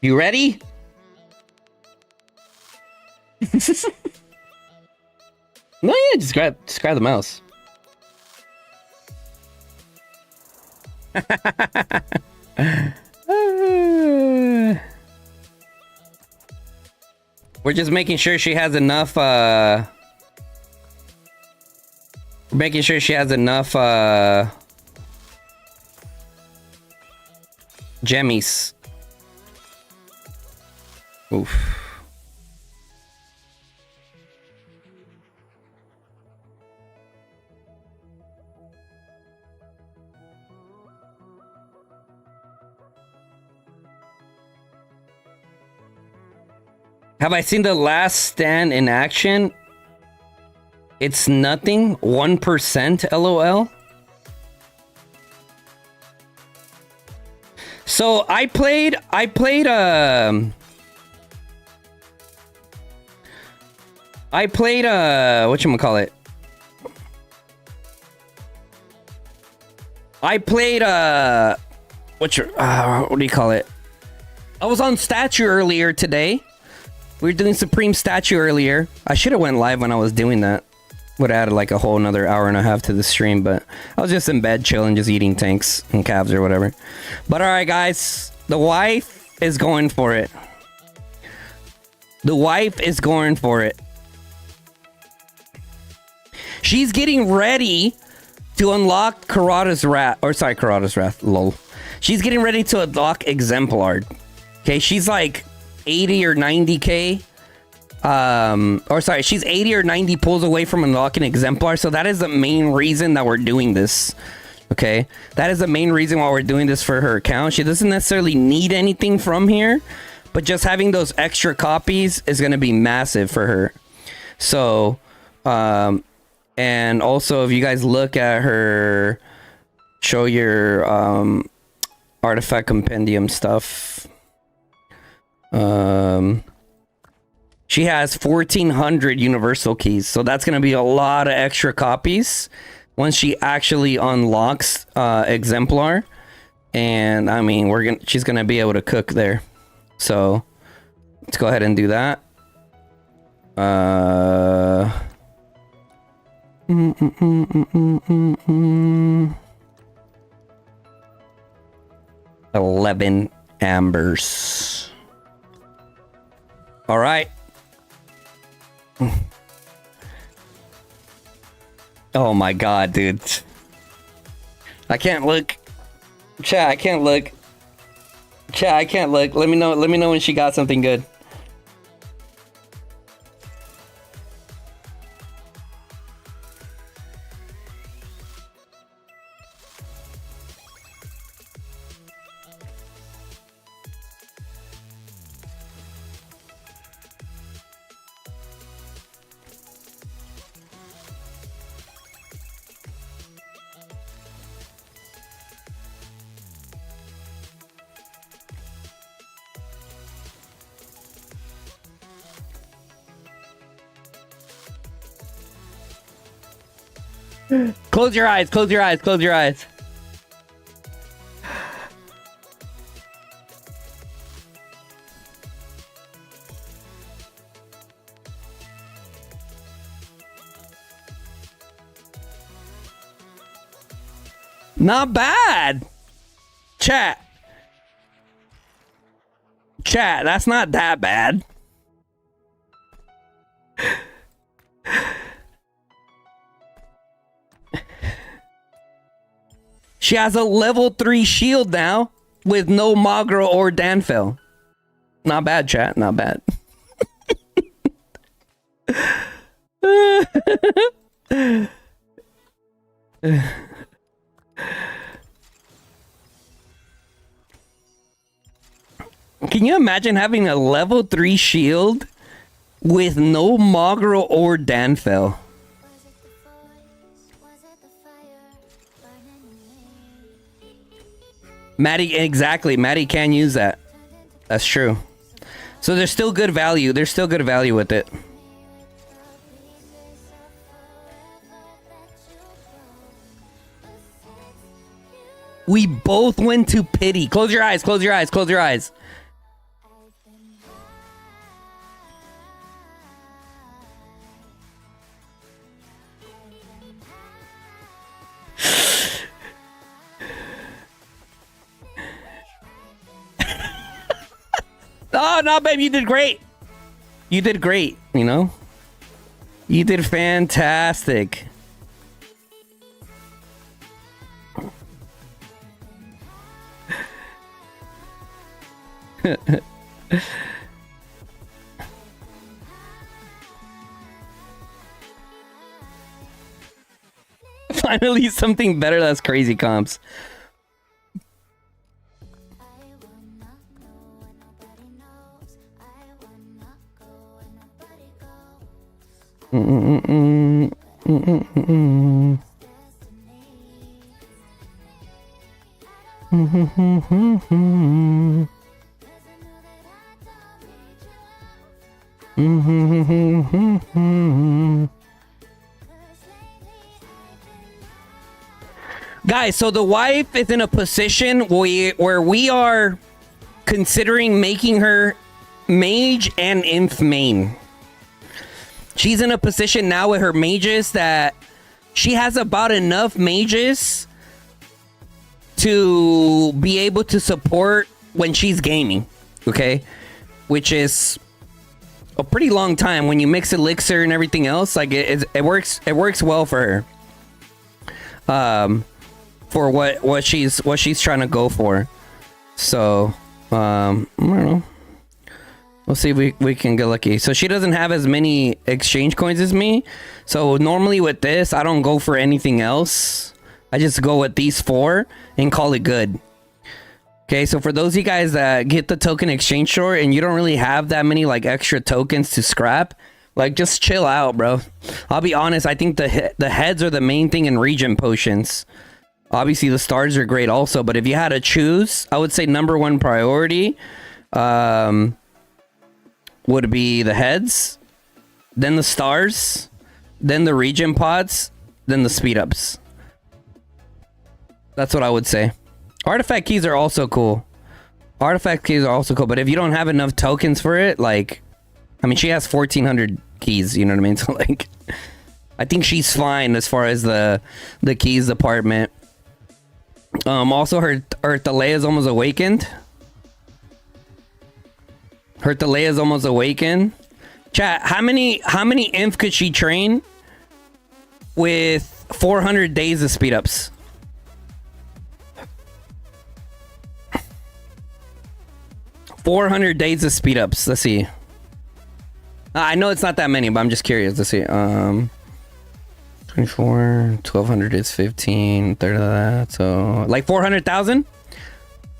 You ready? No, yeah, just grab the mouse. We're just making sure she has enough making sure she has enough jammies. Oof. Have I seen The Last Stand in action? It's nothing. 1%, LOL. So I played whatchamacallit? What do you call it? I was on statue earlier today. We were doing Supreme Statue earlier. I should have went live when I was doing that. Would have added like a whole another hour and a half to the stream, but I was just in bed chilling, just eating tanks and calves or whatever. But alright guys, the wife is going for it. The wife is going for it. She's getting ready to unlock Karada's Wrath, lol. She's getting ready to unlock Exemplar. Okay, she's like 80 or 90k. She's 80 or 90 pulls away from unlocking Exemplar. So that is the main reason that we're doing this. Okay, that is the main reason why we're doing this for her account. She doesn't necessarily need anything from here, but just having those extra copies is going to be massive for her. So, and also if you guys look at her, show your artifact compendium stuff. She has 1,400 universal keys, so that's gonna be a lot of extra copies once she actually unlocks Exemplar. And I mean, she's gonna be able to cook there. So let's go ahead and do that. 11 ambers. All right. Oh my god, dude. I can't look. Chat, I can't look. Chat, I can't look. Let me know when she got something good. Close your eyes, close your eyes, close your eyes. Not bad. Chat. That's not that bad. She has a level 3 shield now with no Magra or Danfell. Not bad, chat. Not bad. Can you imagine having a level 3 shield with no Magra or Danfell? Maddie, exactly. Maddie can use that. That's true. So there's still good value. There's still good value with it. We both went to pity. Close your eyes. Close your eyes. Close your eyes. Oh, no, babe, you did great. You did great, you know? You did fantastic. Finally, something better. That's crazy comps. Guys, so the wife is in a position where we are considering making her mage and inf main. She's in a position now with her mages that she has about enough mages to be able to support when she's gaming, okay? Which is a pretty long time when you mix elixir and everything else. Like it works well for her. For what she's trying to go for. So I don't know. We'll see if we can get lucky. So she doesn't have as many exchange coins as me. So normally with this, I don't go for anything else. I just go with these 4 and call it good. Okay, so for those of you guys that get the token exchange short and you don't really have that many like extra tokens to scrap, like just chill out, bro. I'll be honest, I think the heads are the main thing in region potions. Obviously the stars are great also, but if you had to choose, I would say number 1 priority would be the heads, then the stars, then the region pods, then the speed ups. That's what I would say. Artifact keys are also cool. Artifact keys are also cool, but if you don't have enough tokens for it, like, I mean, she has 1,400 keys, you know what I mean? So, like, I think she's fine as far as the keys department. Also, her Thalea is almost awakened. Her Thalea is almost awakened. Chat, how many inf could she train with 400 days of speed ups? $400 days of speed ups. Let's see. I know it's not that many, but I'm just curious. Let's see. 24, 1,200 is 15, third of that. So like 400,000.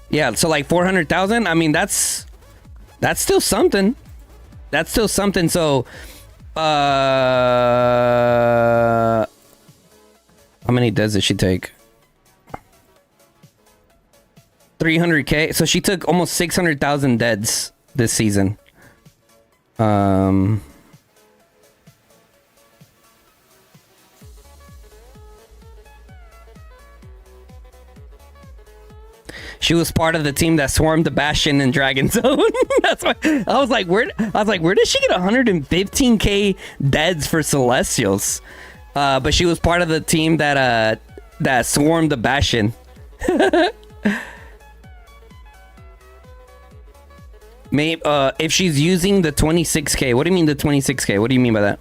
Yeah. So like 400,000. I mean, that's still something. That's still something. So, how many deads did she take? 300k. So she took almost 600,000 deads this season. She was part of the team that swarmed the Bastion in Dragon Zone. That's why I was like, where did she get 115k deads for Celestials? But she was part of the team that that swarmed the Bastion. Maybe if she's using the 26k. What do you mean the 26k? What do you mean by that?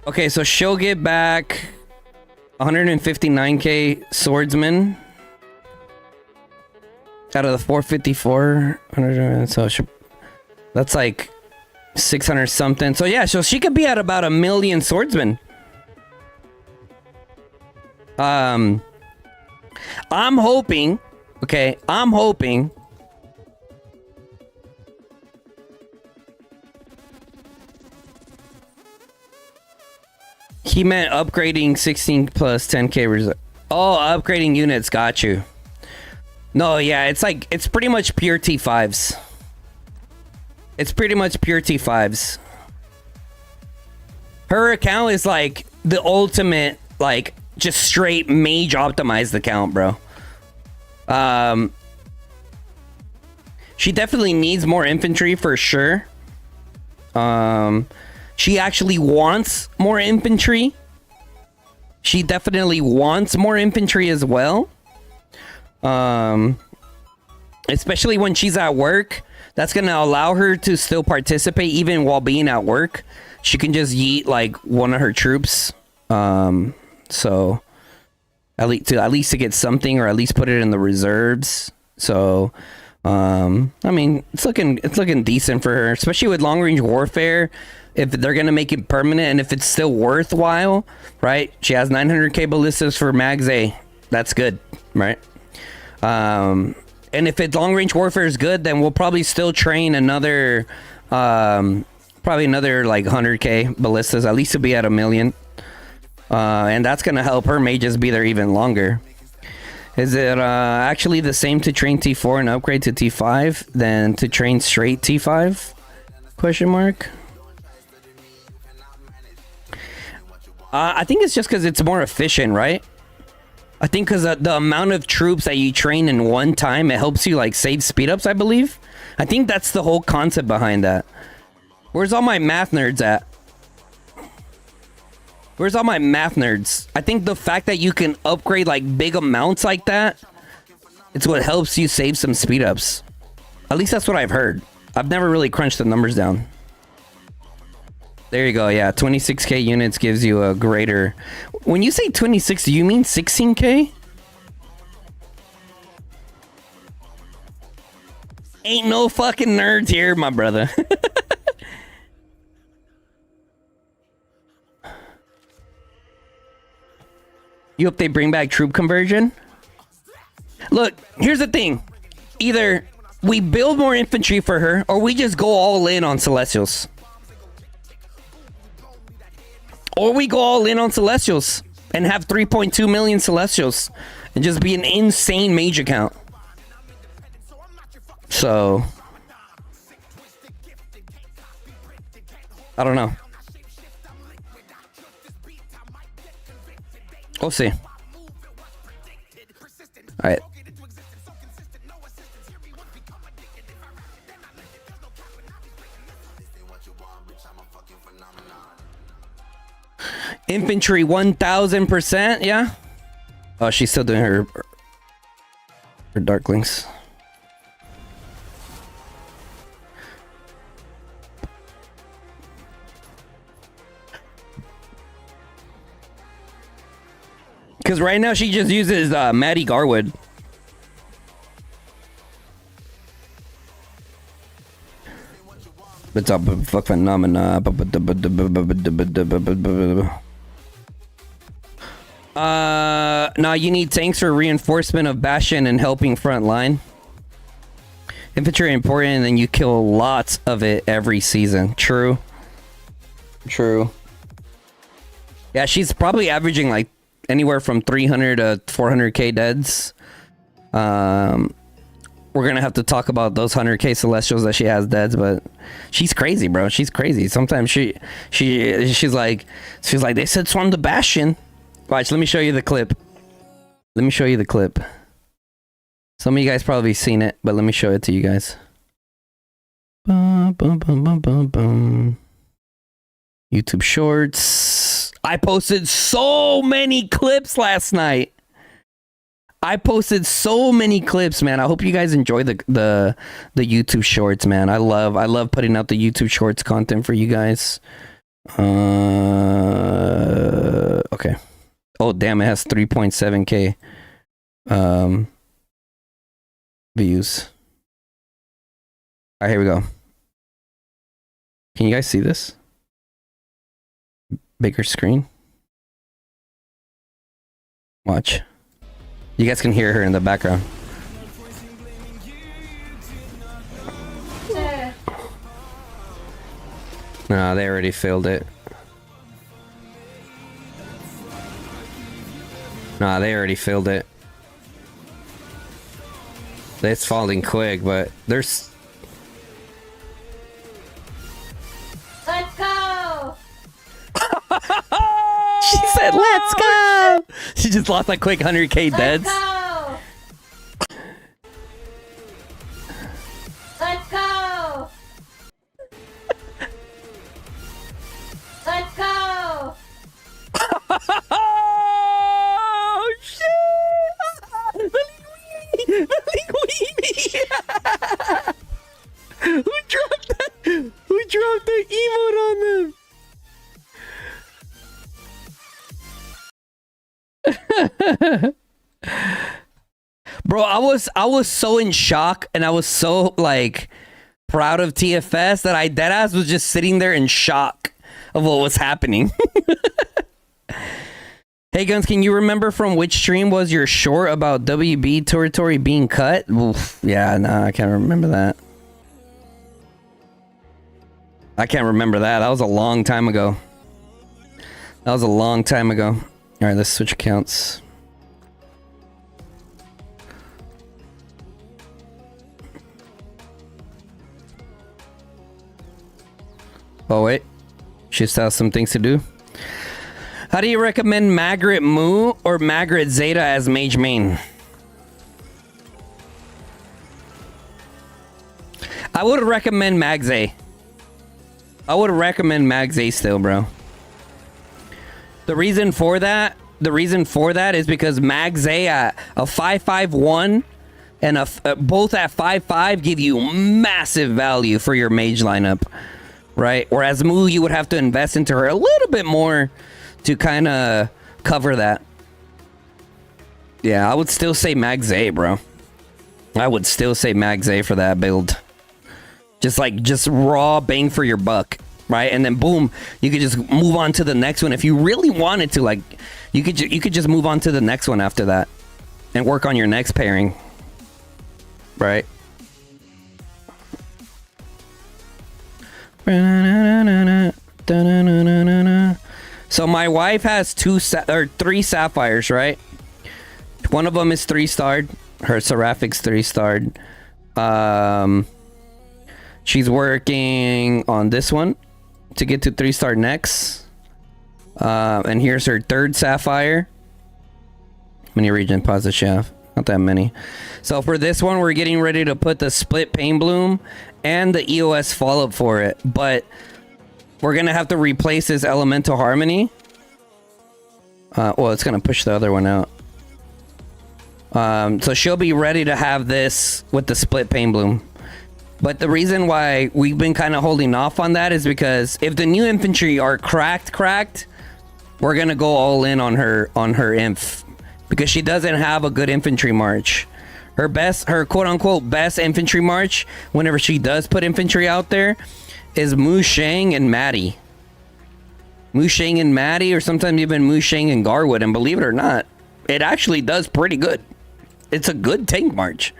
Okay, so she'll get back 159k swordsman out of the 454. So that's like 600 something. So yeah, so she could be at about 1 million swordsmen. I'm hoping. Okay, I'm hoping. He meant upgrading 16 plus 10k reserve. Oh, upgrading units. Got you. No, yeah, it's like, it's pretty much pure T5s. It's pretty much pure T5s. Her account is like the ultimate, like, just straight mage optimized account, bro. She definitely needs more infantry for sure. She actually wants more infantry. She definitely wants more infantry as well. Especially when she's at work. That's going to allow her to still participate even while being at work. She can just yeet like one of her troops. So at least to get something, or at least put it in the reserves. So I mean, it's looking decent for her, especially with long range warfare. If they're gonna make it permanent and if it's still worthwhile, right? She has 900k ballistas for Mags A. That's good, right? And if it's long range warfare is good, then we'll probably still train another, probably another like 100k ballistas. At least to be at 1 million. And that's gonna help her mages be there even longer. Is it actually the same to train T4 and upgrade to T5 than to train straight T5? Question mark. I think it's just because it's more efficient, right? I think because the amount of troops that you train in one time, it helps you like save speed ups, I believe. I think that's the whole concept behind that. Where's all my math nerds at? Where's all my math nerds? I think the fact that you can upgrade like big amounts like that, it's what helps you save some speed ups. At least that's what I've heard. I've never really crunched the numbers down. There you go. Yeah, 26k units gives you a greater... When you say 26, do you mean 16k? Ain't no fucking nerds here, my brother. You hope they bring back troop conversion? Look, here's the thing. Either we build more infantry for her, or we just go all in on Celestials. Or we go all in on Celestials and have 3.2 million Celestials and just be an insane mage account. So, I don't know. We'll see. All right. Infantry 1000%, yeah. Oh, she's still doing her darklings. Because right now she just uses Maddie Garwood. What's up, fuck phenomena? Now you need tanks for reinforcement of Bastion and helping front line. Infantry important, and then you kill lots of it every season. True. True. Yeah, she's probably averaging like anywhere from 300 to 400k deads. We're gonna have to talk about those 100k celestials that she has deads, but she's crazy, bro. She's crazy. Sometimes she's like they said swarm the Bastion. Watch, let me show you the clip. Let me show you the clip. Some of you guys probably seen it, but let me show it to you guys. Bum, bum, bum, bum, bum, bum. YouTube Shorts. I posted so many clips last night. I posted so many clips, man. I hope you guys enjoy the YouTube shorts, man. I love putting out the YouTube shorts content for you guys. Okay. Oh damn, it has 3.7k views. All right, here we go. Can you guys see this? Bigger screen. Watch. You guys can hear her in the background. No, they already filled it. Nah, they already filled it. It's falling quick, but there's... Let's go! She said, let's go! She just lost like quick 100k deads. Let's go! Let's go! Let's go! Oh, shit! The linguini! Who dropped that? Who dropped the emote on them? Bro, I was so in shock, and I was so like proud of TFS that I deadass was just sitting there in shock of what was happening. Hey Guns, can you remember from which stream was your short about WB territory being cut? Oof, yeah, no, I can't remember that. I can't remember that. That was a long time ago. That was a long time ago. All right, let's switch accounts. Oh wait, she still has some things to do. How do you recommend Magret Mu or Magret Zeta as mage main? I would recommend Magze. I would recommend Magze still, bro. The reason for that is because Magze at a 5/5/1 and both at 5/5 give you massive value for your mage lineup, right? Whereas Mu, you would have to invest into her a little bit more to kind of cover that. Yeah, I would still say Magze, bro. I would still say Magze for that build. Just raw bang for your buck, right? And then boom, you could just move on to the next one if you really wanted to. Like, you could just move on to the next one after that, and work on your next pairing, right? So my wife has 3 sapphires, right? One of them is 3-starred. Her Seraphic's 3-starred. She's working on this one to get to 3-star next. And here's her 3rd sapphire. How many regen pods does she have? Not that many. So for this one, we're getting ready to put the split Pain Bloom and the EOS follow-up for it. But we're gonna have to replace this Elemental Harmony. Well, it's gonna push the other one out. So she'll be ready to have this with the split Pain Bloom. But the reason why we've been kind of holding off on that is because if the new infantry are cracked, we're gonna go all in on her inf, because she doesn't have a good infantry march. Her quote-unquote best infantry march, whenever she does put infantry out there, is Mu Shang and Maddie. Mu Shang and Maddie, or sometimes even Mu Shang and Garwood. And believe it or not, it actually does pretty good. It's a good tank march.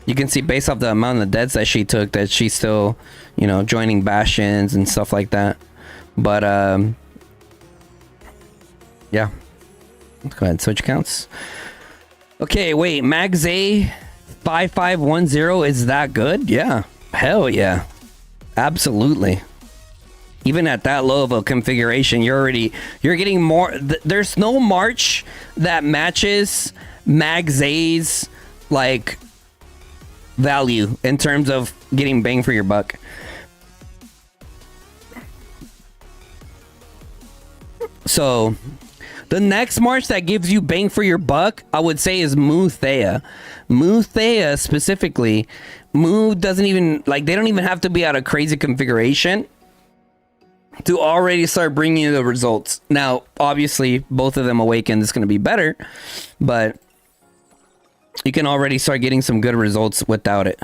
You can see based off the amount of deaths that she took that she's still, you know, joining bastions and stuff like that. But yeah. Let's go ahead and switch accounts. Okay, wait, Magze 5510 is that good? Yeah. Hell yeah. Absolutely. Even at that low of a configuration, you're getting more. There's no march that matches Magze's like value in terms of getting bang for your buck. So the next march that gives you bang for your buck, I would say, is Mu Thea. Mu Thea specifically, Mu doesn't even, like, they don't even have to be out of crazy configuration to already start bringing you the results. Now, obviously, both of them awakened is going to be better, but you can already start getting some good results without it.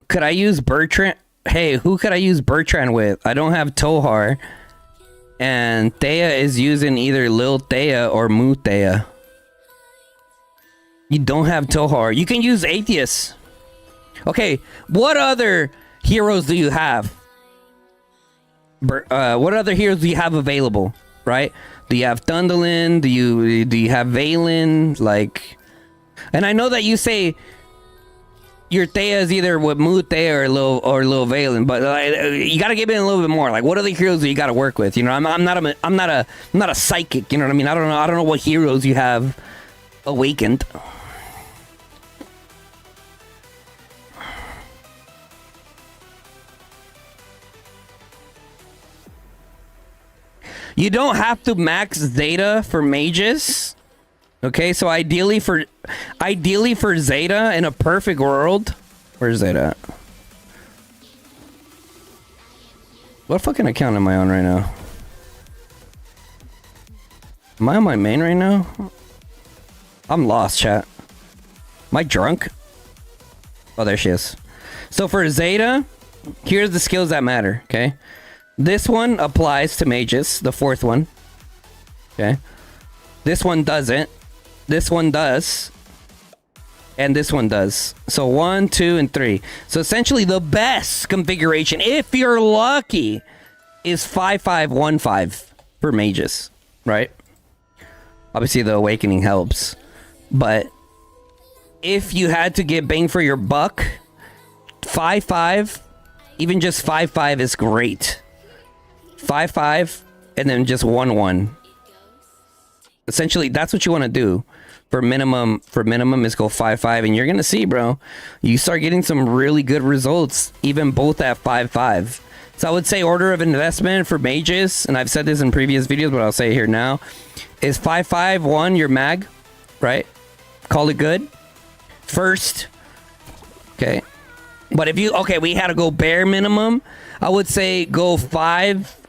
Could I use Bertrand? Hey, who could I use Bertrand with? I don't have Tohar. And Thea is using either Lil Thea or Mu Thea. You don't have Tohar. You can use Atheist. Okay, what other heroes do you have? What other heroes do you have available? Right? Do you have Thundolin? Do you have Valen? Like, and I know that you say your Thea is either with Mu Thea or Lil Valen, but you gotta give it a little bit more. Like, what other heroes do you gotta work with? You know, I'm not a psychic. You know what I mean? I don't know what heroes you have awakened. You don't have to max Zeta for mages. Okay, so ideally for Zeta in a perfect world, where's Zeta at? What fucking account am I on right now? Am I on my main right now? I'm lost, chat. Am I drunk? Oh, there she is. So for Zeta, here's the skills that matter, okay? This one applies to mages, the fourth one. Okay. This one doesn't. This one does. And this one does. So 1, 2, and 3. So essentially the best configuration, if you're lucky, is 5-5-1-5 for mages, right? Obviously the awakening helps. But if you had to get bang for your buck, 5-5, even just 5-5 is great. 5-5 and then just 1-1. Essentially, that's what you want to do. For minimum is go 5-5, and you're gonna see, bro. You start getting some really good results, even both at 5-5. So I would say order of investment for mages, and I've said this in previous videos, but I'll say it here now, is 5-5-1 your mag, right? Call it good. First, okay. But if you we had to go bare minimum, I would say go 5.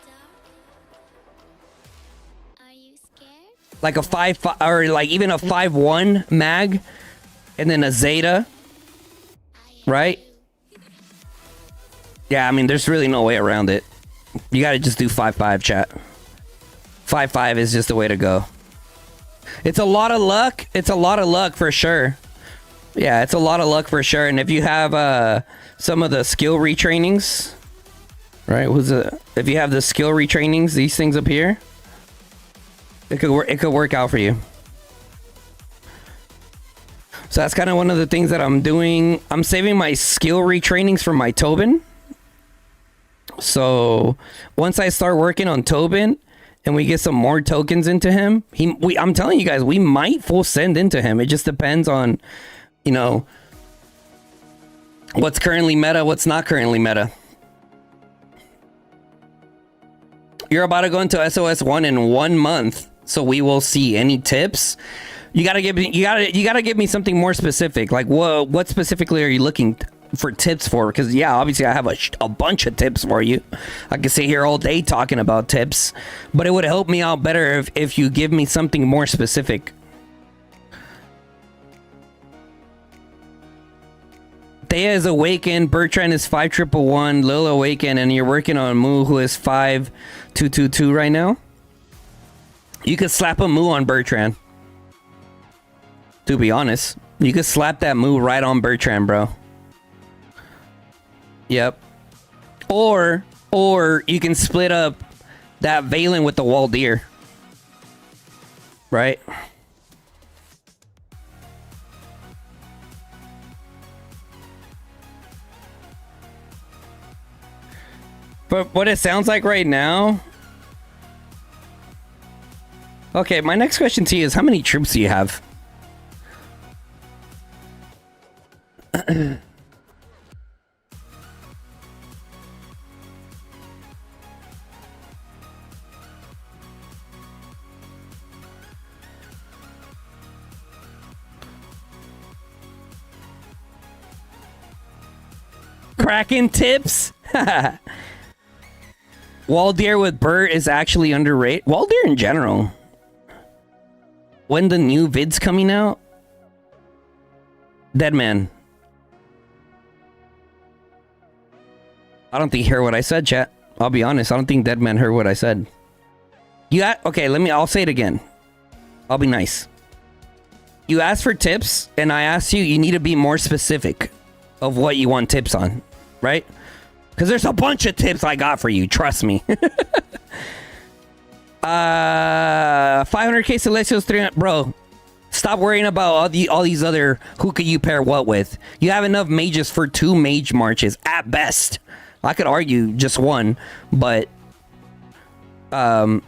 Like a 5-5 or like even a 5-1 mag, and then a Zeta, right? Yeah, I mean, there's really no way around it. You gotta just do 5-5, chat. 5-5 is just the way to go. It's a lot of luck. It's a lot of luck for sure. Yeah, it's a lot of luck for sure. And if you have some of the skill retrainings, right? If you have the skill retrainings, these things up here, it could work out for you. So that's kind of one of the things that I'm doing. I'm saving my skill retrainings for my Tobin. So once I start working on Tobin and we get some more tokens into him, I'm telling you guys, we might full send into him. It just depends on, you know, what's currently meta, what's not currently meta. You're about to go into SOS 1 in 1 month. So we will see. Any tips? You gotta give me something more specific. Like what specifically are you looking for tips for? Because yeah, obviously I have a bunch of tips for you. I could sit here all day talking about tips, but it would help me out better if you give me something more specific. Thea is awakened. Bertrand is 5-1-1. Lil awakened, and you're working on Mu, who is 5-2-2-2 right now. You could slap a Mu on Bertrand. To be honest, you could slap that Mu right on Bertrand, bro. Yep. Or you can split up that Valen with the Waldir. Right? But what it sounds like right now... Okay, my next question to you is, how many troops do you have? Kraken tips. Waldeer with Bert is actually underrated. Waldeer in general. When the new vid's coming out? Deadman. I don't think he heard what I said, chat. I'll be honest. I don't think Deadman heard what I said. Okay, I'll say it again. I'll be nice. You asked for tips, and I asked you, you need to be more specific of what you want tips on, right? Because there's a bunch of tips I got for you. Trust me. 500k Celestials, 300. Bro, stop worrying about all these other who could you pair what with. You have enough mages for 2 mage marches at best. I could argue just one, but yeah,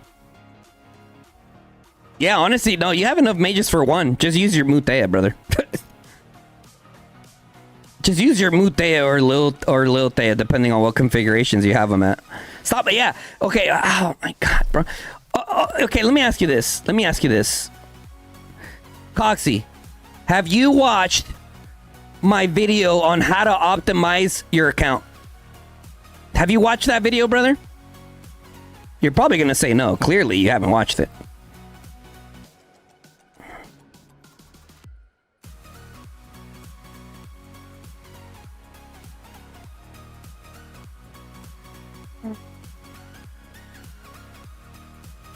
honestly, no, you have enough mages for 1. Just use your Mutea, brother. Just use your Mutea or Lil Thea, depending on what configurations you have them at. Stop it, yeah. Okay, oh my god, bro. Okay, let me ask you this. Coxie, have you watched my video on how to optimize your account? Have you watched that video, brother? You're probably going to say no. Clearly, you haven't watched it.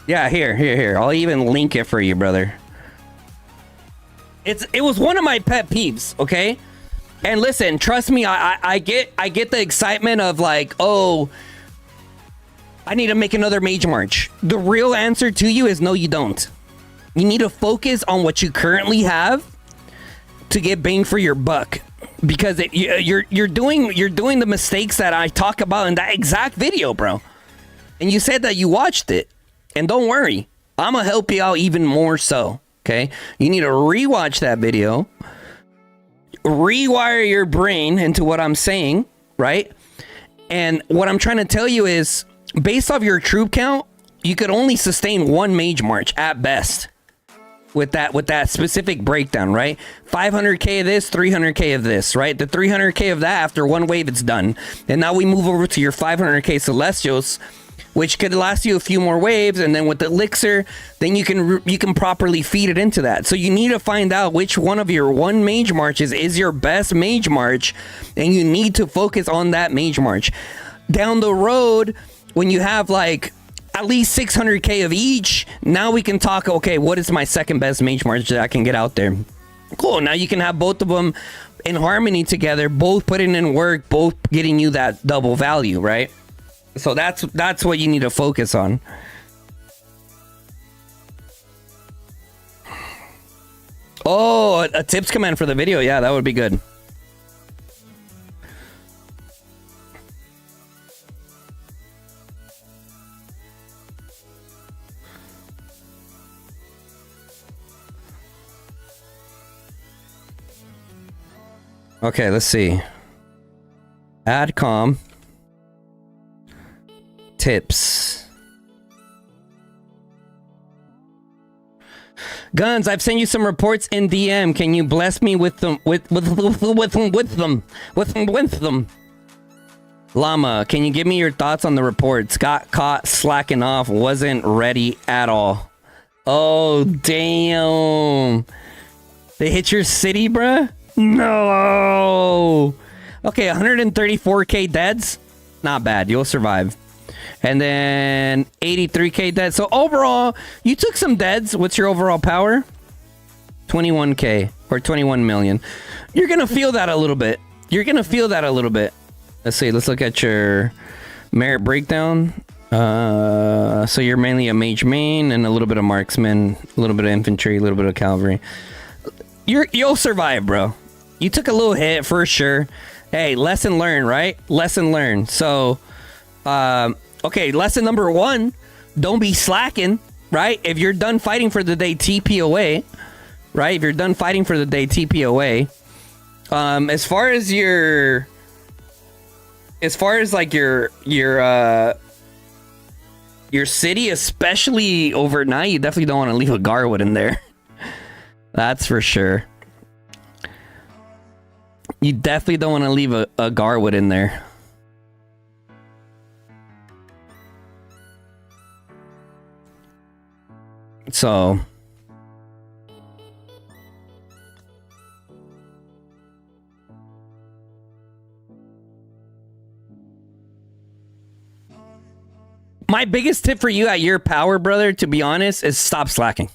Yeah, here. I'll even link it for you, brother. It was one of my pet peeves, okay? And listen, trust me, I get the excitement of like, oh, I need to make another mage march. The real answer to you is no, you don't. You need to focus on what you currently have to get bang for your buck, because you're doing the mistakes that I talk about in that exact video, bro. And you said that you watched it, and don't worry, I'm gonna help you out even more so. Okay, you need to rewatch that video, rewire your brain into what I'm saying, right? And what I'm trying to tell you is, based off your troop count, you could only sustain 1 mage march at best with that specific breakdown, right? 500k of this, 300k of this, right? The 300k of that, after 1 wave, it's done. And now we move over to your 500k Celestials, which could last you a few more waves, and then with the elixir, then you can properly feed it into that. So you need to find out which one of your 1 mage marches is your best mage march, and you need to focus on that mage march. Down the road, when you have like at least 600k of each, now we can talk, okay, what is my second best mage march that I can get out there? Cool, now you can have both of them in harmony together, both putting in work, both getting you that double value, right? So that's what you need to focus on. Oh, a tips command for the video. Yeah, that would be good. Okay, let's see. Adcom. Tips. Guns, I've sent you some reports in DM. Can you bless me with them? With them. Llama, can you give me your thoughts on the reports? Got caught slacking off. Wasn't ready at all. Oh, damn. They hit your city, bruh? No. Okay, 134k deads. Not bad. You'll survive. And then 83k dead. So overall, you took some deads. What's your overall power? 21k or 21 million. You're going to feel that a little bit. Let's see. Let's look at your merit breakdown. So you're mainly a mage main and a little bit of marksman, a little bit of infantry, a little bit of cavalry. You'll survive, bro. You took a little hit for sure. Hey, lesson learned, right? Lesson learned. So, okay, lesson number 1, don't be slacking, right? If you're done fighting for the day, TP away, right? If you're done fighting for the day, TP away. As far as like your city, especially overnight, you definitely don't want to leave a Garwood in there. That's for sure. You definitely don't want to leave a Garwood in there. So my biggest tip for you at your power, brother, to be honest, is stop slacking.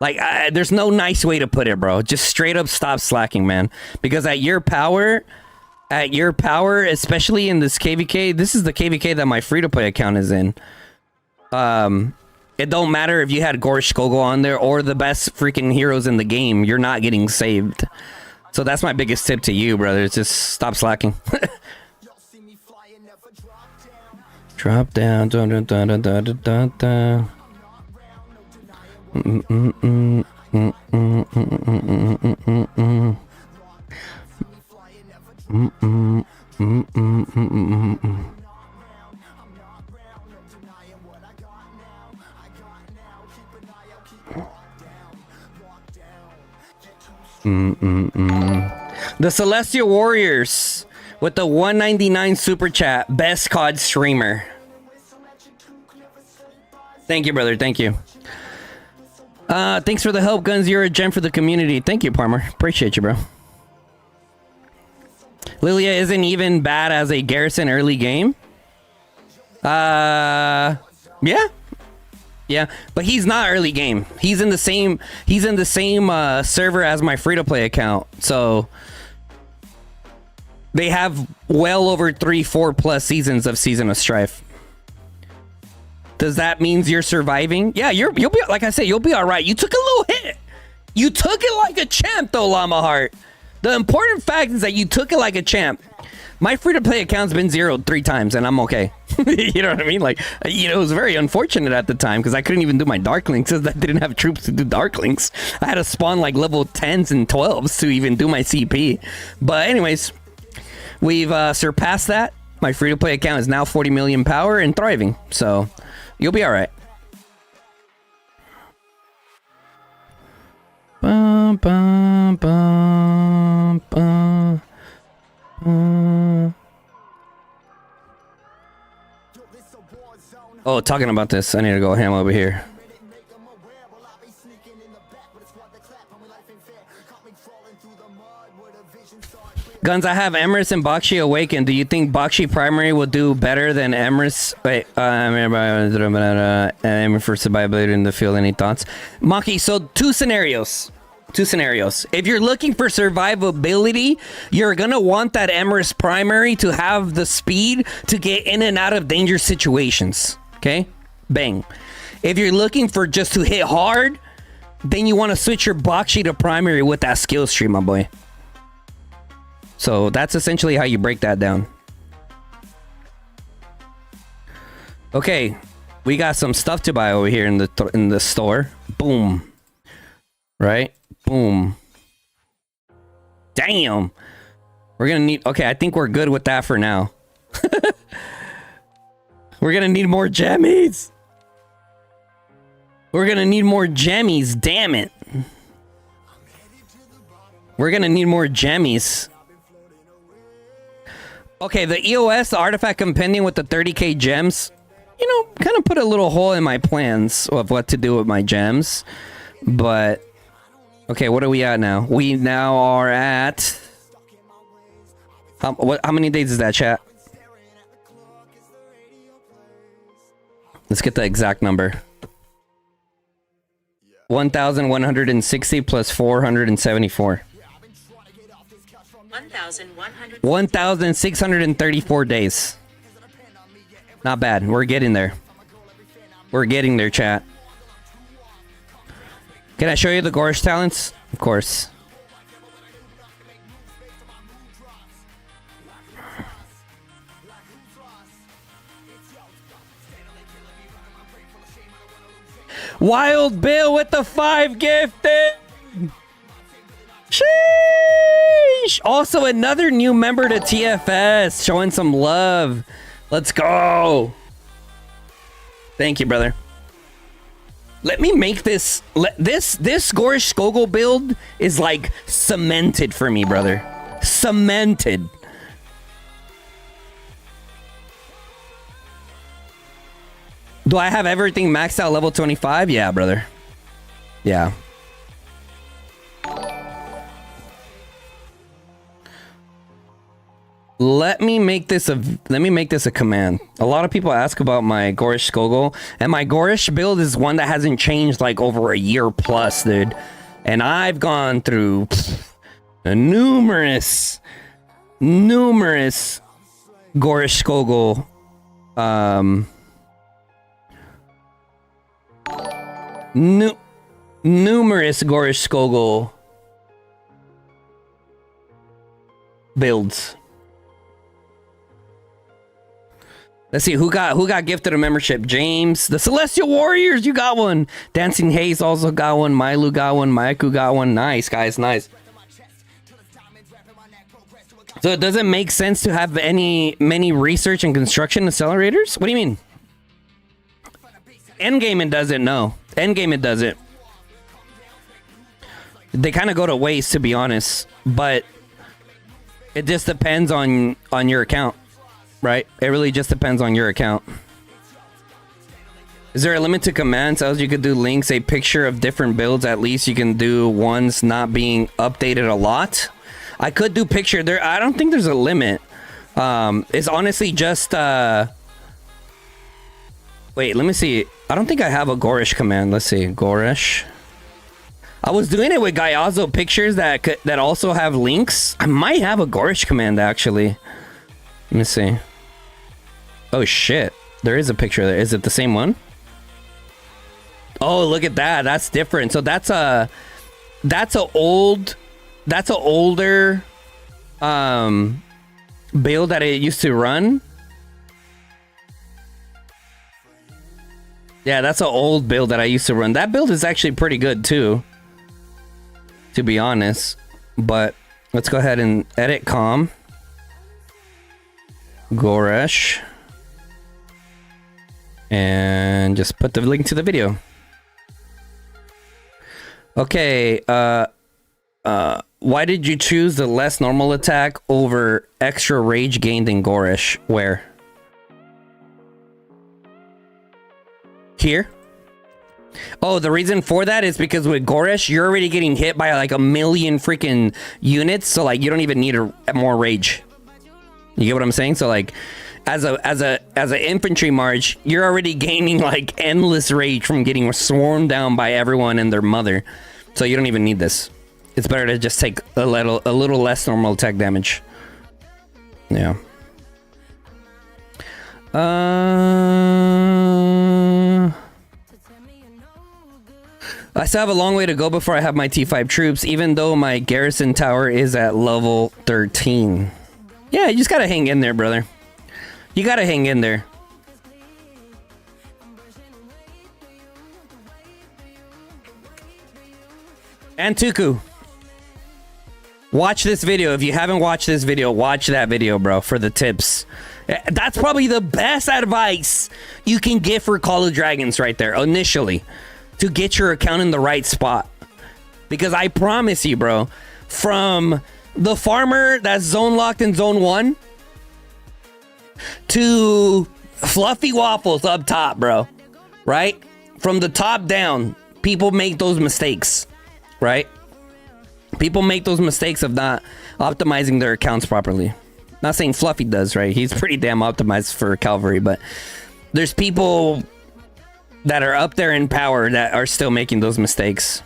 Like, there's no nice way to put it, bro. Just straight up stop slacking, man. Because at your power, especially in this KVK, this is the KVK that my free-to-play account is in. It don't matter if you had Gorsh Skogel on there or the best freaking heroes in the game. You're not getting saved. So that's my biggest tip to you, brother. It's just stop slacking. Drop down. Dun, dun, dun, dun, dun, dun, dun. The Celestial Warriors with the 199 super chat. Best COD streamer. Thank you, brother. Thank you. Thanks for the help, Guns. You're a gem for the community. Thank you, Parmer. Appreciate you, bro. Lilia isn't even bad as a Garrison early game. Yeah. Yeah, but he's not early game. He's in the same server as my free-to-play account. So they have well over 3-4 plus seasons of Season of Strife. Does that means you're surviving? Yeah, you'll be, like I said, you'll be all right. You took a little hit. You took it like a champ, though, Llama Heart. The important fact is that you took it like a champ. My free-to-play account's been zeroed 3 times, and I'm okay. You know what I mean? Like, you know, it was very unfortunate at the time because I couldn't even do my Dark Links because I didn't have troops to do Dark Links. I had to spawn like level 10s and 12s to even do my CP. But anyways, we've surpassed that. My free-to-play account is now 40 million power and thriving. So you'll be all right. Bum, bum, bum, bum. Oh, talking about this, I need to go ham over here. Guns, I have Emrys and Bakshi awakened. Do you think Bakshi primary will do better than Emrys? Wait, Emrys for survivability in the field. Any thoughts? Maki, so two scenarios. If you're looking for survivability, you're gonna want that Emrys primary to have the speed to get in and out of dangerous situations. Okay? Bang. If you're looking for just to hit hard, then you want to switch your Bakshi to primary with that skill tree, my boy. So that's essentially how you break that down. Okay, we got some stuff to buy over here in the store. Boom. Right? Boom. Damn. We're gonna need... Okay, I think we're good with that for now. We're gonna need more jammies. We're gonna need more jammies. Damn it. We're gonna need more jammies. Okay, the EOS, the Artifact Compendium with the 30k gems, you know, kind of put a little hole in my plans of what to do with my gems. But, okay, what are we at now? We now are at... How many days is that, chat? Let's get the exact number. 1,160 plus 474. 1,634 days. Not bad. We're getting there. We're getting there, chat. Can I show you the Gorsh talents? Of course. Wild Bill with the 5 gifted. Sheesh. Also, another new member to TFS, showing some love. Let's go. Thank you, brother. Let me make this. This Gorsh Skogel build is like cemented for me, brother. Cemented. Do I have everything maxed out level 25? Yeah, brother. Yeah. Let me make this a command. A lot of people ask about my Gorish Skogul, and my Gorish build is one that hasn't changed like over a year plus, dude. And I've gone through numerous Gorish Skogul numerous Gorish Skogul builds. Let's see who got gifted a membership. James, the Celestial Warriors, you got one. Dancing Haze also got one. Mailu got one. Maiku got one. Nice, guys, nice. So it doesn't make sense to have many research and construction accelerators? What do you mean? Endgame it doesn't, no. Endgame it doesn't. They kind of go to waste, to be honest, but it just depends on your account. Right? It really just depends on your account. Is there a limit to commands? Else you could do links, a picture of different builds. At least you can do ones not being updated a lot. I could do picture there. I don't think there's a limit. It's honestly just wait, let me see. I don't think I have a Gorish command. Let's see. Gorish. I was doing it with Gyazo pictures that also have links. I might have a Gorish command actually. Let me see. Oh shit. There is a picture there. Is it the same one? Oh, look at that. That's different. So that's a older build that it used to run. Yeah, that's an old build that I used to run. That build is actually pretty good too, to be honest. But let's go ahead and edit com. Gorish. And just put the link to the video. Okay, why did you choose the less normal attack over extra rage gained in Gorish? Where? Here? Oh, the reason for that is because with Gorish, you're already getting hit by like a million freaking units, so like you don't even need more rage. You get what I'm saying? So like as an infantry march, you're already gaining like endless rage from getting swarmed down by everyone and their mother. So you don't even need this. It's better to just take a little less normal attack damage. Yeah. I still have a long way to go before I have my T5 troops, even though my garrison tower is at level 13. Yeah, you just gotta hang in there, brother. You gotta hang in there. And Tuku, watch this video. If you haven't watched this video, watch that video, bro, for the tips. That's probably the best advice you can get for Call of Dragons right there, initially, to get your account in the right spot. Because I promise you, bro, from the farmer that's zone locked in zone 1 to Fluffy Waffles up top, bro, right? From the top down, people make those mistakes, right? People make those mistakes of not optimizing their accounts properly. Not saying Fluffy does, right? He's pretty damn optimized for Cavalry, but there's people that are up there in power that are still making those mistakes.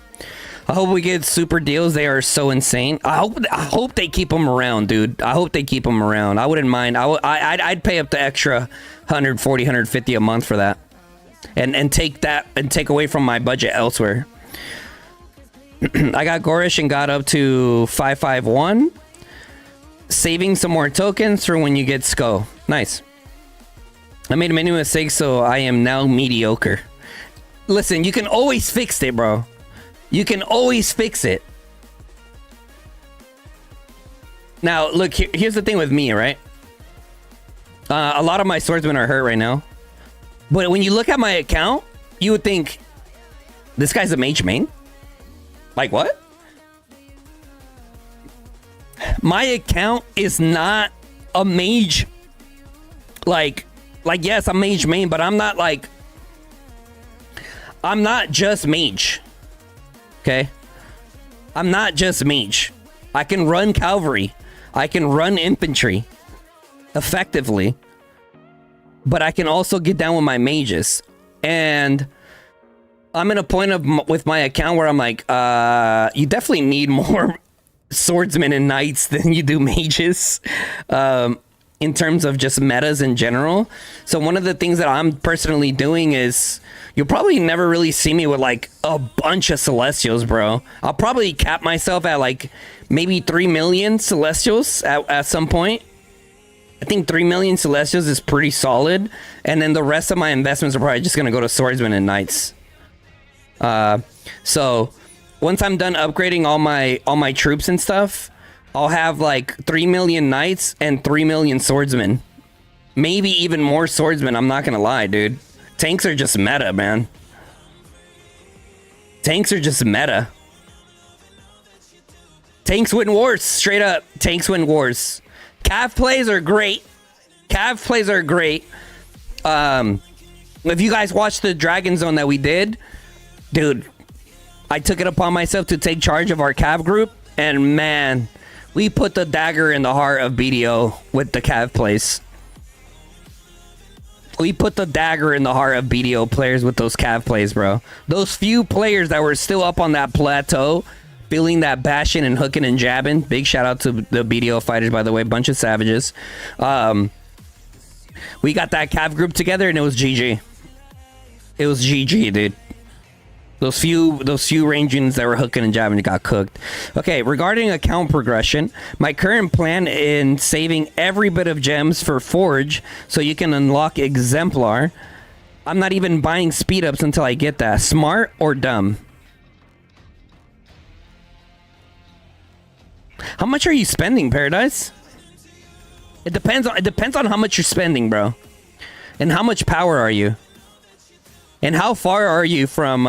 I hope we get super deals. They are so insane. I hope they keep them around, dude. I hope they keep them around. I wouldn't mind. I'd pay up the extra 140, 150 a month for that, and take that and take away from my budget elsewhere. I got Gorish and got up to 551, saving some more tokens for when you get SCO. Nice. I made many mistakes, so I am now mediocre. Listen, you can always fix it, bro. You can always fix it. Now, look, here's the thing with me, right? A lot of my swordsmen are hurt right now. But when you look at my account, you would think, this guy's a mage main? Like, what? My account is not a mage. Like yes, I'm mage main, but I'm not like, I'm not just mage. Okay? I'm not just mage. I can run cavalry. I can run infantry effectively. But I can also get down with my mages. And I'm in a point with my account where I'm like, you definitely need more swordsmen and knights than you do mages. In terms of just metas in general. So one of the things that I'm personally doing is, you'll probably never really see me with like a bunch of celestials, bro. I'll probably cap myself at like maybe 3 million celestials at some point. I think 3 million celestials is pretty solid. And then the rest of my investments are probably just going to go to swordsmen and knights. So once I'm done upgrading all my troops and stuff, I'll have like 3 million knights and 3 million swordsmen. Maybe even more swordsmen, I'm not gonna lie, dude. Tanks are just meta, man. Tanks are just meta. Tanks win wars, straight up. Tanks win wars. Cav plays are great. Cav plays are great. If you guys watched the Dragon Zone that we did, dude, I took it upon myself to take charge of our Cav group, and man, we put the dagger in the heart of BDO with the Cav plays. We put the dagger in the heart of BDO players with those Cav plays, bro. Those few players that were still up on that plateau, feeling that bashing and hooking and jabbing. Big shout out to the BDO fighters, by the way. Bunch of savages. We got that Cav group together and it was GG. It was GG, dude. Those few range-ins that were hooking and jabbing got cooked. Okay, regarding account progression, my current plan in saving every bit of gems for Forge so you can unlock Exemplar. I'm not even buying speed ups until I get that. Smart or dumb? How much are you spending, Paradise? It depends on how much you're spending, bro. And how much power are you? And how far are you from,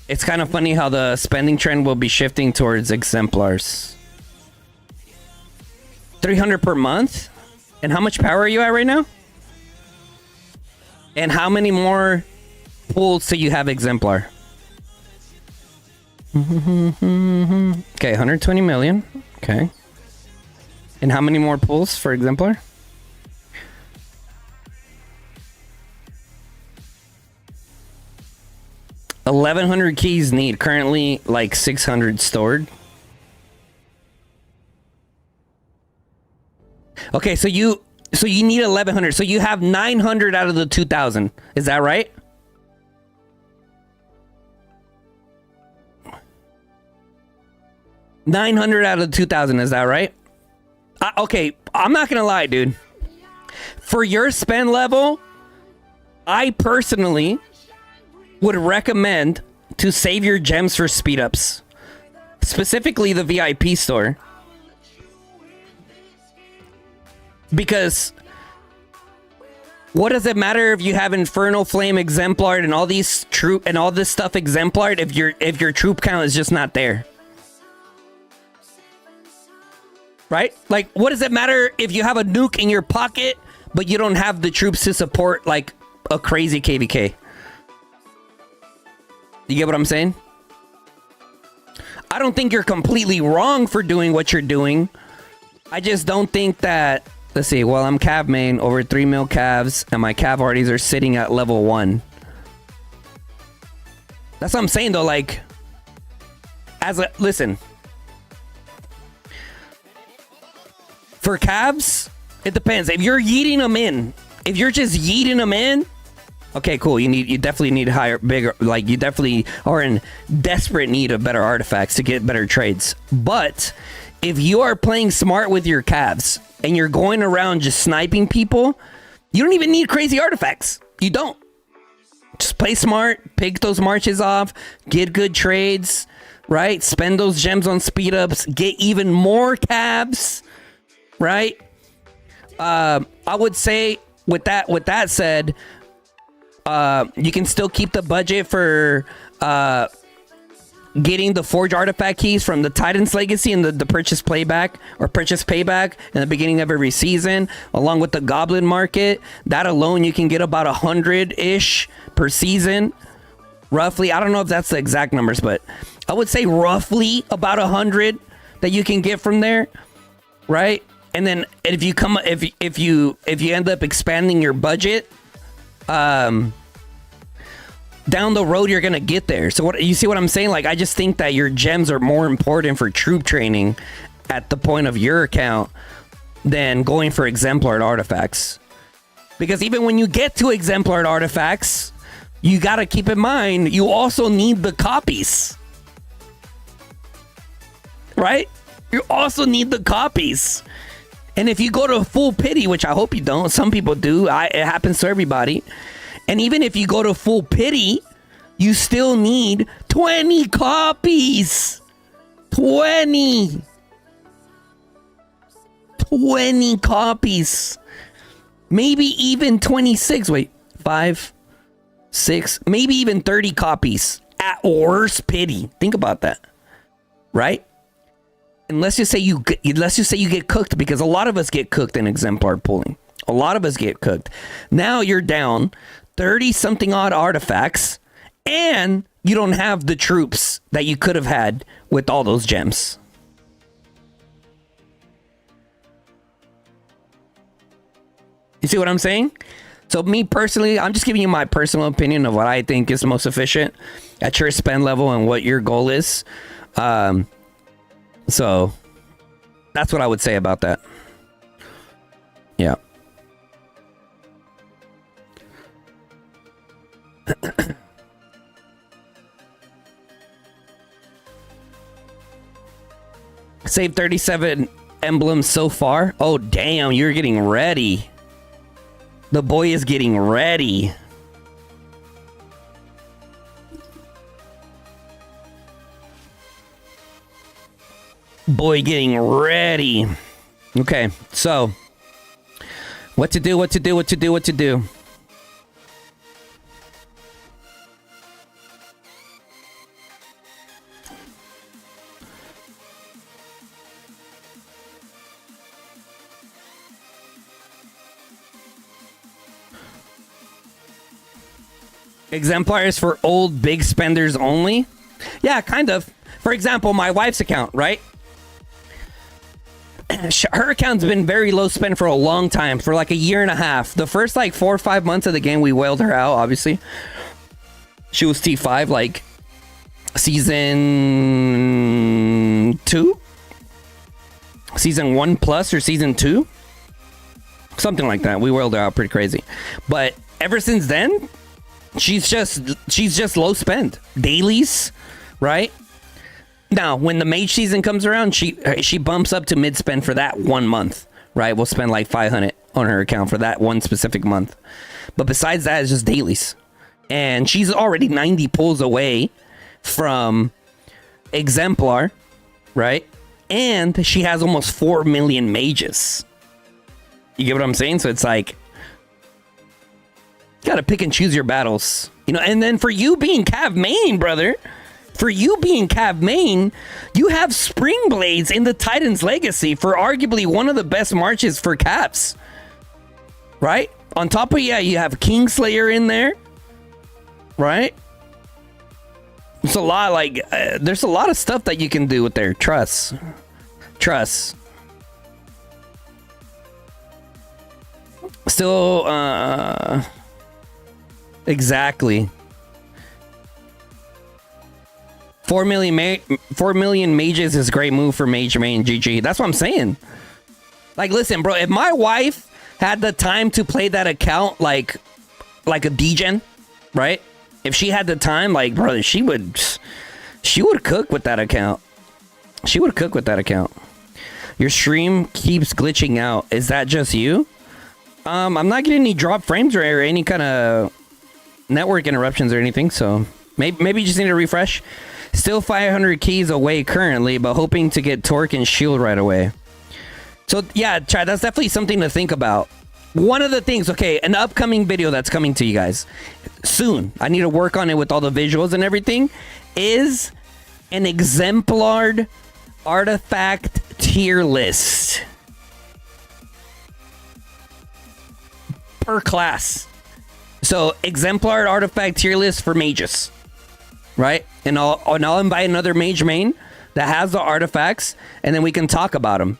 It's kind of funny how the spending trend will be shifting towards exemplars. 300 per month? And how much power are you at right now? And how many more pulls till you have exemplar? Okay, 120 million. Okay. And how many more pulls for exemplar? 1,100 keys need. Currently, like 600 stored. Okay, so you need 1,100. So you have 900 out of the 2,000. Is that right? $900 out of the 2,000. Is that right? Okay, I'm not gonna lie, dude. For your spend level, I personally would recommend to save your gems for speed ups, specifically the VIP store, because what does it matter if you have Infernal Flame exemplar and all these troop and all this stuff exemplar if your troop count is just not there, right? Like, what does it matter if you have a nuke in your pocket but you don't have the troops to support like a crazy KVK? You get what I'm saying? I don't think you're completely wrong for doing what you're doing. I just don't think that... Let's see. Well, I'm Cav main, over 3 mil Cavs, and my Cav arties are sitting at level 1. That's what I'm saying, though. Like, listen. For Cavs, it depends. If you're yeeting them in, if you're just yeeting them in, okay, cool. You definitely need bigger, like you definitely are in desperate need of better artifacts to get better trades. But if you are playing smart with your Cavs and you're going around just sniping people, you don't even need crazy artifacts. You don't. Just play smart, pick those marches off, get good trades, right? Spend those gems on speed ups, get even more Cavs, right? I would say with that said, you can still keep the budget for getting the Forge artifact keys from the Titan's Legacy and the purchase playback or purchase payback in the beginning of every season, along with the Goblin Market. That alone, you can get about 100-ish per season, roughly. I don't know if that's the exact numbers, but I would say roughly about 100 that you can get from there, right? And then if you end up expanding your budget, down the road you're gonna get there. So what you see what I'm saying? Like, I just think that your gems are more important for troop training at the point of your account than going for Exemplar artifacts. Because even when you get to Exemplar artifacts, you gotta keep in mind you also need the copies, right? You also need the copies. And if you go to full pity, which I hope you don't, some people do, it happens to everybody. And even if you go to full pity, you still need 20 copies. 20 copies. Maybe even 26. Wait, 5, 6, maybe even 30 copies at worst pity. Think about that, right? Unless you say you get cooked, because a lot of us get cooked in Exemplar pulling. A lot of us get cooked. Now you're down 30 something odd artifacts, and you don't have the troops that you could have had with all those gems. You see what I'm saying? So me personally, I'm just giving you my personal opinion of what I think is most efficient at your spend level and what your goal is. So that's what I would say about that. Yeah. Save 37 emblems so far. Oh, damn, you're getting ready. The boy is getting ready. Boy getting ready. Okay, so what to do. Exemplar is for old big spenders only? Yeah, kind of. For example, my wife's account, right? Her account's been very low spend for a long time, for like a year and a half. The first like 4 or 5 months of the game, we whaled her out, obviously. She was T5, like season 2? Season 1 plus or season 2? Something like that. We whaled her out pretty crazy. But ever since then, she's just low spend. Dailies, right? Now, when the mage season comes around, she bumps up to mid spend for that 1 month, right? We'll spend like 500 on her account for that one specific month. But besides that, it's just dailies. And she's already 90 pulls away from Exemplar, right? And she has almost 4 million mages. You get what I'm saying? So it's like, you gotta pick and choose your battles. You know, and then for you being Cav main, brother, for you being Cav main, you have Spring Blades in the Titan's Legacy for arguably one of the best marches for Cavs. Right? On top of, yeah, you have Kingslayer in there. Right? It's a lot, like, there's a lot of stuff that you can do with there. Trust. Still, exactly. 4 million mages is a great move for mage main. GG. That's what I'm saying. Like, listen, bro, if my wife had the time to play that account like a degen, right? If she had the time, like, brother, she would cook with that account. She would cook with that account. Your stream keeps glitching out. Is that just you? I'm not getting any drop frames or any kind of network interruptions or anything, so maybe you just need to refresh. Still 500 keys away currently, but hoping to get torque and shield right away. So yeah, Chad, that's definitely something to think about. One of the things, okay, an upcoming video that's coming to you guys soon, I need to work on it with all the visuals and everything, is an exemplar artifact tier list per class. So exemplar artifact tier list for mages, right? And I'll invite another mage main that has the artifacts, and then we can talk about them,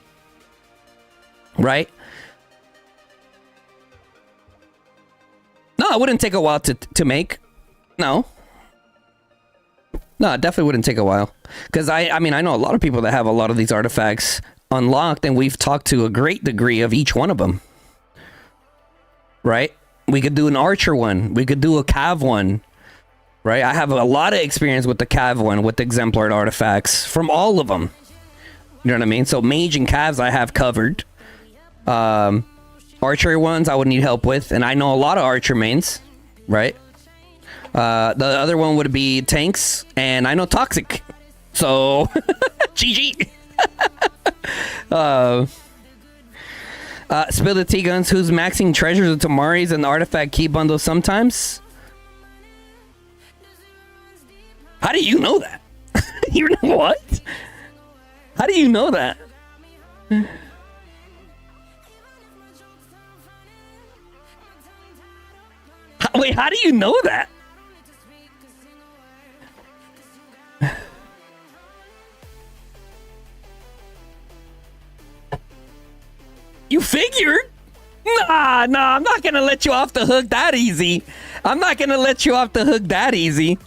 right? No, it wouldn't take a while to make. No, it definitely wouldn't take a while. Because I mean, I know a lot of people that have a lot of these artifacts unlocked, and we've talked to a great degree of each one of them. Right? We could do an archer one. We could do a cav one. Right? I have a lot of experience with the cav one, with the exemplar artifacts from all of them. You know what I mean? So mage and cavs I have covered. Archer ones I would need help with, and I know a lot of archer mains, right? The other one would be tanks, and I know toxic. So, GG. Spill the tea, guns. Who's maxing treasures of Tamaris and the artifact key bundle sometimes? How do you know that? You know what? How do you know that? Wait, how do you know that? You figured? Nah, I'm not gonna let you off the hook that easy. I'm not gonna let you off the hook that easy.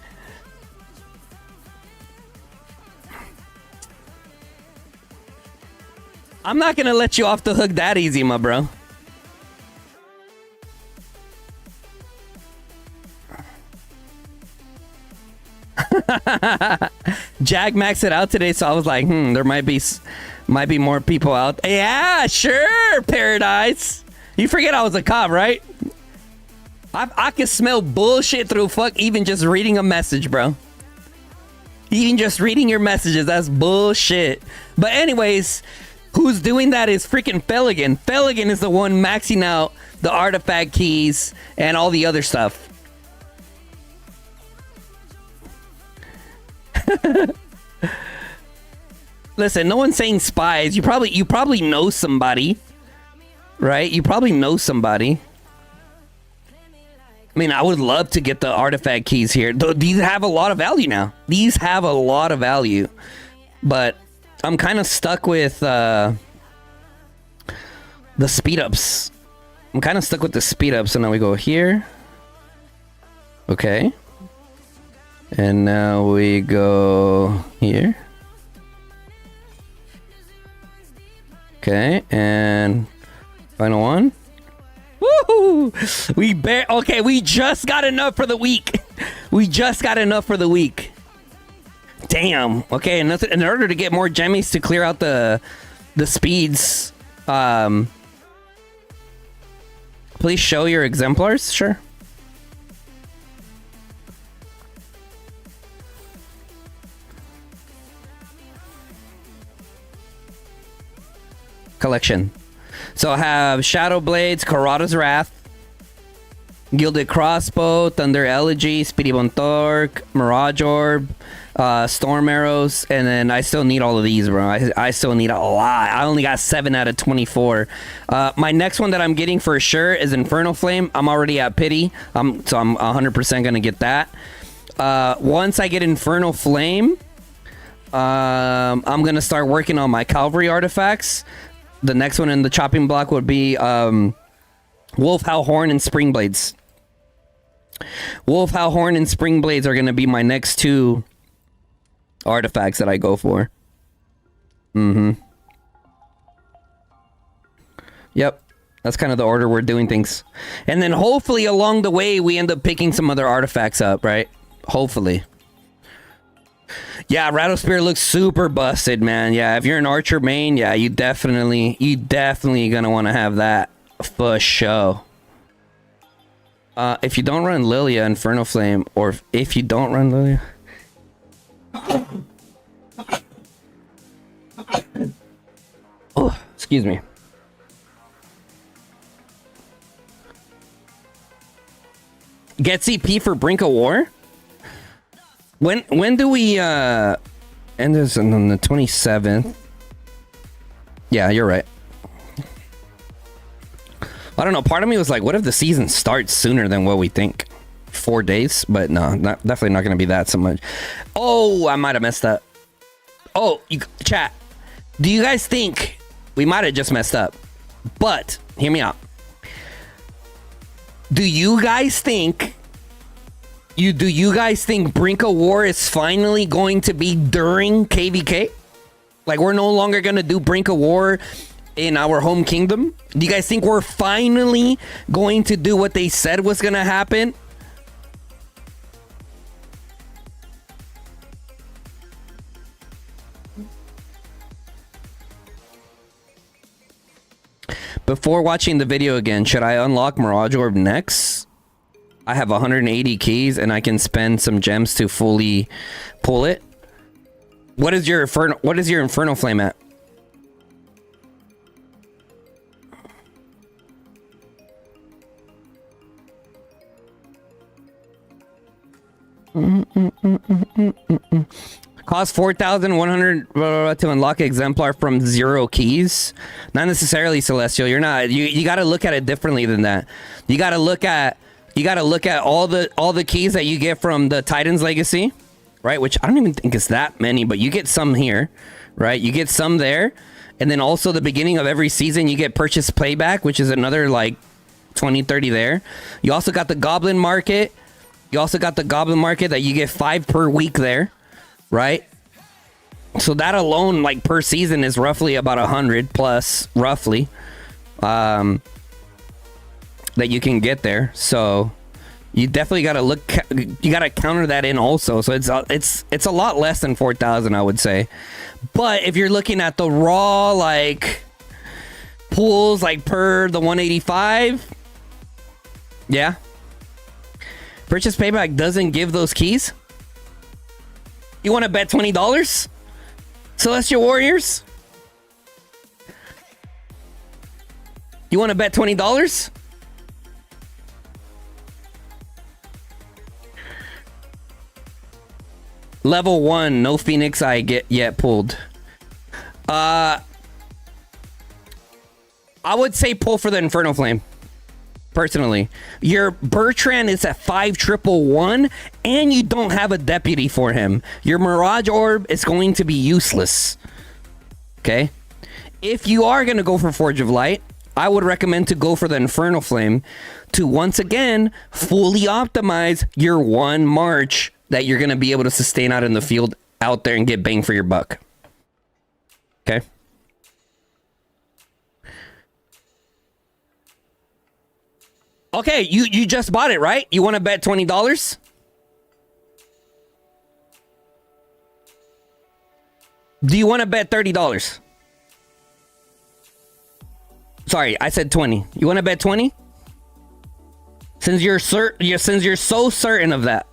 I'm not gonna let you off the hook that easy, my bro. Jag maxed it out today, so I was like, there might be more people out. Yeah, sure, Paradise. You forget I was a cop, right? I can smell bullshit through even just reading a message, bro. Even just reading your messages, that's bullshit. But anyways, who's doing that is freaking Feligan. Feligan is the one maxing out the artifact keys and all the other stuff. Listen, no one's saying spies. You probably know somebody, right? You probably know somebody. I mean, I would love to get the artifact keys here. These have a lot of value now. These have a lot of value, but I'm kind of stuck with the speed ups. I'm kind of stuck with the speed ups. So now we go here. Okay. And now we go here. Okay, and final one. Woohoo! We just got enough for the week. We just got enough for the week. Damn. Okay, and in order to get more gemmies to clear out the speeds, please show your exemplars. Sure. Collection. So I have Shadow Blades, Karada's Wrath, Gilded Crossbow, Thunder Elegy, Speedy Bontorque, Mirage Orb, Storm Arrows, and then I still need all of these, bro. I still need a lot. I only got 7 out of 24. My next one that I'm getting for sure is Infernal Flame. I'm already at Pity, so I'm 100% gonna get that. Once I get Infernal Flame, I'm gonna start working on my Cavalry artifacts. The next one in the chopping block would be Wolf Howl Horn and Spring Blades. Wolf Howl Horn and Spring Blades are going to be my next 2 artifacts that I go for. Yep. That's kind of the order we're doing things. And then hopefully along the way, we end up picking some other artifacts up, right? Hopefully. Yeah, Rattle Spear looks super busted, man. Yeah, if you're an archer main, yeah, you definitely gonna want to have that for sure. If you don't run Lilia, Infernal Flame, or if you don't run Lilia... Oh, excuse me. Get CP for Brink of War? When do we And there's on the 27th. Yeah, you're right. I don't know. Part of me was like, what if the season starts sooner than what we think? 4 days? But no, definitely not going to be that so much. Oh, I might have messed up. Oh, chat. Do you guys think we might have just messed up? But hear me out. Do you guys think Brink of War is finally going to be during KVK? Like, we're no longer going to do Brink of War in our home kingdom? Do you guys think we're finally going to do what they said was going to happen? Before watching the video again, should I unlock Mirage Orb next? I have 180 keys and I can spend some gems to fully pull it. What is your Infernal Flame at? Cost 4,100 to unlock Exemplar from 0 keys. Not necessarily, Celestial. You're not. You got to look at it differently than that. You got to look at all the keys that you get from the Titan's Legacy, right? Which I don't even think is that many, but you get some here, right? You get some there, and then also the beginning of every season you get purchase playback, which is another like 20, 30 there. You also got the Goblin Market. That you get 5 per week there, right? So that alone, like per season, is roughly about 100 plus, roughly, that you can get there. So you definitely got to look. You got to counter that in also. So it's a lot less than 4,000, I would say. But if you're looking at the raw like pools, like per the 185, yeah. Purchase payback doesn't give those keys. You want to bet $20? Celestial Warriors? You want to bet $20? Level 1, no Phoenix Eye get yet pulled. I would say pull for the Infernal Flame. Personally, your Bertrand is at 5111 and you don't have a deputy for him. Your Mirage Orb is going to be useless. Okay, if you are going to go for Forge of Light, I would recommend to go for the Infernal Flame to once again fully optimize your one march that you're going to be able to sustain out in the field out there and get bang for your buck. Okay. Okay, you just bought it, right? You want to bet $20? Do you want to bet $30? Sorry, I said 20. You want to bet 20? Since you're so certain of that.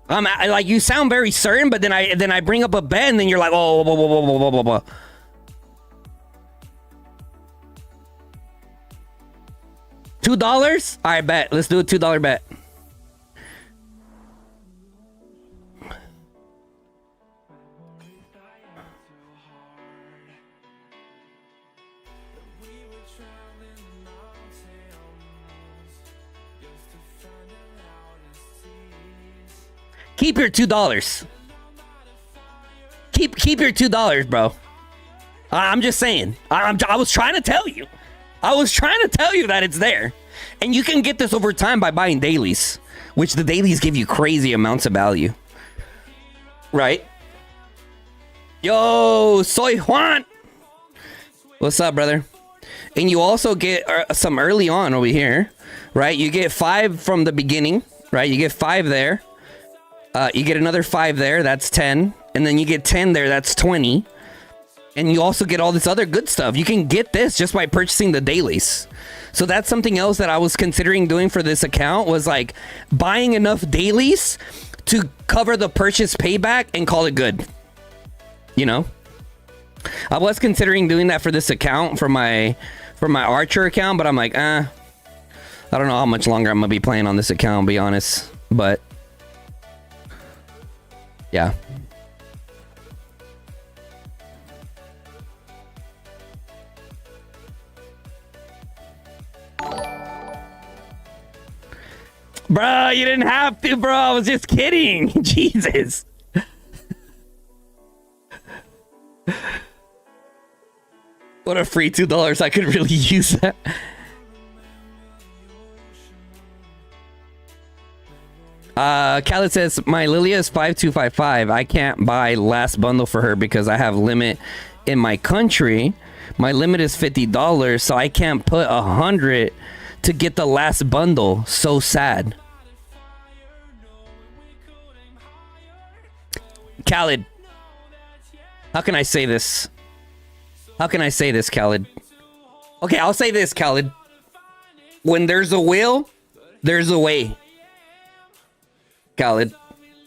Like you sound very certain, but then I bring up a bet, and then you're like, oh, blah, blah, blah, blah, blah, blah. $2? All right, bet. Let's do a $2 bet. Keep your $2. Keep your $2, bro. I'm just saying. I was trying to tell you. I was trying to tell you that it's there. And you can get this over time by buying dailies, which the dailies give you crazy amounts of value. Right? Yo, soy Juan. What's up, brother? And you also get some early on over here, right? You get 5 from the beginning, right? You get 5 there. You get another 5 there, that's 10. And then you get 10 there, that's 20. And you also get all this other good stuff. You can get this just by purchasing the dailies. So that's something else that I was considering doing for this account, was like buying enough dailies to cover the purchase payback and call it good. You know? I was considering doing that for this account, for my Archer account, but I'm like, I I don't know how much longer I'm gonna be playing on this account, to be honest, but yeah. Bro, you didn't have to, bro. I was just kidding. Jesus. What a free $2. I could really use that. Khaled says, my Lilia is 5255. I can't buy last bundle for her because I have limit in my country. My limit is $50, so I can't put 100 to get the last bundle. So sad. Khaled, how can I say this? How can I say this, Khaled? Okay, I'll say this, Khaled. When there's a will, there's a way. Khaled,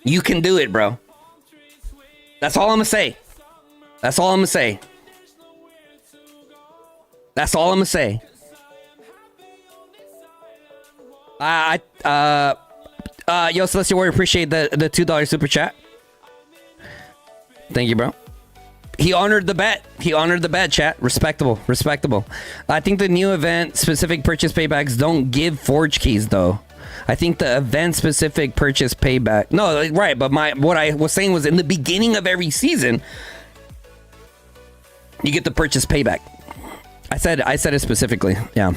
you can do it, bro. That's all I'm gonna say. That's all I'm gonna say. That's all I'm gonna say. Yo, Celestial Warrior, appreciate the $2 super chat. Thank you, bro. He honored the bet. He honored the bet, chat. Respectable. Respectable. I think the new event specific purchase paybacks don't give forge keys, though. I think the event specific purchase payback. No, right. But what I was saying was in the beginning of every season, you get the purchase payback. I said it specifically. Yeah.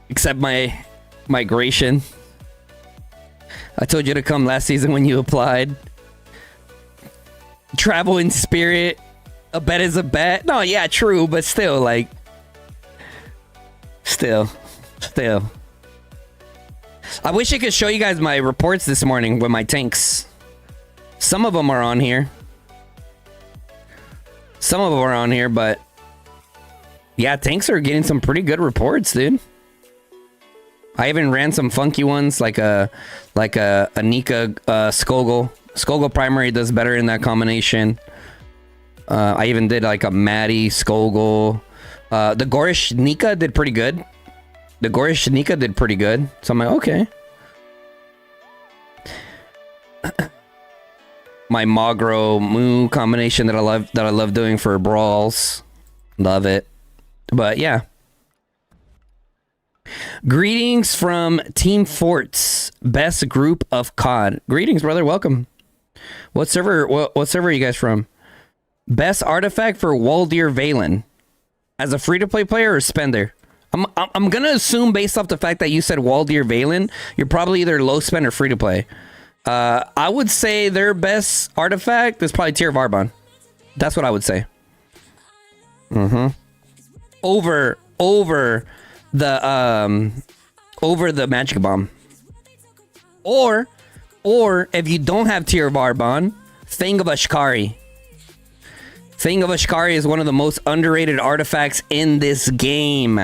Except my migration. I told you to come last season when you applied. Travel in spirit. A bet is a bet. No, yeah, true, but still, like, still. I wish I could show you guys my reports this morning with my tanks. Some of them are on here. Some of them are on here, but yeah, tanks are getting some pretty good reports, dude. I even ran some funky ones like a Nika Skogel. Skogel primary does better in that combination. I even did like a Maddie Skogel. The Gorish Nika did pretty good. So I'm like, okay. My Magro Moo combination that I love doing for brawls. Love it. But yeah. Greetings from Team Forts, best group of COD. Greetings, brother. Welcome. What server are you guys from? Best artifact for Waldir Valen. As a free-to-play player or spender? I'm gonna assume based off the fact that you said Waldir Valen, you're probably either low spend or free-to-play. I would say their best artifact is probably Tear of Arbon. That's what I would say. Over the magic bomb. Or if you don't have Tear of Arbon, Fang of Ashkari. Fang of Ashkari is one of the most underrated artifacts in this game.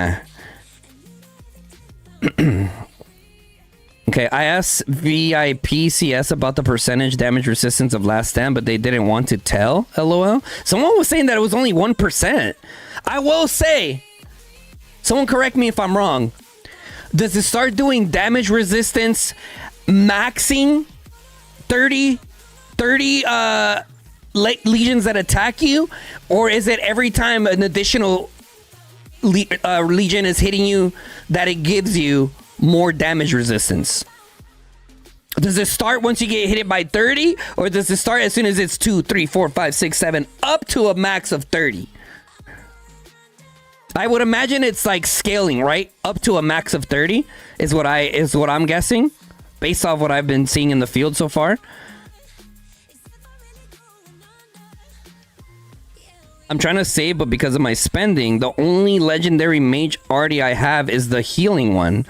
Okay, I asked VIPCS about the percentage damage resistance of Last Stand, but they didn't want to tell. LOL. Someone was saying that it was only 1%. I will say, someone correct me if I'm wrong. Does it start doing damage resistance maxing 30 legions that attack you? Or is it every time an additional legion is hitting you that it gives you more damage resistance? Does it start once you get hit by 30? Or does it start as soon as it's 2, 3, 4, 5, 6, 7 up to a max of 30? I would imagine it's like scaling, right? Up to a max of 30 is what I'm guessing, based off what I've been seeing in the field so far. I'm trying to save, but because of my spending, the only legendary mage arty I have is the healing one.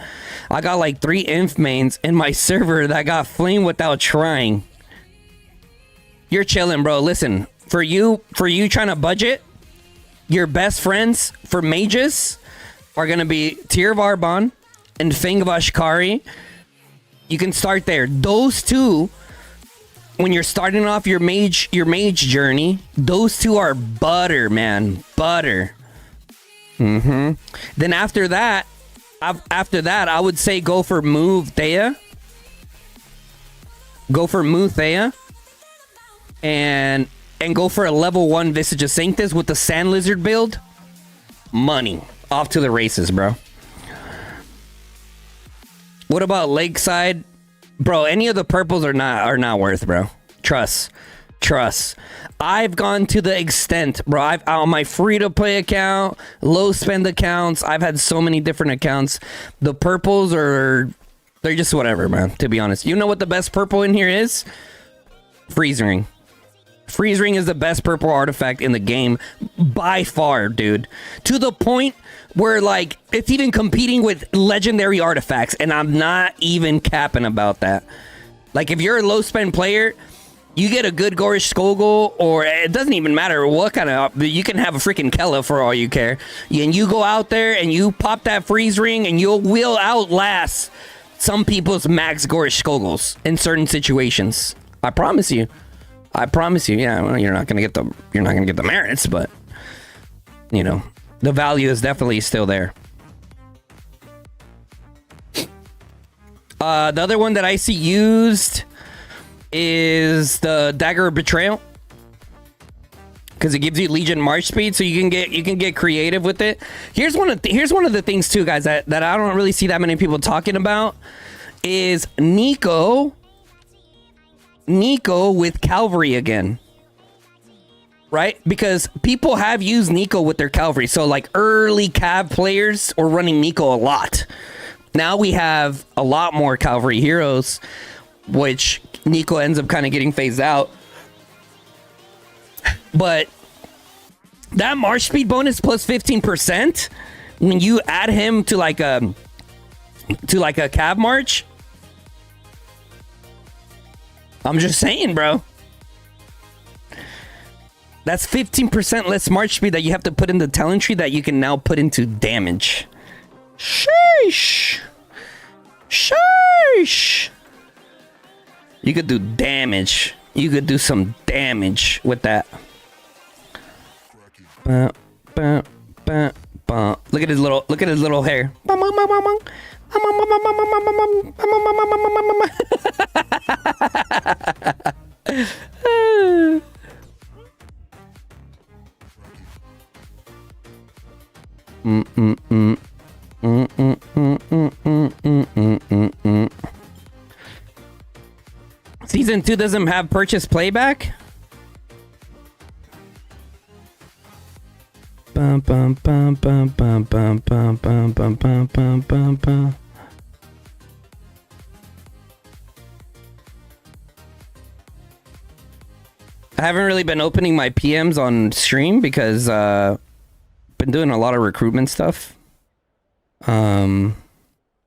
I got like 3 inf mains in my server that got flamed without trying. You're chilling, bro. Listen, for you trying to budget, your best friends for mages are going to be Tear of Arbon and Fang of Ashkari. You can start there. Those two when you're starting off your mage journey, those two are butter, man. Butter. Then after that, I would say go for Mu Thea. Go for Mu Thea. And go for a level 1 Visage of Sanctus with the Sand Lizard build. Money. Off to the races, bro. What about Lakeside? Bro, any of the purples are not worth, bro. Trust. I've gone to the extent, bro. I've on my free-to-play account, low spend accounts. I've had so many different accounts. The purples they're just whatever, man, to be honest. You know what the best purple in here is? Freeze Ring. Freeze Ring is the best purple artifact in the game by far, dude. To the point where, like, it's even competing with legendary artifacts, and I'm not even capping about that. Like, if you're a low spend player, you get a good Gorish Skogul, or it doesn't even matter what kind of, you can have a freaking Kella for all you care. And you go out there and you pop that Freeze Ring, and you will outlast some people's max Gorish Skoguls in certain situations. I promise you. Yeah, well, you're not gonna get the merits, but you know, the value is definitely still there. The other one that I see used is the Dagger of Betrayal, because it gives you Legion March speed, so you can get creative with it. Here's one of the things too, guys, that I don't really see that many people talking about is Nico with Calvary again, right? Because people have used Nico with their Calvary, so like early Cav players are running Nico a lot. Now we have a lot more Calvary heroes, which Nico ends up kind of getting phased out. But that March speed bonus plus 15%, when you add him to like a Cav March, I'm just saying, bro. That's 15% less March speed that you have to put in the talent tree that you can now put into damage. Sheesh. You could do damage. You could do some damage with that. Look at his little hair. Season 2 doesn't have purchase playback? Bum, bum, bum, bum, bum, bum, bum, bum, bum, bum, bum, bum, bum. I haven't really been opening my PMs on stream because been doing a lot of recruitment stuff. But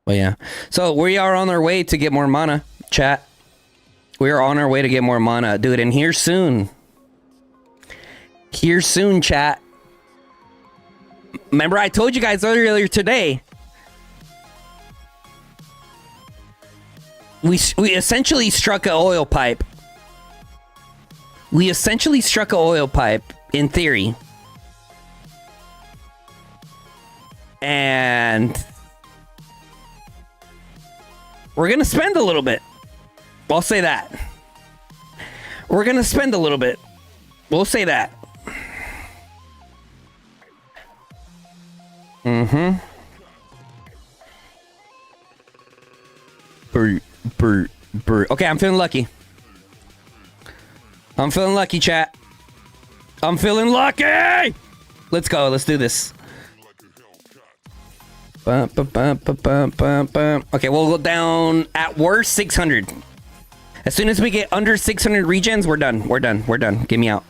yeah. So we are on our way to get more mana, chat. We are on our way to get more mana, dude, and here soon. Here soon, chat. Remember I told you guys earlier today, we essentially struck an oil pipe. We essentially struck an oil pipe, in theory. And we're gonna spend a little bit. I'll say that. We're gonna spend a little bit. We'll say that. Okay, I'm feeling lucky. I'm feeling lucky, chat. I'm feeling lucky! Let's go. Let's do this. Okay, we'll go down at worst 600. As soon as we get under 600 regens, we're done. We're done. Get me out.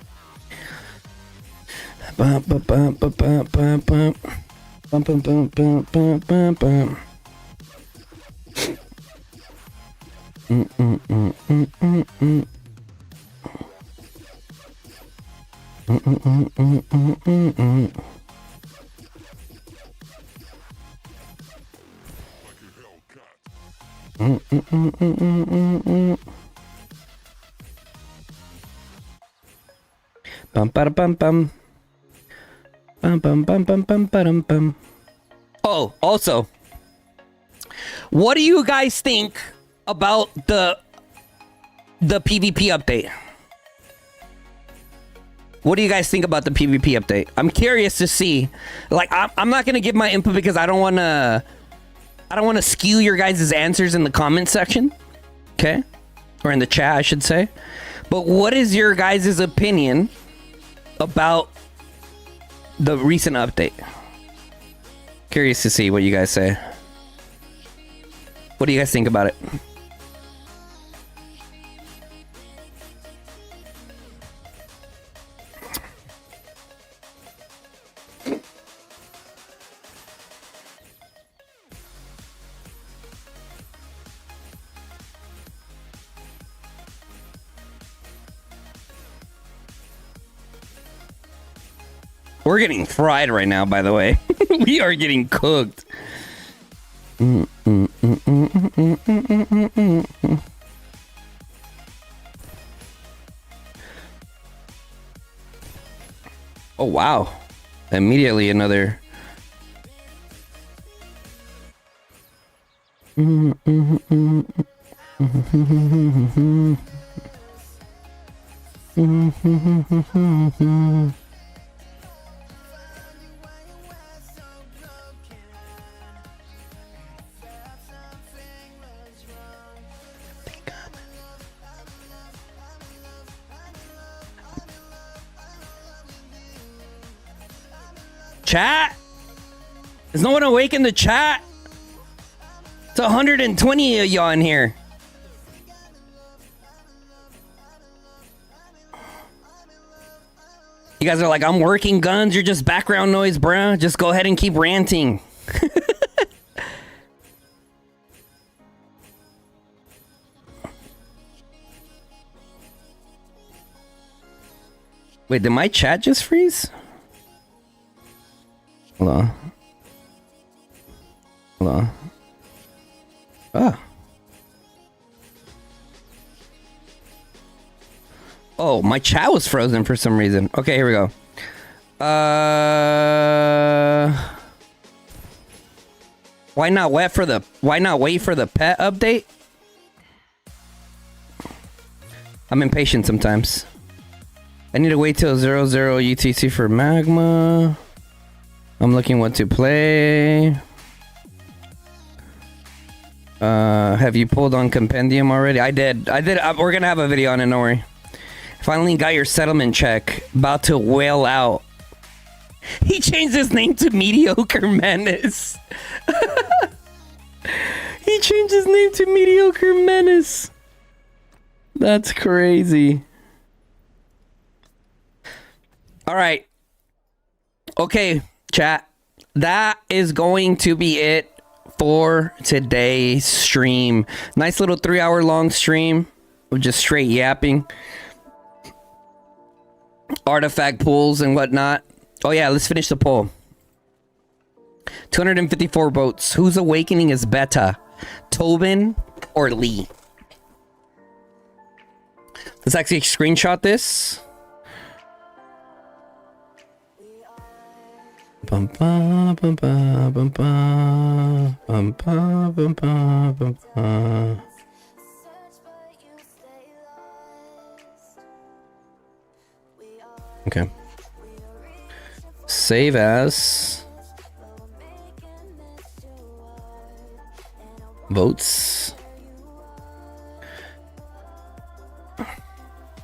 Bum ba bum bum. Bum bum bum bum bum bum bum. Oh, also, what do you guys think about the PvP update? What do you guys think about the PvP update? I'm curious to see. Like, I'm not gonna give my input because I don't wanna skew your guys' answers in the comment section. Okay? Or in the chat, I should say. But what is your guys' opinion about the recent update? Curious to see what you guys say. What do you guys think about it? We're getting fried right now, by the way. We are getting cooked. Oh, wow. Immediately another... Chat? Is no one awake in the chat? It's 120 of y'all in here. You guys are like, I'm working guns. You're just background noise, bruh. Just go ahead and keep ranting. Wait, did my chat just freeze? Hold on. Hold on. Ah. Oh, my chat was frozen for some reason. Okay, here we go. Why not wait for the pet update? I'm impatient sometimes. I need to wait till 00 UTC for magma. I'm looking what to play. Have you pulled on Compendium already? I did. We're gonna have a video on it, don't worry. Finally got your settlement check. About to whale out. He changed his name to Mediocre Menace. He changed his name to Mediocre Menace. That's crazy. All right. Okay, chat. That is going to be it for today's stream. Nice little 3-hour long stream of just straight yapping. Artifact pools and whatnot. Oh yeah, let's finish the poll. 254 votes. Whose awakening is better? Tobin or Lee? Let's actually screenshot this. Bum, ba, bum, ba, bum, ba, bum, ba, bum, ba, bum, ba. Okay. Save as. Votes.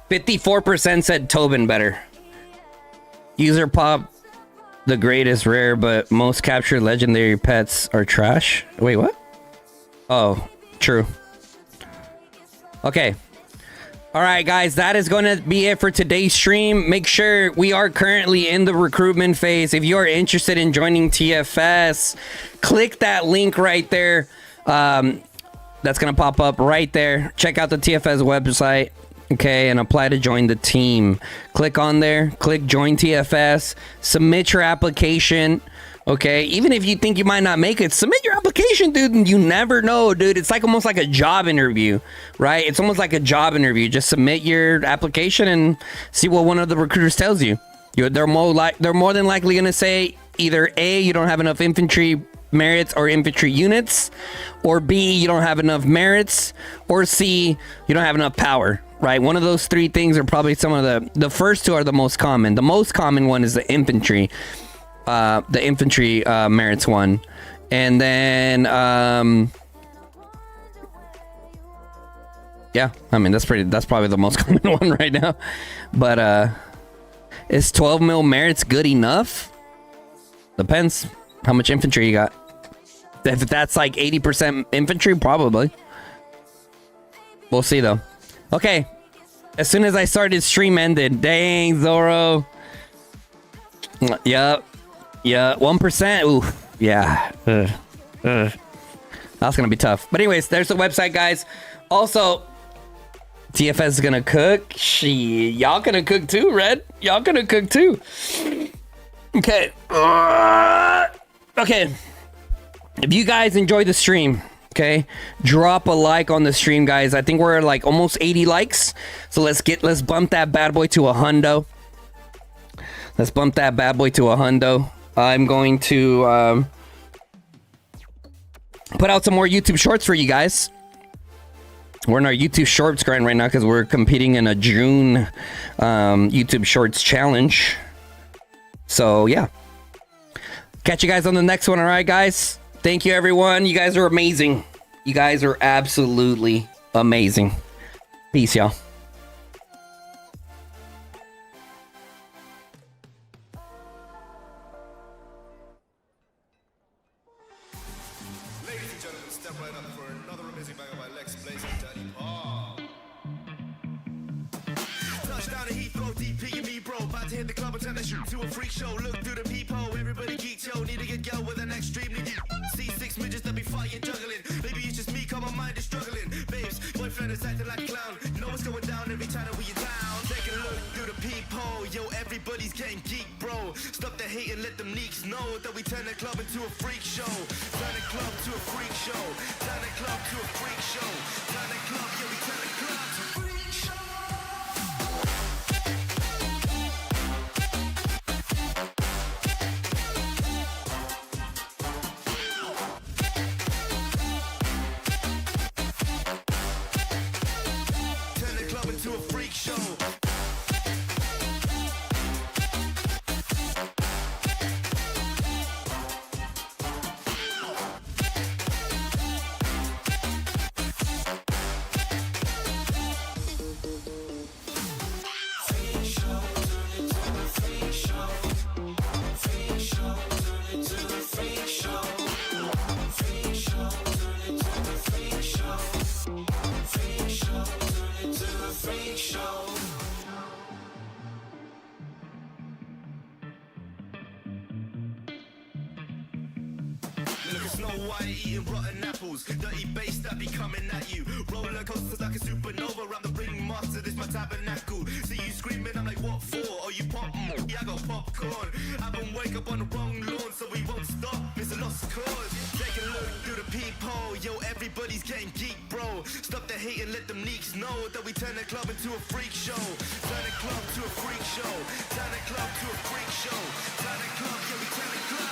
54% said Tobin better. User pop. The greatest rare, but most captured legendary pets are trash. Wait, what? Oh, true. Okay. All right, guys, that is going to be it for today's stream. Make sure we are currently in the recruitment phase. If you are interested in joining TFS, click that link right there. That's going to pop up right there. Check out the TFS website. Okay, and apply to join the team. Click on there, click join TFS, submit your application. Okay, even if you think you might not make it, submit your application, dude. And you never know, dude. It's like almost like a job interview, right? It's almost like a job interview. Just submit your application and see what one of the recruiters tells you. They're more than likely gonna say either A, you don't have enough infantry merits or infantry units, or B, you don't have enough merits, or C, you don't have enough power. Right, one of those three things are probably some of the first two are the most common. The most common one is the infantry merits one, and then yeah, I mean that's probably the most common one right now. But is 12 mil merits good enough? Depends how much infantry you got. If that's like 80% infantry, probably. We'll see though. Okay, as soon as I started, stream ended. Dang, Zoro. Yep. Yeah, 1%. Ooh, yeah. That's gonna be tough. But anyways, there's the website, guys. Also, TFS is gonna cook. Y'all gonna cook too, Red. Y'all gonna cook too. Okay. Okay. If you guys enjoyed the stream, okay, drop a like on the stream, guys. I think we're like almost 80 likes. So let's bump that bad boy to a hundo. Let's bump that bad boy to a hundo. I'm going to put out some more YouTube shorts for you guys. We're in our YouTube shorts grind right now because we're competing in a June YouTube shorts challenge. So yeah, catch you guys on the next one. All right, guys. Thank you, everyone. You guys are amazing. You guys are absolutely amazing. Peace, y'all. Ladies and gentlemen, step right up for another amazing banger by Lex Blaze and Daddy Paul. Touchdown to Heathrow, DP and me, bro. About to hit the club and turn the shoot to a freak show. Look through the peephole, everybody geek, yo. Need to get girl with an extremely deep. See 6 midgets that be fighting, juggling. Maybe it's just me, cause my mind is struggling. Babes, boyfriend is acting like a clown. You know what's going down every time that we are down. Take a look through the peephole, yo. Everybody's getting geek, bro. Stop the hate and let them neeks know that we turn the club into a freak show. Turn the club to a freak show. Turn the club to a freak show. Turn the club, yeah, we turn the club to a freak show. Turn the club into a freak show. Look at Snow White eating rotten apples. Dirty bass that be coming at you. Roller coasters like a supernova. Around the ringmaster, this my tabernacle. See you screaming, I'm like, what for? Oh, you pop? Yeah, I got popcorn. I don't wake up on the wrong lawn, so we won't stop. It's a lost cause. Take a look through the peephole. Yo, everybody's getting geek, bro. Stop the hate and let them neeks know that we turn the club into a freak show. Turn the club to a freak show. Turn the club to a freak show. Turn the club, yeah, we turn the club.